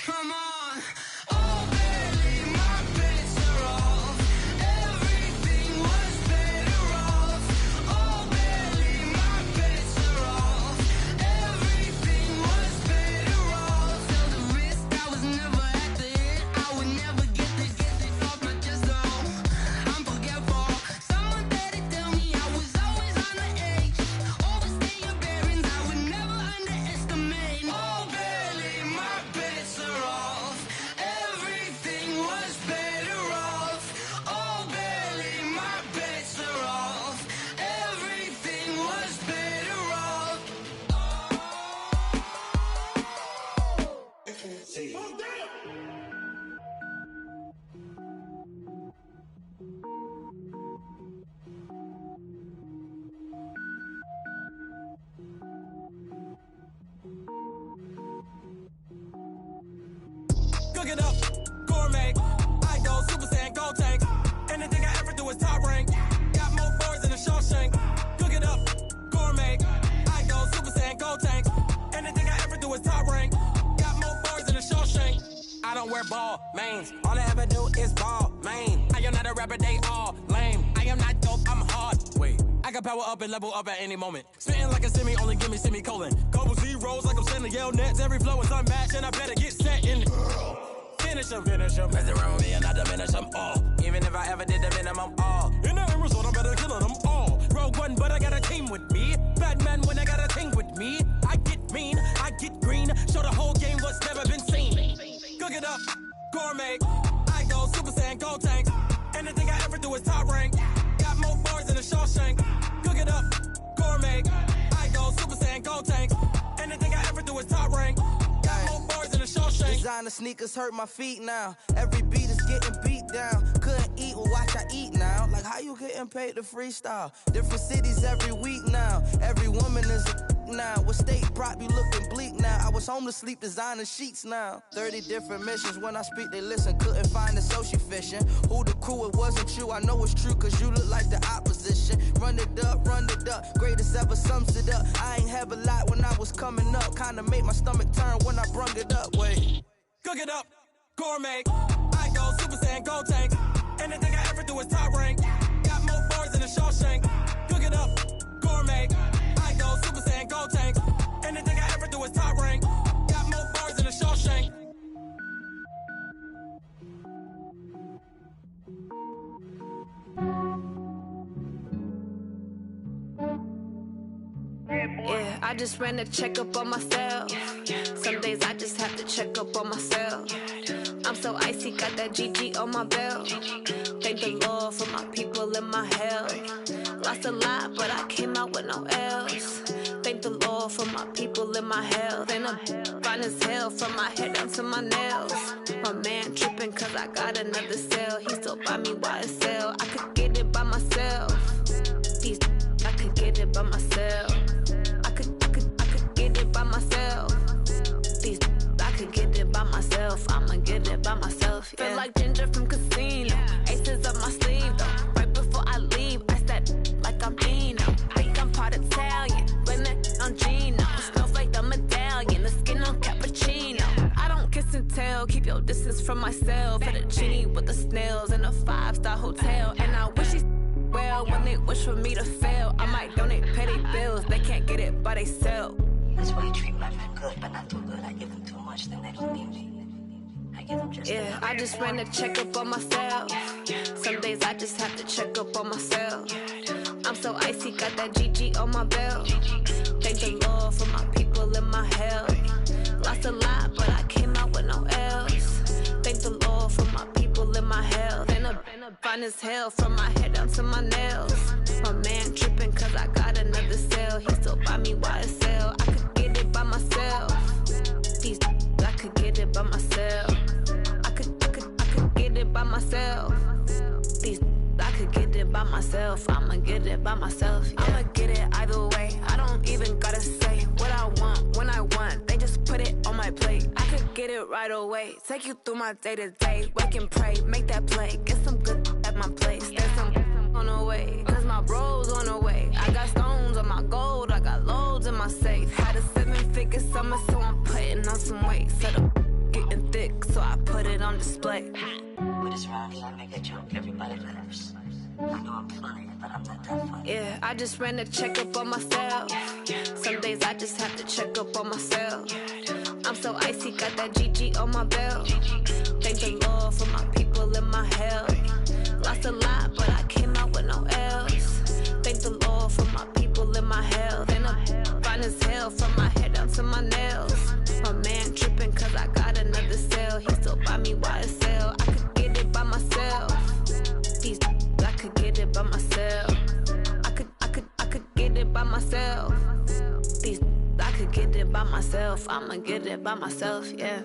[SPEAKER 2] Come on. Oh, barely, my bets are off. Everything was better off. Oh, barely, my bets are off. Everything was better off. Felt the risk, I was never at the end. I would never get this off my chest, though. I'm forgetful. Someone better tell me I was always on the edge. Overstay your bearings, I would never underestimate. Oh, barely, my bets are off. Everything was better off. Oh, barely, my bets are off. Everything was better off.
[SPEAKER 15] Cook it up, gourmet. I go Super Saiyan, gold tank. Anything I ever do is top rank. Got more boys than a Shawshank. Cook it up, gourmet. I go Super Saiyan, gold tank. Anything I ever do is top rank. Got more boys than a Shawshank. I don't wear ball mains. All I ever do is ball main. I am not a rapper, they all lame. I am not dope, I'm hard. Wait, I can power up and level up at any moment. Spitting like a semi, only give me semicolon. Couple zeros like I'm sending yell nets. Every flow is unmatched and I better get set in. Finish 'em. Mess around with me and I diminish them all. Even if I ever did the minimum all. In the end result, I'm better killing them all. Rogue One, but I got a team with me. Batman when I got a team with me. I get mean, I get green. Show the whole game what's never been seen. Cook it up, gourmet. I go Super Saiyan, gold tank. Anything I ever do is top rank. Got more bars than a Shawshank. Cook it up, gourmet. I go Super Saiyan, gold tank. Anything I ever do is top rank. Got more bars than a Shawshank.
[SPEAKER 16] Designer sneakers hurt my feet now. Every beat is getting beat down. Couldn't eat, well watch I eat now. Like how you getting paid to freestyle? Different cities every week now. Every woman is a now. What state prop you looking bleak now? I was home to sleep designing sheets now. 30 different missions. When I speak they listen. Couldn't find it so she fishing. Who the crew, it wasn't you. I know it's true cause you look like the opposition. Run it up, greatest ever sums it up. I ain't have a lot when I was coming up. Kinda made my stomach turn when I brung it up. Wait.
[SPEAKER 15] Cook it up, gourmet. I go Super Saiyan, gold tank. Anything I ever do is top rank. Got more bars than a Shawshank. Cook it up, gourmet. I go Super Saiyan, gold tank. Anything I ever do is top rank. Got more bars than a Shawshank.
[SPEAKER 17] Yeah, I just ran a checkup on myself. Some days I just have to check up on myself. I'm so icy, got that GG on my belt. Thank the Lord for my people and my health. Lost a lot, but I came out with no L's. Thank the Lord for my people and my health. And I'm fine as hell from my head down to my nails. My man tripping cause I got another cell. He still buy me YSL. I could get it by myself. These I could get it by myself. I could get it by myself. These I could get it by myself. I'ma get it by myself. Yeah. Feel like Ginger from Casino. Aces up my sleeve though. Right before I leave, I step like I'm Dino. Think I'm part Italian. Blame that on Gino. Snowflake the medallion. The skin on cappuccino. I don't kiss and tell. Keep your distance from myself. Fettuccine with the snails in a 5-star hotel. And I wish he's well when they wish for me to fail. I might donate petty bills. They can't get it by they sell.
[SPEAKER 18] That's why you treat my men good, but not too good. I give them too much, then they don't need me. I give them just
[SPEAKER 17] yeah, I just ran a checkup on myself. Some days I just have to check up on myself. I'm so icy, got that GG on my belt. Thank the Lord for my people and my health. Lost a lot, but I came out with no L's. Thank the Lord for my people and my health. And I'm fine as hell from my head down to my nails. My man tripping cause I got another cell. He still buy me YSL. I could get it by myself. These I could get it by myself. I could get it by myself. These I could get it by myself. I'ma get it by myself. Yeah. I'ma get it either way. I don't even gotta say what I want when I want. They just put it on my plate. I could get it right away. Take you through my day to day. Wake and pray, make that play. Get some good at my place. There's some on the way. Cause my bros on the way. I got stones on my gold. I got loads in my safe. Had a 7-figure summer, so I'm putting on some weight. Set up, getting thick. thick, so I put it on display.
[SPEAKER 18] But it's around here, I make a joke, everybody laughs. I know I'm funny, but I'm not that funny.
[SPEAKER 17] Yeah, I just ran a checkup on myself. Some days I just have to check up on myself. I'm so icy, got that GG on my belt. Thank the Lord for my people in my health. Lost a lot, but I came out with no L's. Thank the Lord for my people in my health. And I'm fine as hell from my head down to my nails. My man tripping cause I got another cell. He still buy me YSL. I could get it by myself. These I could get it by myself. I could get it by myself. These I could get it by myself. I'ma get it by myself, yeah.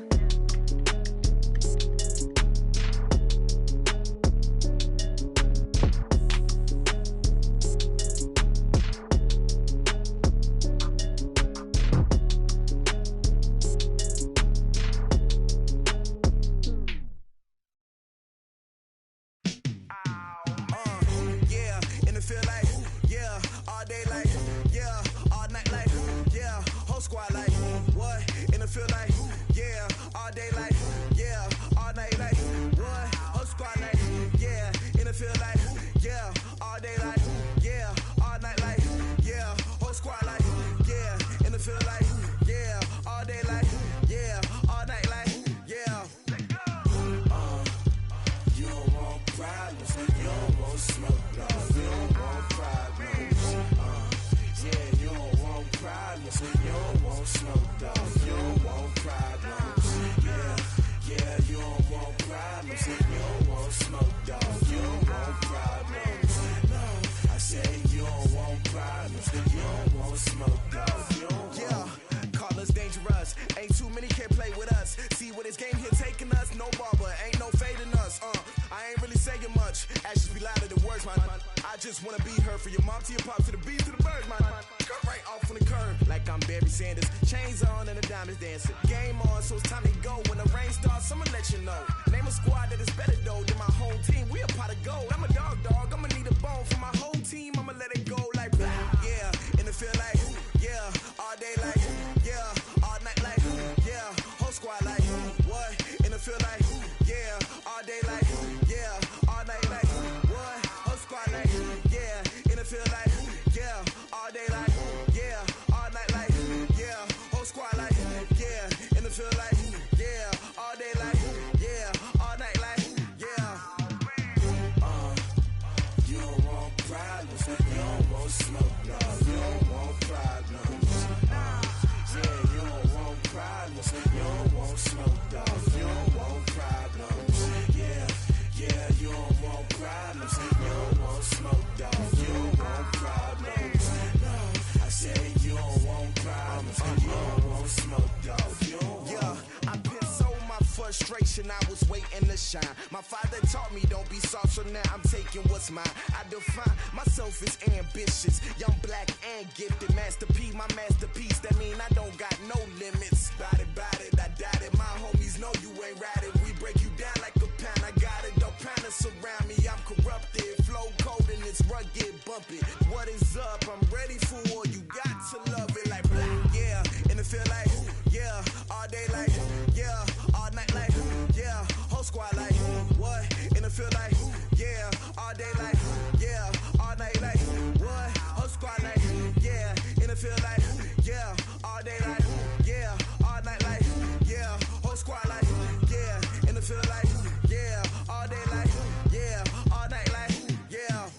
[SPEAKER 19] I was waiting to shine. My father taught me don't be soft, so now I'm taking what's mine. I define myself as ambitious, young, black, and gifted. Master P, my masterpiece. That mean I don't got no limits. Bout it, I doubt it. My homies know you ain't ratted. We break you down like a pound. I got it, don't panic surround me. I'm corrupted, flow cold and it's rugged, bumpy. What is up? I'm ready for war. You got to love it like black, yeah. And it feel like, yeah, all day like, yeah, all night like, yeah, whole squad like, what? And it feel like, yeah, all day like, yeah, all night like, what? Whole squad like, yeah, and it feel like, yeah, all day like, yeah, all night like, yeah, whole squad like, yeah, and it feel like, yeah, all day like, yeah, all night like, yeah.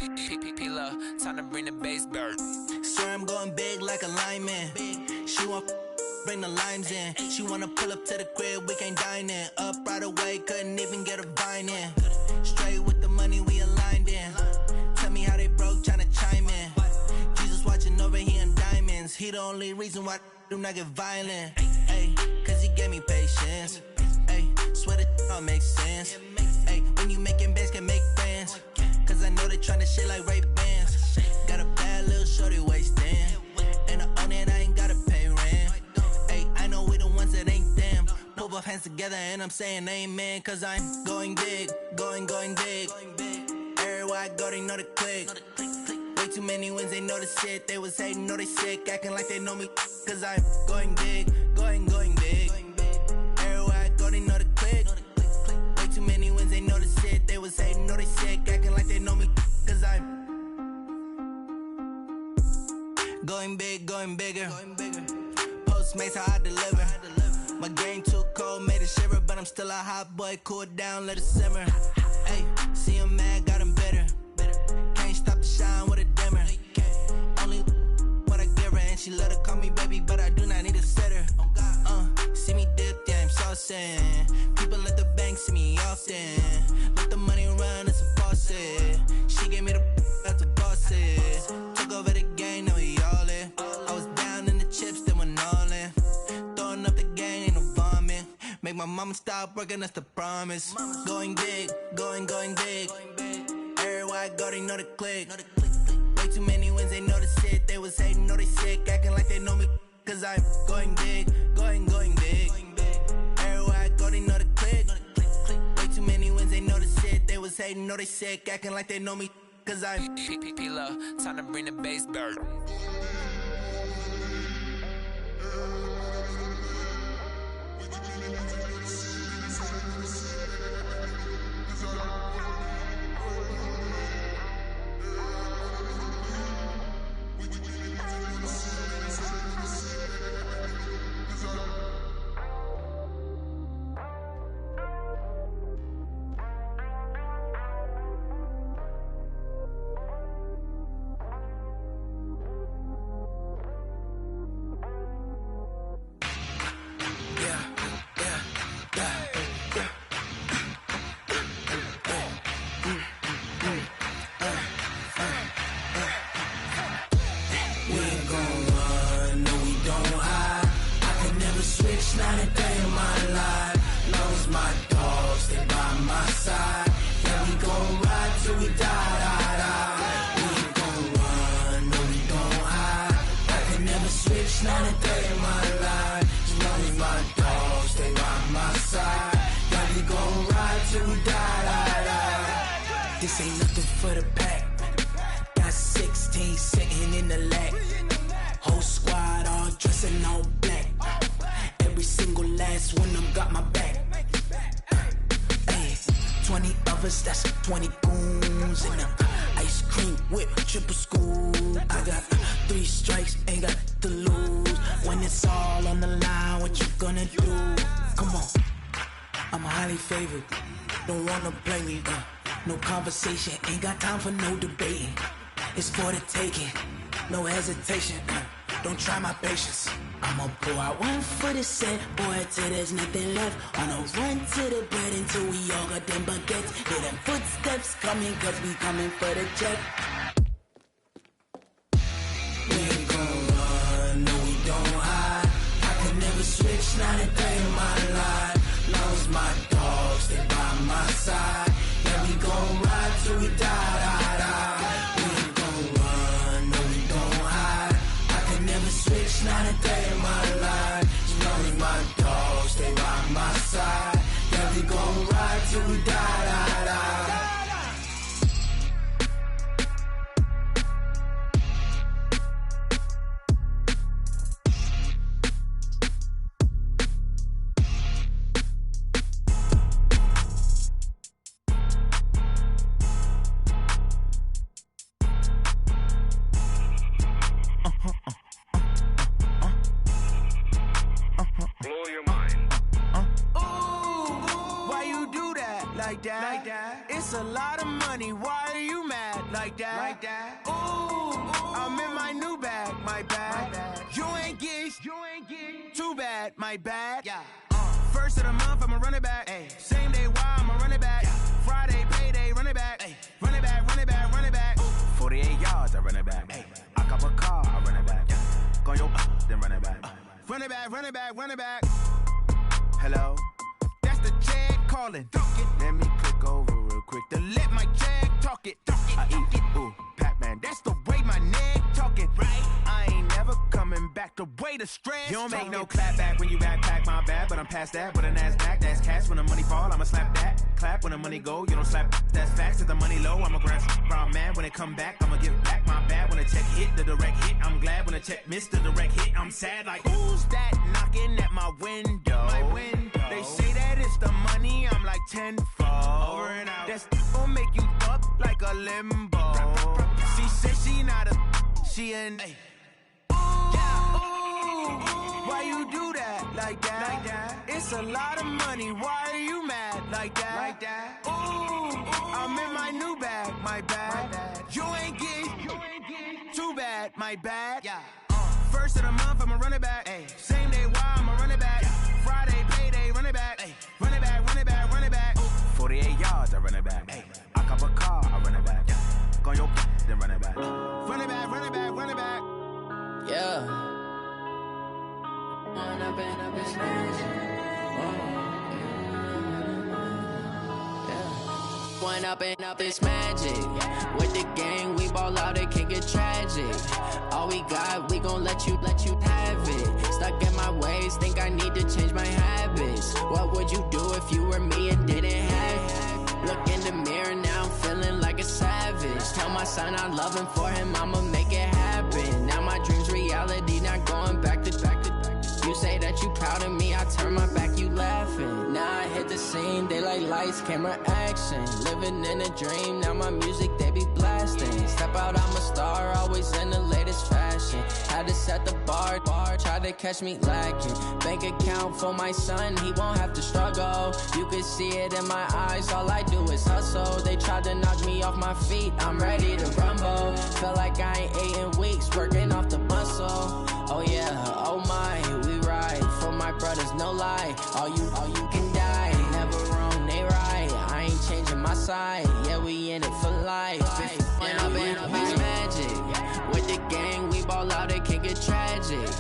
[SPEAKER 14] P-P-P-Love, time to bring the bass bird.
[SPEAKER 16] Swear I'm going big like a lineman. She want bring the limes in. She wanna pull up to the crib, we can't dine in. Up right away, couldn't even get a vine in. Straight with the money we aligned in. Tell me how they broke, tryna chime in. Jesus watching over here in diamonds. He the only reason why I do not get violent. Ay, cause he gave me patience. Ay, swear that all makes sense. Ay, when you making bands, can make friends. Cause I know they tryna shit like Ray-Bans. Got a bad little shorty wasting. And I own it, I ain't gotta pay rent. Ay, I know we the ones that ain't them. Pull both hands together and I'm saying amen. Cause I'm going big, going big. Everywhere I go, they know the click. Way too many wins, they know the shit. They was hating, know they sick, acting like they know me. Cause I'm going big, going big. Everywhere I go, they know the click. Way too many wins, they know the shit. They was hating, know they sick, acting like they know me. Cause I'm going big, going bigger. Postmates, how I deliver. My game too cold, made it shiver. But I'm still a hot boy, cool it down, let it simmer. Hey, see him mad, got him bitter. Can't stop the shine with a dimmer. Only what I give her, and she let her call me baby, but I do not need a sitter. See me dip, yeah, I'm saucing. People at the bank see me often. Let the money run, it's a faucet. She gave me the that's a boss it. Took over the game, now we all in. I was down in the chips, then went all in. Throwing up the game, ain't no vomit. Make my mama stop working, that's the promise. Going big, going big. Everywhere I go, they know the click. Way too many wins, they know the shit. They was hating, know they sick, acting like they know me. Cause I'm going big, going big. Everywhere I go, they know the click. Way too many wins, they know the shit. They was hating, know they sick, acting like they know me. Cause I'm
[SPEAKER 14] P-P-P-Love, time to bring the bass bird.
[SPEAKER 19] Not a day in my life. Lost my dogs, they by my side. Yeah, we gon' ride till we die. We ain't gon' run, no, we gon' hide. I can never switch, not a day in my life. As long as my dogs, they by my side. Yeah, we gon' ride till we die. This ain't nothing for the pack. Got 16 sitting in the lap. Whole squad all dressing all black. Every single last one of them got my back. 20 of us, that's 20 goons. And ice cream whip, triple scoop. I got 3 strikes, ain't got to lose. When it's all on the line, what you gonna do? Come on, I'm highly favored. Don't wanna play me, no conversation, ain't got time for no debating. It's for the taking, no hesitation. Don't try my patience. I'ma pour out one for the set, boy, till there's nothing left. On a run to the bread until we all got them baguettes. Hear them footsteps coming, cause we coming for the check. We ain't gon' run, no, we don't hide. I could never switch, not a day in my life. Lost my dogs, they by my side. Yeah, we gon' ride till we die. We ain't gon' run, no, we don't hide. I could never switch, not a day in my life. As long as my dogs, they by my side. Yeah, we gon' ride till we die.
[SPEAKER 12] Blow your mind.
[SPEAKER 19] Why you do that? Like that? It's a lot of money. Why are you mad? Like like that. Ooh, I'm in my new bag, my bad. You ain't get too bad, my bad. Yeah. First of the month, I'ma run it back. Ay. Same day, why I'ma run it back. Friday, payday, run it back. Ay. Run it back, run it back, run it back. 48 yards, I run it back. Ay. I cop a car, I run it back. Go your then run it back. Run it back, run it back, run it back. Hello, that's the jag calling. Let me click over real quick to let my jag talk it. I eat it, ooh, Pac-Man. That's the way my neck talking. Right, I ain't never coming back. The way the stress. You don't make no clap back when you backpack, my bad. But I'm past that. But a NASDAQ, that's cash. When the money fall, I'ma slap that. Clap when the money go, you don't slap. That's facts. If the money low, I'ma grab brown man. When it come back, I'ma give back my bad. When the check hit, the direct hit. I'm glad when the check missed the direct hit. I'm sad like who's that knocking at my window? My window. They say that it's the money. I'm like tenfold. Over and out. That's gon' make you up like a limbo. She said she not a. She an. Why you do that like that? It's a lot of money. Why are you mad like that? Ooh, I'm in my new bag, my bad. You ain't get too bad, my bad. Yeah. First of the month, I'ma run it back. Ay. Same day, why I'ma run it back. Friday, payday, run it back. Ay. Run it back, run it back, run it back. 48 yards, I run it back. Ay. I cop a car, I run it back. Go your then run it back. Run it back, run it back, run it back.
[SPEAKER 1] Yeah. When I've been up, it's magic. With the gang, we ball out, it can get tragic. All we got, we gon' let you have it. Stuck in my ways, think I need to change my habits. What would you do if you were me and didn't have it? Look in the mirror, now I'm feeling like a savage. Tell my son I love him, for him I'ma make it happen. Now my dream's reality, not going back to. You say that you proud of me, I turn my back, you laughing. Now I hit the scene, they like lights, camera, action. Living in a dream, now my music, they be blasting. Step out, I'm a star, always in the latest fashion. Had to set the bar, try to catch me lacking. Bank account for my son, he won't have to struggle. You can see it in my eyes, all I do is hustle. They tried to knock me off my feet, I'm ready to rumble. Feel like I ain't ate in weeks, working off the muscle. Oh yeah, oh my, we ride for my brothers, no lie. All you can die, never wrong, they right. I ain't changing my side, yeah, we in it for life. When I've been up, it's magic. With the gang, we ball out, it can get tragic.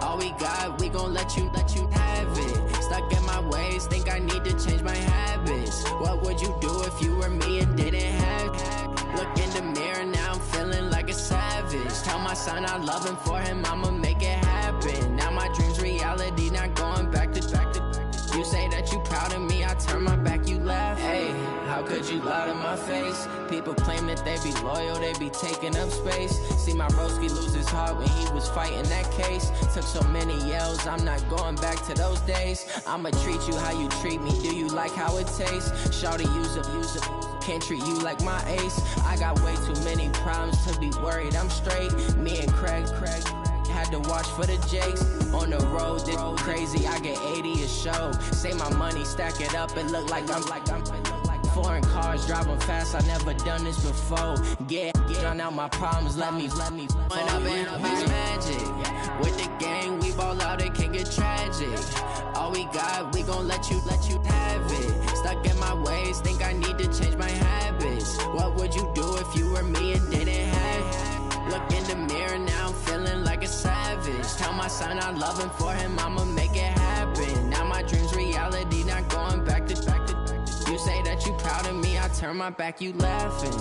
[SPEAKER 1] All we got, we gon' let you have it. Stuck in my ways, think I need to change my habits. What would you do if you were me and didn't have it? Look in the mirror, now I'm feeling like a savage. Tell my son I love him, for him I'ma make it happen. Now my dream's reality, not going back to. You say that you proud of me, I turn my back, you laugh. Hey, how could you lie to my face? People claim that they be loyal, they be taking up space. See my broski lose his heart when he was fighting that case. Took so many yells, I'm not going back to those days. I'ma treat you how you treat me, do you like how it tastes? Shawty, use it, can't treat you like my ace. I got way too many problems to be worried, I'm straight. Me and Craig had to watch for the Jakes. On the road, this crazy, I get 80 a show. Say my money, stack it up, it look like I'm foreign cars, driving fast, I never done this before. Drown out my problems, let me. When I've been up, it's magic. With the gang, we ball out, it can get tragic. All we got, we gon' let you have it. Stuck in my ways, think I need to change my habits. What would you do if you were me and didn't have it? Look in the mirror, now I'm feeling like a savage. Tell my son I love him, for him I'ma make it happen. Now my dream's reality, not going back to. You say that you proud of me, I turn my back, you laughing.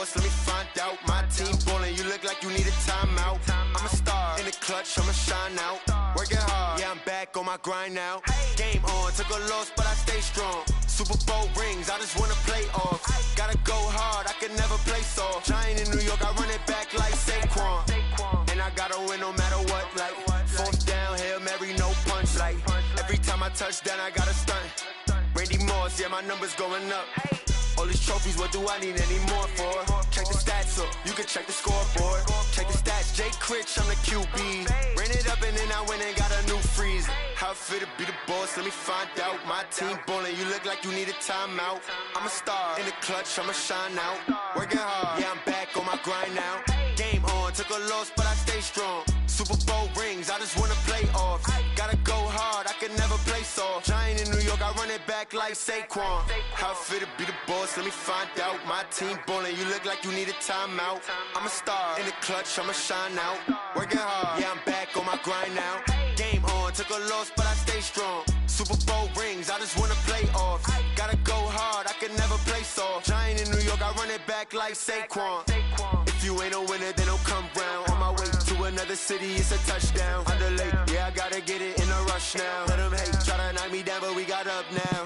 [SPEAKER 10] boss, let me find out. My team ballin', you look like you need a timeout. I'm a star, in the clutch, I'ma shine out. Working hard, yeah, I'm back on my grind now. Game on, took a loss, but I stay strong. Super Bowl rings, I just wanna play off. Gotta go hard, I can never play soft. Giant in New York, I run it back like Saquon. And I gotta win no matter what, like fourth down, Hail Mary, no punch. Like every time I touch down, I gotta stunt. Randy Moss, yeah, my numbers going up. All these trophies, what do I need any more for? Check the stats up, you can check the scoreboard. Check the stats, Jake Critch, I'm the QB. Ran it up and then I went and got a new freeze. How it feel to be the boss, let me find out. My team ballin', you look like you need a timeout. I'm a star, in the clutch, I'ma shine out. Working hard, yeah, I'm back on my grind now. Game on, took a loss, but I stay strong. Super Bowl rings, I just wanna play off. Gotta go hard, I can never play soft. Giant in New York, I run it back like Saquon. How it feel to be the boss, let me find out. My team ballin', you look like you need a timeout. I'm a star, in the clutch, I'ma shine out. Working hard, yeah, I'm back on my grind now. Game on, took a loss, but I stay strong. Super Bowl rings, I just wanna play off. Gotta go hard, I can never play soft. Giant in New York, I run it back like Saquon. If you ain't a winner, then don't come round. On my way to another city, it's a touchdown. Underlay, yeah, I gotta get it in a rush now. Let them hate, try to knock me down, but we got up now.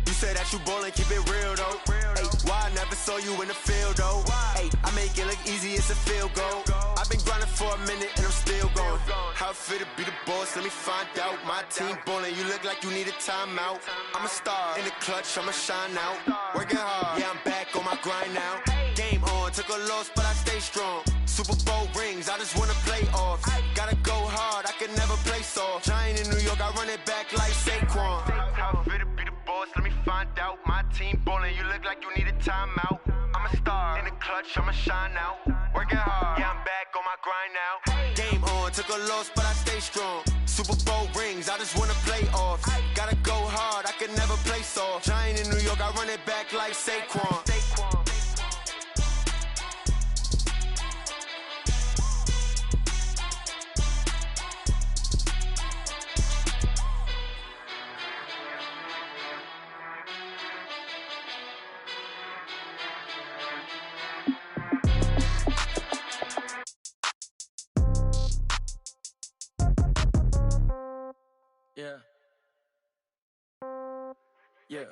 [SPEAKER 10] You say that you ballin', keep it real though. Hey, why I never saw you in the field though? Hey, I make it look easy, it's a field goal. I've been grinding for a minute and I'm still going. How it feel to be the boss, let me find out. My team ballin', you look like you need a timeout. I'm a star, in the clutch, I'ma shine out. Working hard, yeah, I'm back on my grind now. Game on, took a loss, but I stay strong. Super Bowl rings, I just wanna play off. Gotta go hard, I can never play soft. Giant in New York, I run it back like Saquon. How it feel to be the boss, let me find out. My team ballin', you look like you need a timeout. I'm a star, in the clutch, I'ma shine out. Working hard, yeah, I'm back on my grind now. Game on, took a loss, but I stay strong. Super Bowl rings, I just wanna play off. Gotta go hard, I can never play soft. Giant in New York, I run it back like Saquon.
[SPEAKER 16] Yeah. Yeah.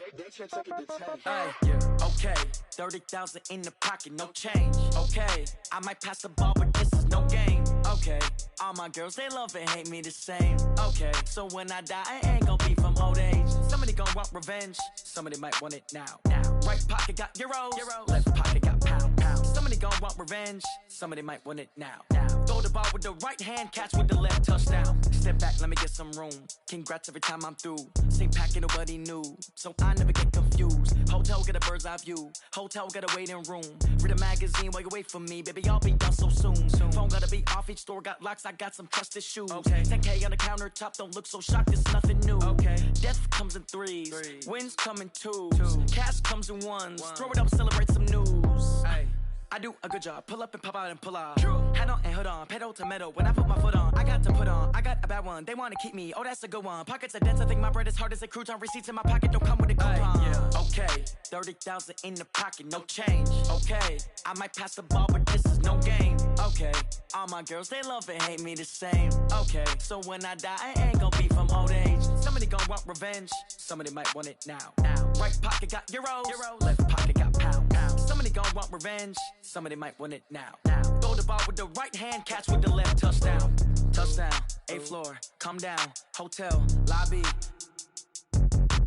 [SPEAKER 16] Hey, yeah. Okay. 30,000 in the pocket, no change. Okay. I might pass the ball, but this is no game. Okay. All my girls, they love and hate me the same. Okay. So when I die, I ain't gon' be from old age. Somebody gon' want revenge. Somebody might want it now. Right pocket got euros. Left pocket got pounds. Somebody gon' want revenge. Somebody might want it now. Throw the ball with the right hand, catch with the left, touchdown. Step back, let me get some room. Congrats every time I'm through. Same packet, nobody knew, so I never get confused. Hotel get a bird's eye view. Hotel got a waiting room. Read a magazine while you wait for me, baby. I'll be done so soon. Phone gotta be off. Each store got locks. I got some trusted shoes. Okay. 10K on the countertop. Don't look so shocked. It's nothing new. Okay. Death comes in threes. Wins come in twos. Cash comes in ones. Throw it up, celebrate some news. Ay. I do a good job. Pull up and pop out and pull out. Head on and hood on. Pedal to metal. When I put my foot on, I got to put on. I got a bad one. They want to keep me. Oh, that's a good one. Pockets are dense. I think my bread is hard as a crouton. Receipts in my pocket don't come with a coupon. Yeah. Okay. 30,000 in the pocket. No change. Okay. I might pass the ball, but this is no game. Okay. All my girls, they love and hate me the same. Okay. So when I die, I ain't gon' be from old age. Somebody gon' want revenge. Somebody might want it now. Right pocket got euros. Left pocket got pounds. Somebody gon' want revenge. Somebody might want it now. Throw the ball with the right hand, catch with the left, touchdown. Touchdown, 8th floor, come down, hotel, lobby.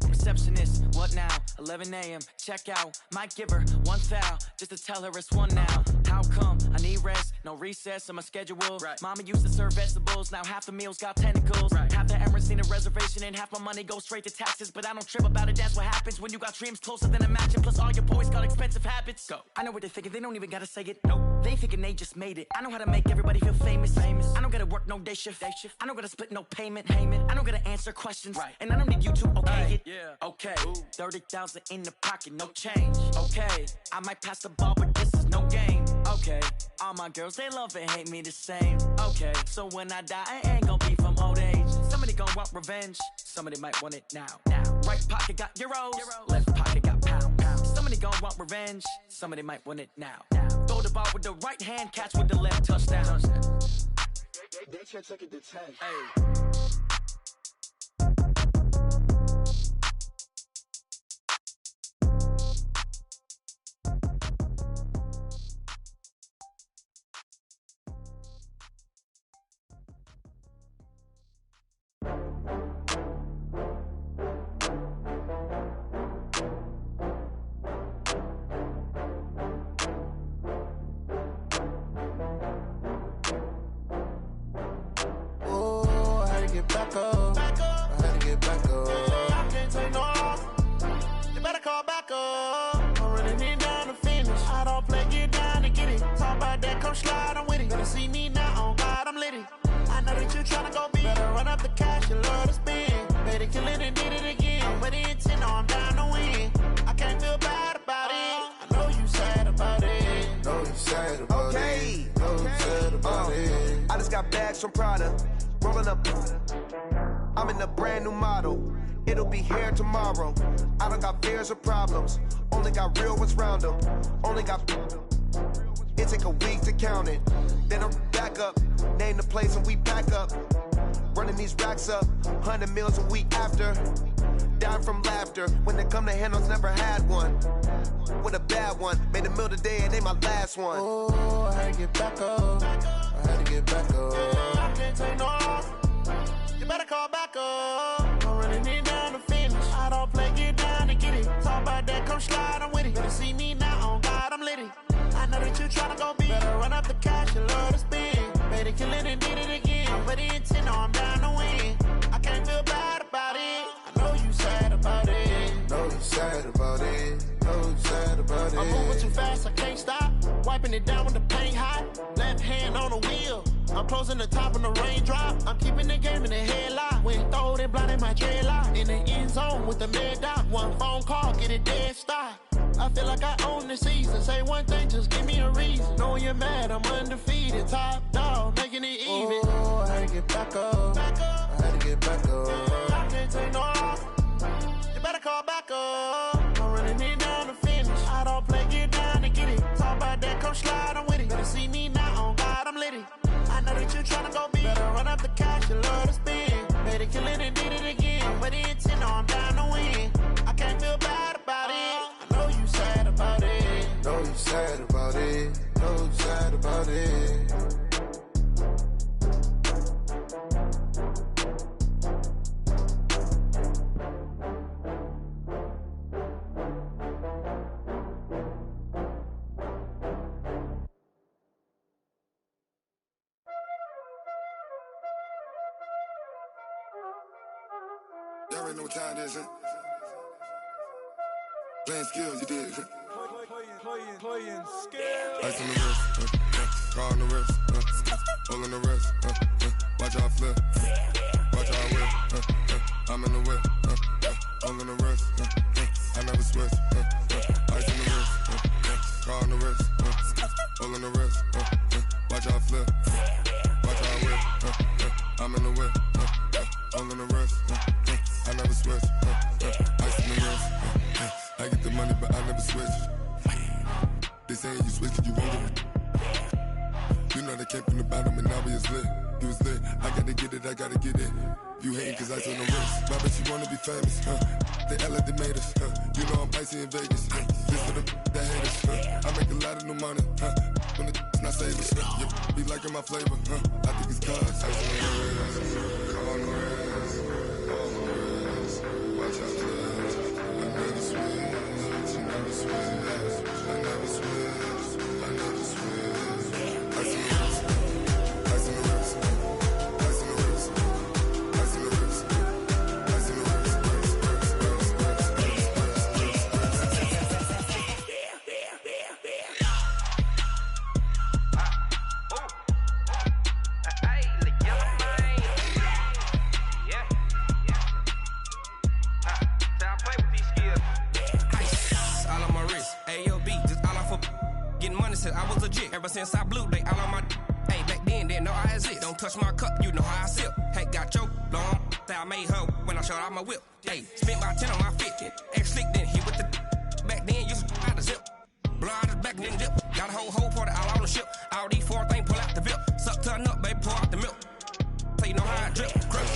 [SPEAKER 16] Receptionist, what now? 11 a.m., check out. Might give her one foul, just to tell her it's one now. How come? I need rest, no recess in my schedule. Mama used to serve vegetables, now half the meals got tentacles. Half the Emirates need a reservation and half my money goes straight to taxes. But I don't trip about it, that's what happens when you got dreams closer than a mansion. Plus all your boys got expensive habits. Go. I know what they're thinking, they don't even gotta say it. Nope. They thinking they just made it. I know how to make everybody feel famous. I don't gotta work no day shift. I don't gotta split no payment. I don't gotta answer questions. And I don't need you to okay it. Okay. 30,000 in the pocket, no change. Okay. I might pass the ball, but this is no game. Okay. All my girls, they love and hate me the same. Okay. So when I die, I ain't gon' be from old age. Somebody gon' want revenge. Somebody might want it now. Right pocket got euros. Left pocket got pounds. Somebody
[SPEAKER 20] they gon' want revenge. Somebody might want it now. Throw the ball with the right hand, catch with the left, touchdown.
[SPEAKER 21] They should take it to 10.
[SPEAKER 20] Hey.
[SPEAKER 21] Back up. I had to get back up. I can't take no loss. You better call back up. I'm running in down to finish. I don't play, get down to get it. Talk about that, come slide, I'm with it. Better see me now, on God, I'm litty. I know that you tryna go big. Better run up the cash, you love to spend. Better kill it and did it again. I'm with the intent, no, I'm down to win. I can't feel bad about it. I know you sad about it.
[SPEAKER 22] Know you sad about it. Know you sad about it.
[SPEAKER 23] I just got bags from Prada. Rolling up, I'm in a brand new model. It'll be here tomorrow. I don't got fears or problems. Only got real ones round them. Only got. It take a week to count it. Then I'm back up. Name the place and we back up. Running these racks up. 100 meals a week after. Down from laughter. When they come to handles, never had one. With a bad one. Made a meal today and they my last one.
[SPEAKER 21] Oh, I had to get back up. I had to get back up. I can't take no loss. You better call back up. I'm running in down to finish. I don't play, get down to get it. Talk about that, come slide, I'm with it. Better see me now, on God, I'm litty. I know that you tryna go big. Better run up the cash, you love to spend. Better kill it and did it again. I'm with the intent, no, I'm down to win. I can't feel bad about it. I know you sad about it.
[SPEAKER 22] Know you sad about it. Know you sad about it.
[SPEAKER 21] I'm moving too fast, I can't stop. Wiping it down with the paint hot. Left hand on the wheel. I'm closing the top when the raindrop. I'm keeping the game in the headlock. When throwed it blind in my dreadlock. In the end zone with the mad dot. One phone call, get it dead stop. I feel like I own the season. Say one thing, just give me a reason. Knowing you're mad, I'm undefeated. Top dog, making it even. Oh, I had to get back up. I had to get back up. I can't take no loss. You better call back up. I'm running in down to finish. I don't play, get down to get it. Talk about that, come slide, I'm with it. Better see me now, on God, I'm litty. I know that you tryna go big. Better run up the cash, you love to spend. Better kill it and did it again. I'm with the intent, no, I'm down to win. I can't feel bad about it. I know you sad about it.
[SPEAKER 22] Know you sad about it. Know you sad about it. Y'all already know what time it is, huh? Playing skills, you did.
[SPEAKER 24] Playing skills.
[SPEAKER 22] Ice on the wrist, car on the wrist, all on the wrist, watch how I flip, watch how I whip, I'm in the whip, all on the wrist, I never switch, ice on the wrist, car on the wrist, all on the wrist, watch how I flip, watch how I whip, I'm in the whip, all on the wrist, I never switch, ice on the wrist, I get the money but I never switch. They saying you switch, you won't get it. You know they came from the bottom and now we is lit. You was lit, I gotta get it, I gotta get it. You hating cause ice on the wrist. My bitch, you wanna be famous, They act like they made us, You know I'm icy in Vegas, This for the that hate us, I make a lot of new money, When it's not savers, Be liking my flavor, I think it's cause ice on the wrist, car on the wrist, all on the wrist, watch out for this. I never switch, I never switch, I never switch, I never switch. Ice on the wrist, ice on the wrist, ice on the wrist, ice on the wrist, ice on the wrist,
[SPEAKER 25] I was legit ever since I blew. They all on my hey, back then didn't know I exist. Don't touch my cup, you know how I sip. Hey, got your long I made her when I showed out my whip. Hey, spent my 10 on my 50. Ex slick then hit with the back then. in, you out the zip. Blow out his back and then dip. Got a whole party all on the ship. All these four things pull out the VIP. Suck to a nut, baby, pour out the milk. So you know how I drip. Crip.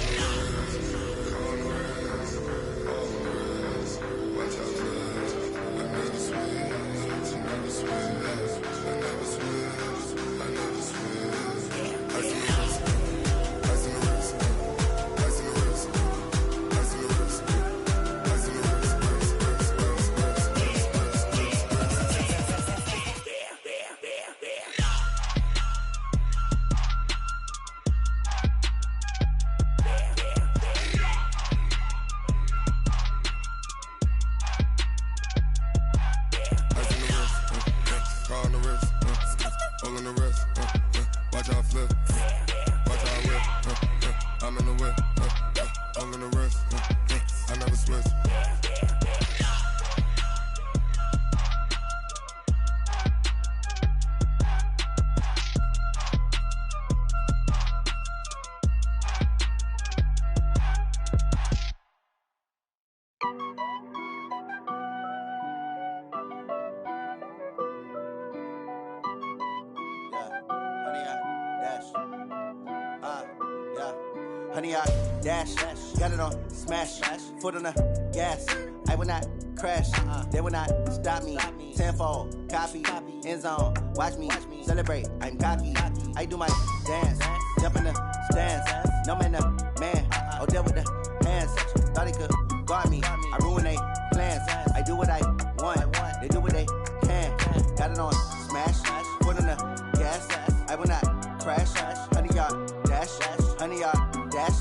[SPEAKER 5] Honey, I dash, got it on smash, foot on the gas. I will not crash, they will not stop me. Tenfold, copy, end zone, watch me celebrate. I'm cocky, I do my dance, jump in the stands. No man, the man, oh, deal with the hands. Thought he could guard me, I ruin they plans. I do what I want, they do what they can. Got it on smash, foot on the gas. I will not crash, honey, y'all dash, honey, y'all dash,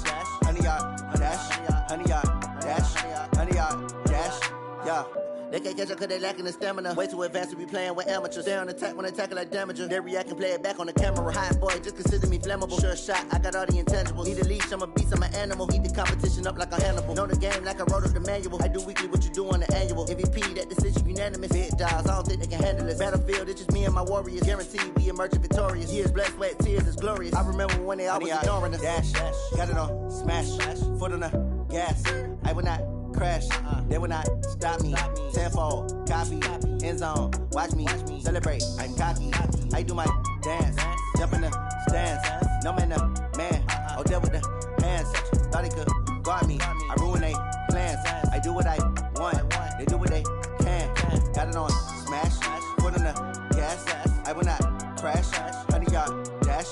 [SPEAKER 5] honey, y'all dash, honey, y'all dash, honey, y'all dash, yeah. They can't catch up cause they lacking the stamina. Way too advanced to be playing with amateurs. Stay on attack when they tackle like damager. They react and play it back on the camera. Hot boy, just consider me flammable. Sure shot, I got all the intangibles. Need a leash, I'm a beast, I'm an animal. Heat the competition up like a Hannibal. Know the game like I wrote up the manual. I do weekly what you do on the annual. MVP, that decision unanimous. Big dogs, I don't think they can handle it. Battlefield, it's just me and my warriors. Guaranteed we emerging victorious. Years, blood, sweat, tears, it's glorious. I remember when they always ignoring us. Dash, got it on smash, foot on the gas. I will not crash, they will not stop me. Tenfold, copy, end zone, watch me celebrate. I'm cocky, I do my dance, jump in the stands. No man, the man, oh, deal with the hands. Thought he could guard me, I ruin they plans. I do what I want, they do what they can. Got it on smash, foot on the gas. I will not crash, honey, y'all dash,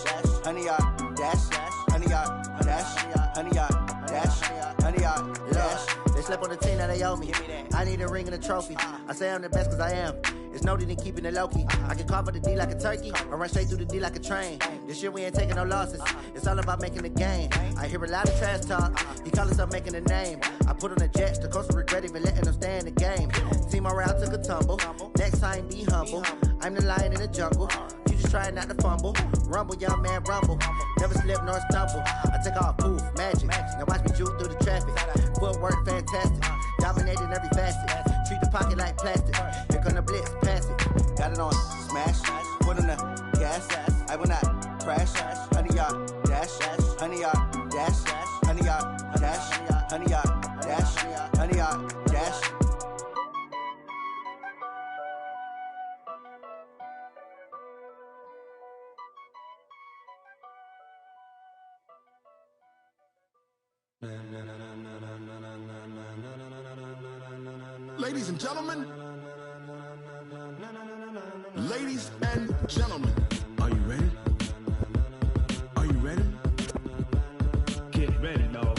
[SPEAKER 5] honey, y'all dash, honey, y'all dash, honey, y'all dash, honey, y'all dash. They slept on the team, now they owe me. I need a ring and a trophy. I say I'm the best cause I am. It's no need in keeping it low-key. I can carve up the D like a turkey, or run straight through the D like a train. This year we ain't taking no losses. It's all about making the game. I hear a lot of trash talk. He call himself making a name. I put on the Jets, the coach will regret even letting them stay in the game. Team morale took a tumble. Next time be humble. I'm the lion in the jungle. You just try not to fumble. Rumble, young man, rumble. Never slip nor stumble. I take off, poof, magic. Now watch me juke through the traffic. Footwork fantastic. Dominating every facet. Treat the pocket like plastic. Here come the blitz, pass it. Got it on smash, foot on the gas. I will not crash. Honey, y'all dash, honey, y'all dash, honey, y'all dash, honey, y'all dash, honey, y'all dash.
[SPEAKER 6] Ladies and gentlemen, ladies and gentlemen, are you ready? Are you ready? Get ready, dog.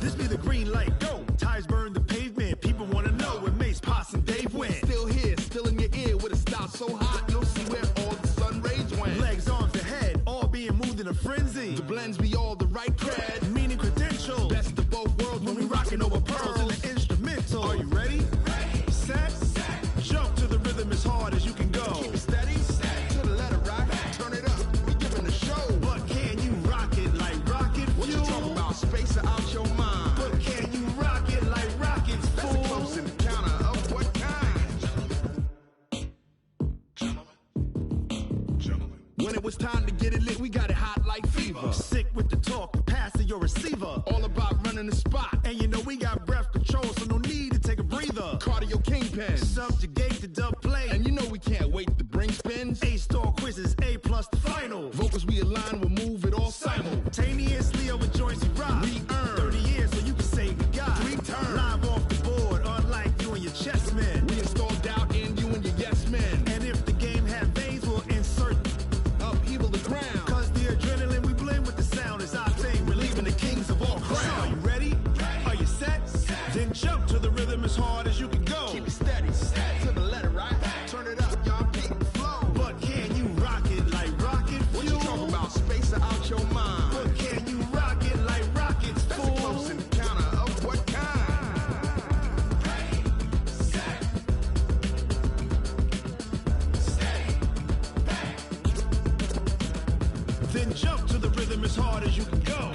[SPEAKER 6] This be the green light, go. Tires burn the pavement. People wanna know where Mace, Poss, and Dave went. Still here, still in your ear with a style so hot, you'll see where all the sun rays went. Legs, arms, the head, all being moved in a frenzy. The blends be all the right cred, meaning credentials. Best of both worlds when we rockin' over pearls in the instrumental. Are you ready? Ready. Set. Jump to the rhythm as hard as you can go. Keep it steady. To the letter right. Turn it up. We giving the show. But can you rock it like rocket fuel? What you talking about? Space out your mind. But can you rock When it was time to get it lit, we got it hot like fever. Sick with the talk, pass to your receiver. All about running the spot. And you know we got breath control, so no need to take a breather. Cardio kingpin, subjugate the dub play. And you know we can't wait to bring spins. A-star quizzes, A+ the final. Vocals we align, we'll move it all simultaneously over joints we rock. We earn 30 years so you can say we got 3 turns. Live off the board, unlike you and your chess men. We install doubt in you and your yes men. And if the game had veins, we'll insert upheaval the ground. Cause the adrenaline we blend with the sound is our thing. Relieving the kings of all crowns. So are you ready? Are you set? Then jump to the rhythm as hard as you can go. Keep it steady, to the letter, right? Turn it up, y'all, keep it flow. But can you rock it like rocket fuel? What you talking about? Space out your mind. But can you rock it like rockets, fool? That's a close encounter of what kind? Then jump to the rhythm as hard as you can go.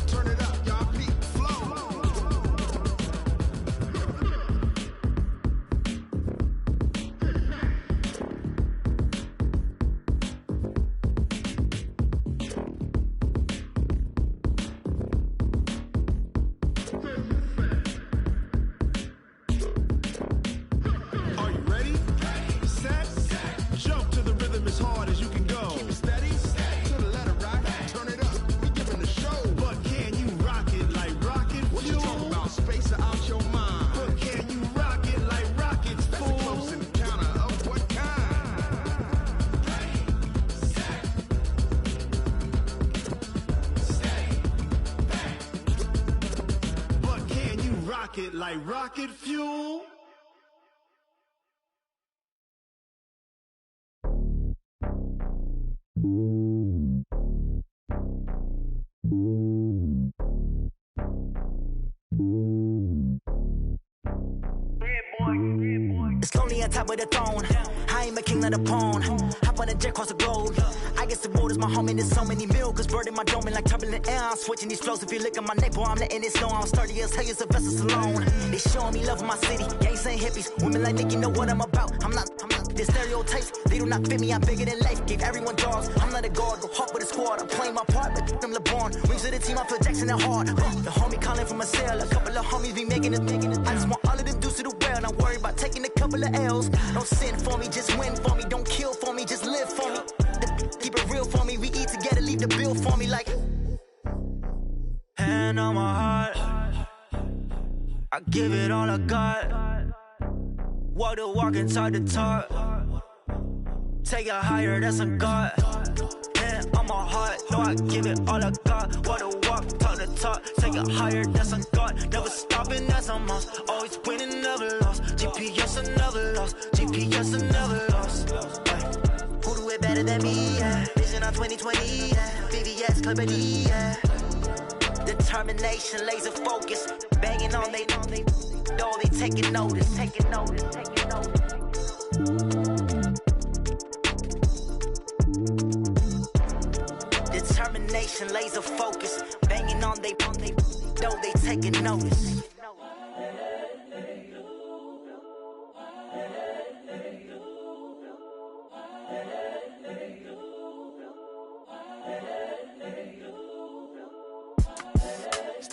[SPEAKER 6] Turn it up, y'all, peak flow. Are you ready? Set? Jump to the rhythm as hard as you can go. Keep it steady, to the letter, right? Turn it up, we giving the show. But can you rock it like rocket fuel? What you talking about? Space out your mind. But can you rock it like rockets, fool? That's a close encounter of what kind? But can you rock it like rocket fuel?
[SPEAKER 4] It's lonely on top of the throne. I ain't a king of the pawn. Hop on a jet across the globe. I guess the world is my home and there's so many milkers bird in my dome and like turbulent air. I'm switching these flows. If you look at my neck, boy, I'm letting it snow. I'm sturdy as hell as a vessel alone. They showing me love in my city. Gang saying hippies. Women like Nicky know what I'm about. I'm not the stereotypes. They do not fit me. I'm bigger than life. Gave everyone dogs. I'm not a guard. Go hard with a squad. I'm playing my part, but them LeBron. Rings to the team. I feel Jackson and hard. The homie calling from a cell. A couple of homies be making it. I just want all of them dudes to do well. Not worry about taking a couple of L's. Don't sin for me, just win for me. Don't kill for me, just live for me. Keep it real for me. We eat together, leave the bill for me like.
[SPEAKER 16] Hand on my heart, I give it all I got. Walk the walk and talk the talk. Take it higher, that's a God. Hand on my heart, no, I give it all I got. Walk the walk, talk the talk. Take it higher, that's a God. Never stopping, that's a must. Always winning, never lost. GPS, I never lost. GPS, I never lost. Who do it better than me? Yeah. Vision on 2020, yeah. VVS, Clippity, yeah. Determination, laser focus. Banging on they, though they taking notice. Taking notice, taking notice. Determination, laser focus. Banging on they, though they taking notice.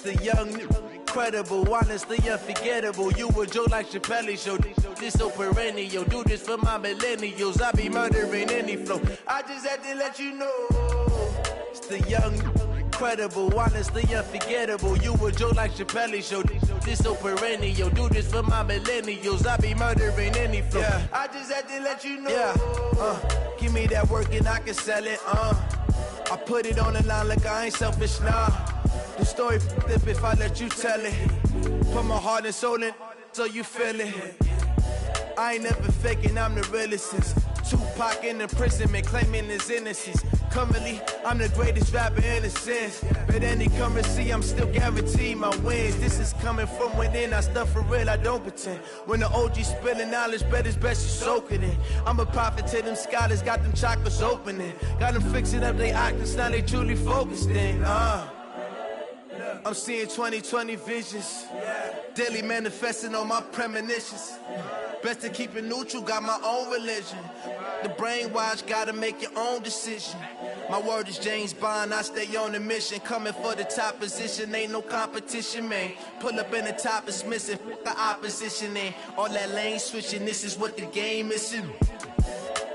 [SPEAKER 23] The young, incredible, honestly unforgettable. You a Joe like Chappelle show. This so perennial. Do this for my millennials. I be murdering any flow. I just had to let you know. It's the young, incredible, honestly unforgettable. You a Joe like Chappelle show. This so perennial. Do this for my millennials. I be murdering any flow. Yeah. I just had to let you know. Yeah. Give me that work and I can sell it. I put it on the line like I ain't selfish, nah. The story flip if I let you tell it. Put my heart and soul in so you feel it. I ain't never faking, I'm the realest since Tupac in imprisonment, claiming his innocence. Currently, I'm the greatest rapper in a sense. But any currency, I'm still guaranteed my wins. This is coming from within, I stuff for real, I don't pretend. When the OG spilling knowledge, bet it's best you soak it in. I'm a prophet to them scholars, got them chakras opening. Got them fixing up they octaves, now they truly focused in. I'm seeing 2020 visions. Daily manifesting on my premonitions. Best to keep it neutral, got my own religion. The brainwash, gotta make your own decision. My word is James Bond, I stay on the mission. Coming for the top position, ain't no competition, man. Pull up in the top, it's missing, the opposition ain't. All that lane switching, this is what the game missing.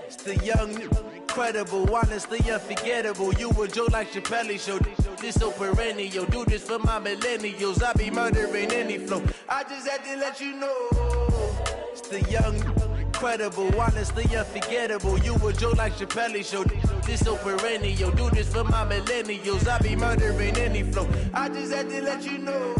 [SPEAKER 23] It's the young, incredible, honestly unforgettable. You a joke like Chappelle show. This so perennial, do this for my millennials. I be murdering any flow. I just had to let you know. It's the young, incredible, honestly unforgettable. You a joke like Chappelle show. This so perennial, do this for my millennials. I be murdering any flow. I just had to let you know.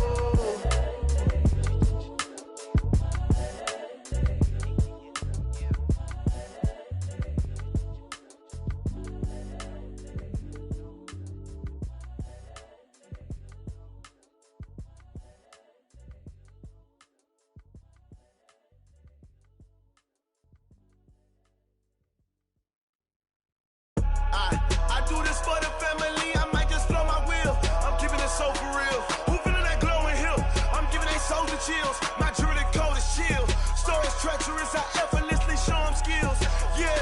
[SPEAKER 23] I do this for the family, I might just blow my wheel. I'm keeping it so for real. Who feeling that glowing hill? I'm giving they souls the chills. My jewelry code is chill. Stories treacherous, I effortlessly show them skills. Yeah.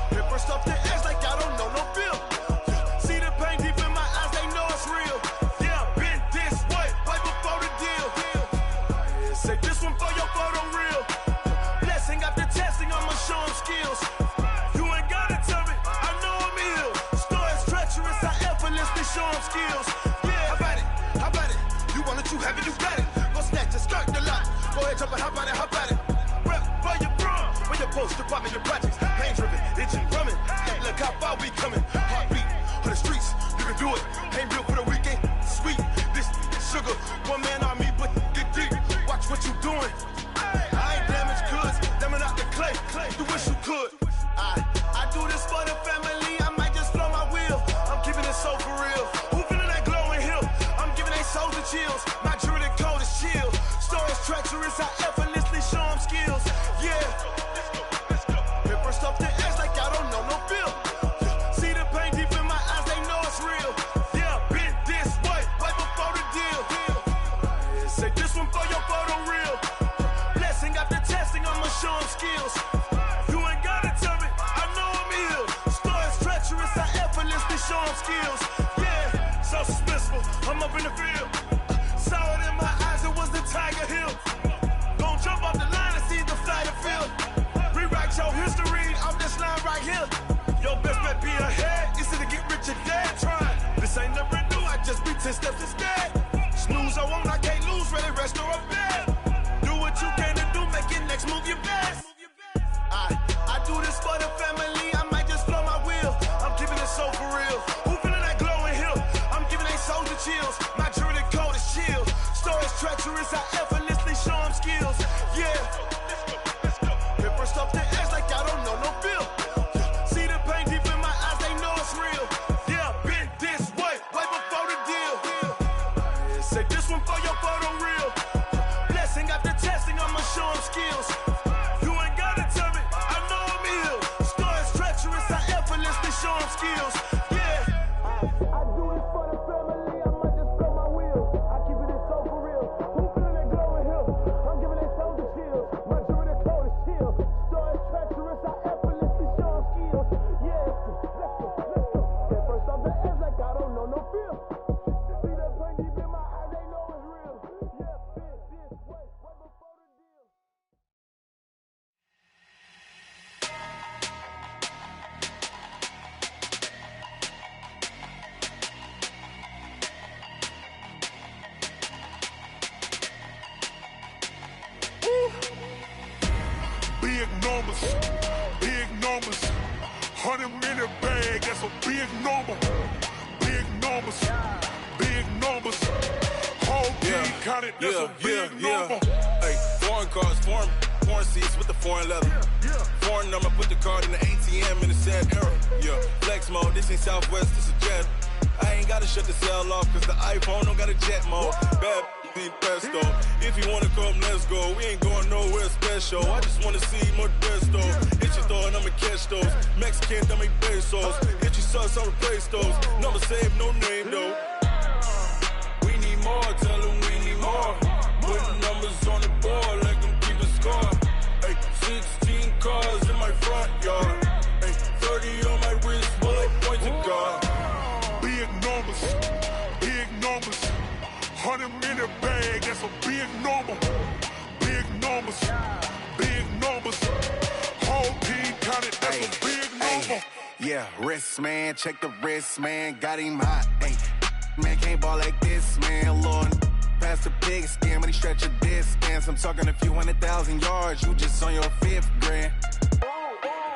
[SPEAKER 23] Paper stuff the edge like I don't know no bill. See the pain deep in my eyes, they know it's real. Yeah, been this way, way before the deal. Say this one for your photo real. Blessing after testing, I'ma show them skills. Show them skills. Yeah, how about it? You want it, you have it, you got it. Go snatch it, skirt the lot. Go ahead, jump it, how about it? Rep for your bro. Where your post, department, your projects. Pain driven, itching, drumming. Hey, look how far we coming. Heartbeat on the streets, you can do it. Ain't built for the weekend. Sweet, this sugar. One man army, but get deep. Watch what you doing. I ain't damaged goods, damn out the clay. You wish you could. I do this for the family. I might just blow my wheel. I'm keeping it so for real. Who feeling that glowing hill? I'm giving they souls the chills. My jewelry code is chill. Stories treacherous, I effortlessly show them skills. Yeah. Paper stuff the edge like I don't know no bill. See the pain deep in my eyes, they know it's real. Yeah, been this way, way before the deal. Say this one for your photo real. Blessing after testing, I'ma show them skills. You ain't gotta tell me, I know I'm ill. Stories treacherous, I effortlessly show them skills. Yeah, so suspenseful, I'm up in the field. Saw it in my eyes, it was the Tiger Hill. Gon' jump off the line and see the flight of field. Rewrite your history off this line right here. Your best bet be ahead, easy to get rich or dead trying. This ain't never new, I just be 10 steps instead. Snooze I won't, I can't lose, ready, rest or a bed. Do what you can to do, make your next move your best. I do this for the family, I might just blow my wheel. I'm keeping it so for real. Who feeling that glowing hill? I'm giving they souls the chills. My jewelry code is chill. Stories treacherous, I effortlessly show them skills. Yeah. Paper stuff the edge like I don't know no bill. See the pain deep in my eyes, they know it's real. Yeah, been this way, way before the deal. Say this one for your photo real. Blessing after testing, I'ma show them skills. You ain't gotta tell me, I know I'm ill. Stories treacherous, I effortlessly show them skills. Yeah. I do this for the family, I might just blow my wheel. I keep it so for real. Who feeling that glowing hill? I'm giving they souls the chills. My jewelry code is chill. Stories treacherous, I effortlessly show them skills. Yeah. Let's go. Get first off the edge like I don't know no feel. See that pain deep in my eyes, they know it's real. Yeah, been this way, way before the deal.
[SPEAKER 6] Big numbers, big numbers. 100 in a bag, that's a big number. Big numbers, big numbers. Whole team counted, that's a big number.
[SPEAKER 10] Hey, foreign cars, foreign seats with the foreign leather. Foreign number, put the card in the ATM in the sad era. Yeah, flex mode, this ain't Southwest, this a jet. I ain't gotta shut the cell off, cause the iPhone don't got a jet mode. Bad ain't pesto. If you wanna come, let's go. We ain't going nowhere special. I just wanna see more pesto. Hit your throw and I'ma catch those. Mexican, dame pesos. Hit your sauce, I'll replace those. Number save, no name though.
[SPEAKER 3] more, tell them we need more. Putting numbers on the board, like them keep a score. Ay, 16 cars in my front yard. Ay, 30 on my wrist, while I point to God.
[SPEAKER 6] Big numbers, big numbers. 100 in a bag, that's a big number. Big numbers, big numbers. Whole team counted, that's a big number.
[SPEAKER 10] Yeah, wrist, man, check the wrist, man, got him hot. Ay, man, can't ball like this, man, Lord. Past the pig skin, but he stretch a distance. I'm talking a few 100,000 yards, you just on your 5th grand.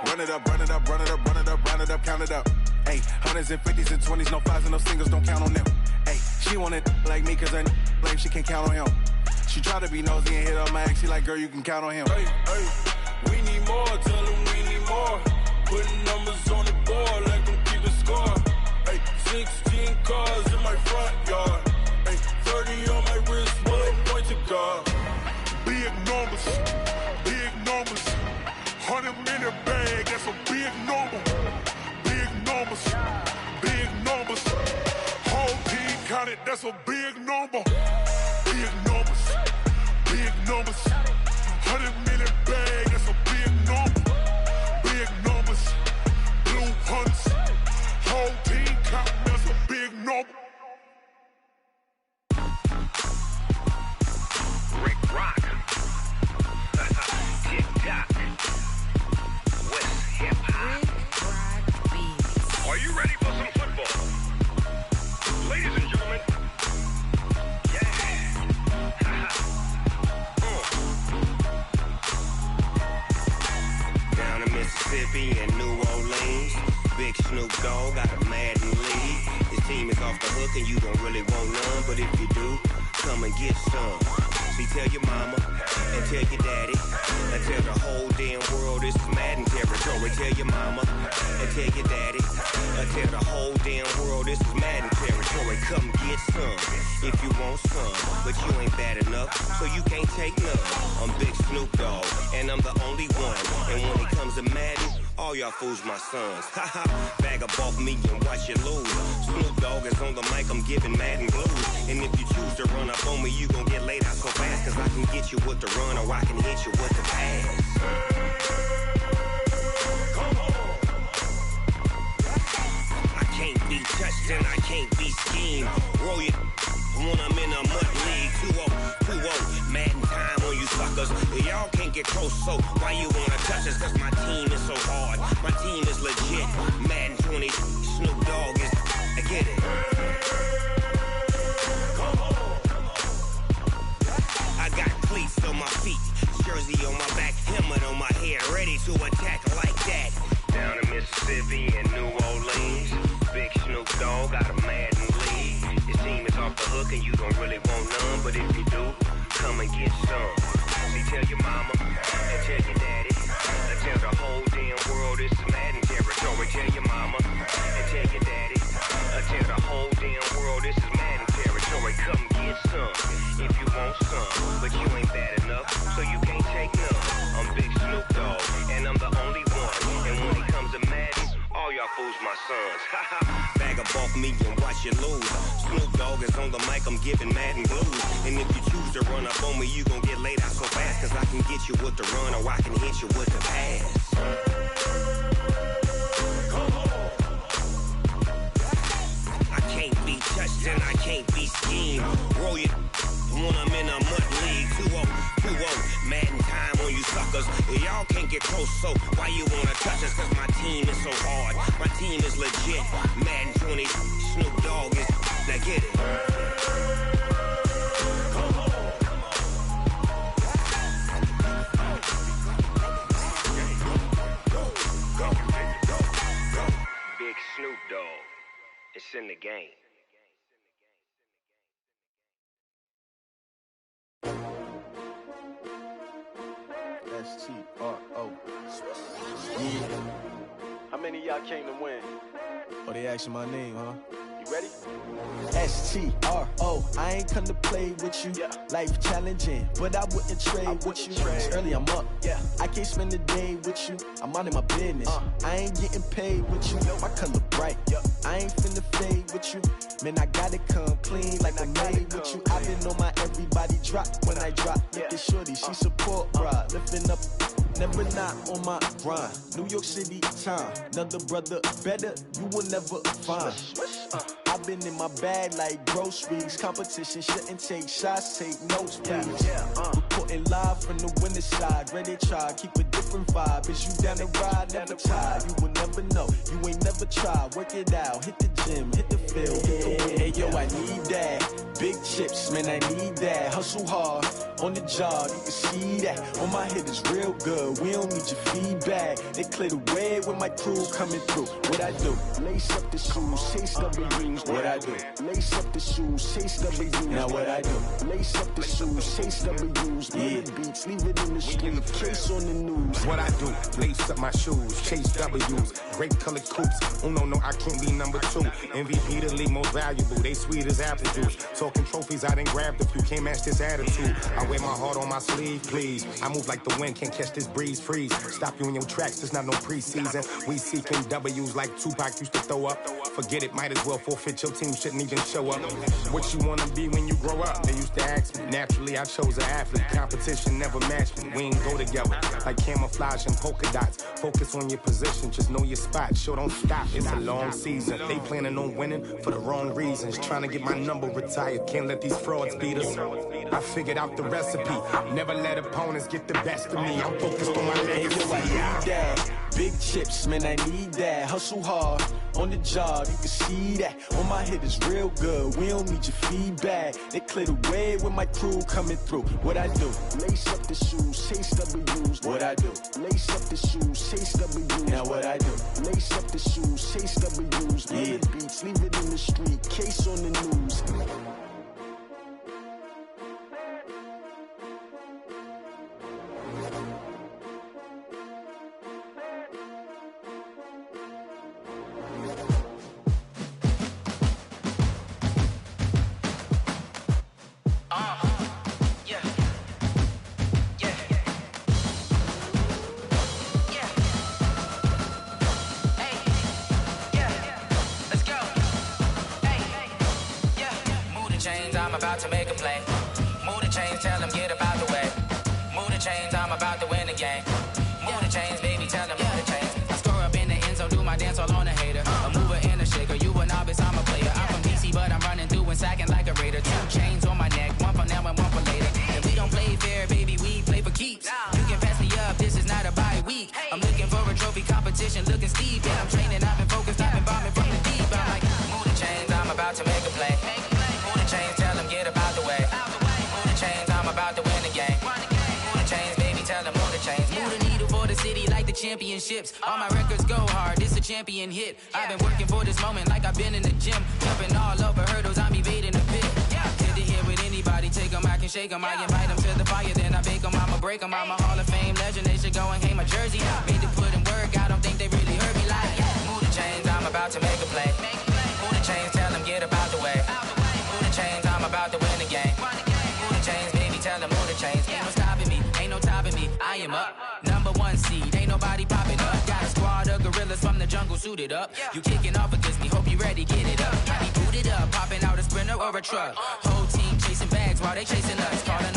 [SPEAKER 10] Run it up, run it up, run it up, run it up, run it up, count it up. Ay, hundreds and 50s and 20s, no 5s and no singles, don't count on them. Ay, she want it like me, cause her like she can't count on him. She try to be nosy and hit up my ex, she like, girl, you can count on him.
[SPEAKER 3] Ay, ay, we need more, tell them we need more. Putting numbers on the board, like them keep a score. Ay, 16 cars in my front yard. Ay, 30 on my wrist, while I point to God.
[SPEAKER 6] Big numbers, big numbers. 100 in a bag, that's a big number. Big numbers, big numbers. Whole team counted, that's a big number. Big numbers, big numbers. 100 in a bag, that's a big number. Big numbers, blue hunts. Whole team counting, that's a big number.
[SPEAKER 7] Rick Rock. TikTok. West Hip Hop. Are you ready for some football? Ladies and gentlemen.
[SPEAKER 25] Down in Mississippi and New Orleans, Big Snoop Dogg got a Madden league. His team is off the hook and you don't really want none, but if you do, come and get some. See, tell your mama and tell your daddy and tell the whole damn world this is Madden territory. Tell your mama and tell your daddy and tell the whole damn world this is Madden territory. Come get some if you want some, but you ain't bad enough, so you can't take none. I'm Big Snoop Dogg and I'm the only one. And when it comes to Madden, all y'all fools my sons. Haha, bag up off me and watch you lose. Snoop Dogg is on the mic, I'm giving Madden blues. And if you choose to run up on me, you gon' get laid out so fast. Cause I can get you with the run or I can hit you with the pass. I can't be touched and I can't be schemed. Roll you when I'm in a mud league. 2-0, 2-0, Madden time on you suckers. Y'all can't get close, so why you wanna touch us? Cause my team is so hard, my team is legit. Madden 20, Snoop Dogg is, I get it. I got cleats on my feet, jersey on my back, helmet on my head, ready to attack like that. Down in Mississippi and New Orleans, Big Snoop Dogg got a Madden league. Your team is off the hook and you don't really want none, but if you do, come and get some. See, tell your mama and tell your daddy and tell the whole damn world this is Madden territory. Tell your mama and tell your daddy and tell the whole damn world this is Madden territory. Come get some if you want some, but you ain't bad enough, so you can't take none. I'm Big Snoop Dogg and I'm the only one. And when it comes to Madden, all y'all fools my sons. Bag up off me and watch you lose. Snoop Dogg is on the mic, I'm giving Madden blues. And if you choose to run up on me, you gon' get laid out so fast. Cause I can get you with the run or I can hit you with the pass. I can't be touched and I can't be schemed. Roll you when I'm in a mud league. 2-0, 2-0, Madden time on you suckers. Y'all can't get close, so why you wanna touch us? Cause my team is so hard, my team is legit. Madden 20, Snoop Dogg is, now get it. Big Snoop Dogg, it's in the game.
[SPEAKER 23] S-T-R-O. Yeah. How many of y'all came to win? Oh, they asking my name, huh? You ready?
[SPEAKER 2] STRO, I ain't come to play with you. Life challenging, but I wouldn't trade with you. It's early, I'm up. I can't spend the day with you. I'm out in my business. I ain't getting paid with you. My color bright. I ain't finna fade with you. Man, I gotta come clean like I made with you. I've been on my everybody drop when I drop. Look at shorty, she support, bruh. Lifting up, never not on my grind. New York City time, another brother better, you will never find. I've been in my bag like groceries. Competition shouldn't take shots, take notes, please. Reporting live from the winter side. Ready to try, keep a different vibe. Is you down the ride, never tired. You will never know, you ain't never tried. Work it out, hit the gym, hit the field, hit the wind. Hey yo, I need that. Big chips, man, I need that. Hustle hard, on the job, you can see that. On my head is real good, we don't need your feedback. They clear the way with my crew coming through. What I do? Lace up the shoes, chase W's. What I do? Lace up the shoes, chase W's. Now what I do? Lace up the shoes, chase W's. The beats, leave it in the street, case on the news.
[SPEAKER 8] What I do? Lace up my shoes, chase W's. Great colored coops. Oh no, I can't be number 2. MVP the league most valuable. They sweet as apple juice. Talking trophies, I done grabbed a few. Can't match this attitude. I wear my heart on my sleeve, please. I move like the wind, can't catch this breeze. Freeze. Stop you in your tracks, there's not no preseason. We seeking W's like Tupac used to throw up. Forget it, might as well forfeit. Your team shouldn't even show up. What you wanna be when you grow up? They used to ask me. Naturally, I chose an athlete. Competition never matched me. We ain't go together like camouflage and polka dots. Focus on your position, just know your spot. Sure, don't stop. It's a long season. They planning on winning for the wrong reasons. Trying to get my number retired. Can't let these frauds beat us. I figured out the recipe. Never let opponents get the best of me. I'm focused on my legacy.
[SPEAKER 2] I need that. Big chips, man, I need that. Hustle hard, on the job, you can see that. On my head is real good, we don't need your feedback. They clear the way with my crew coming through. What I do? Lace up the shoes, chase W's. What I do? Lace up the shoes, chase W's. Now what I do? Lace up the shoes, chase W's. The beats, leave it in the street, case on the news.
[SPEAKER 14] I'm about to make a play. Move the chains, tell them get up out the way. Move the chains, I'm about to win the game. Move the chains, baby, tell them move the chains. I score up in the end zone, do my dance all on a hater. A mover and a shaker, you a novice, I'm a player. I'm from DC, but I'm running through and sacking like a raider. 2 chains on my neck, one for now and one for later. And we don't play fair, baby, we play for keeps. You can pass me up, this is not a bye week. I'm looking for a trophy competition, looking steep. And I'm training, I've been focused, I've been bombing from the deep. I'm like, move the chains, I'm about to make a play. Move the chains, tell them get up out the way. Move the chains, I'm about to win the game. Move the chains, baby, tell them move the chains. Move the needle for the city like the championships. All my records go hard, this a champion hit. I've been working for this moment like I've been in the gym. Jumping all over hurdles, I'm evading the pit. Good to hear with anybody, take them, I can shake them. I invite them to the fire, then I bake them, I'ma break them. I'm a Hall of Fame legend, they should go and hang my jersey. Made to put in work, I don't think they really heard me like, move the chains, I'm about to make a play. Move the chains, tell them get up out the way. Move the chains, I'm about to win the game. Move the chains, baby, tell them move the chains. Ain't no stopping me, ain't no topping me, I am up. Number 1 seed, ain't nobody popping up. Got a squad of gorillas from the jungle suited up. You kicking off against me, hope you ready, get it up. I be booted up, popping out a Sprinter or a truck. Whole team chasing bags while they chasing us. Calling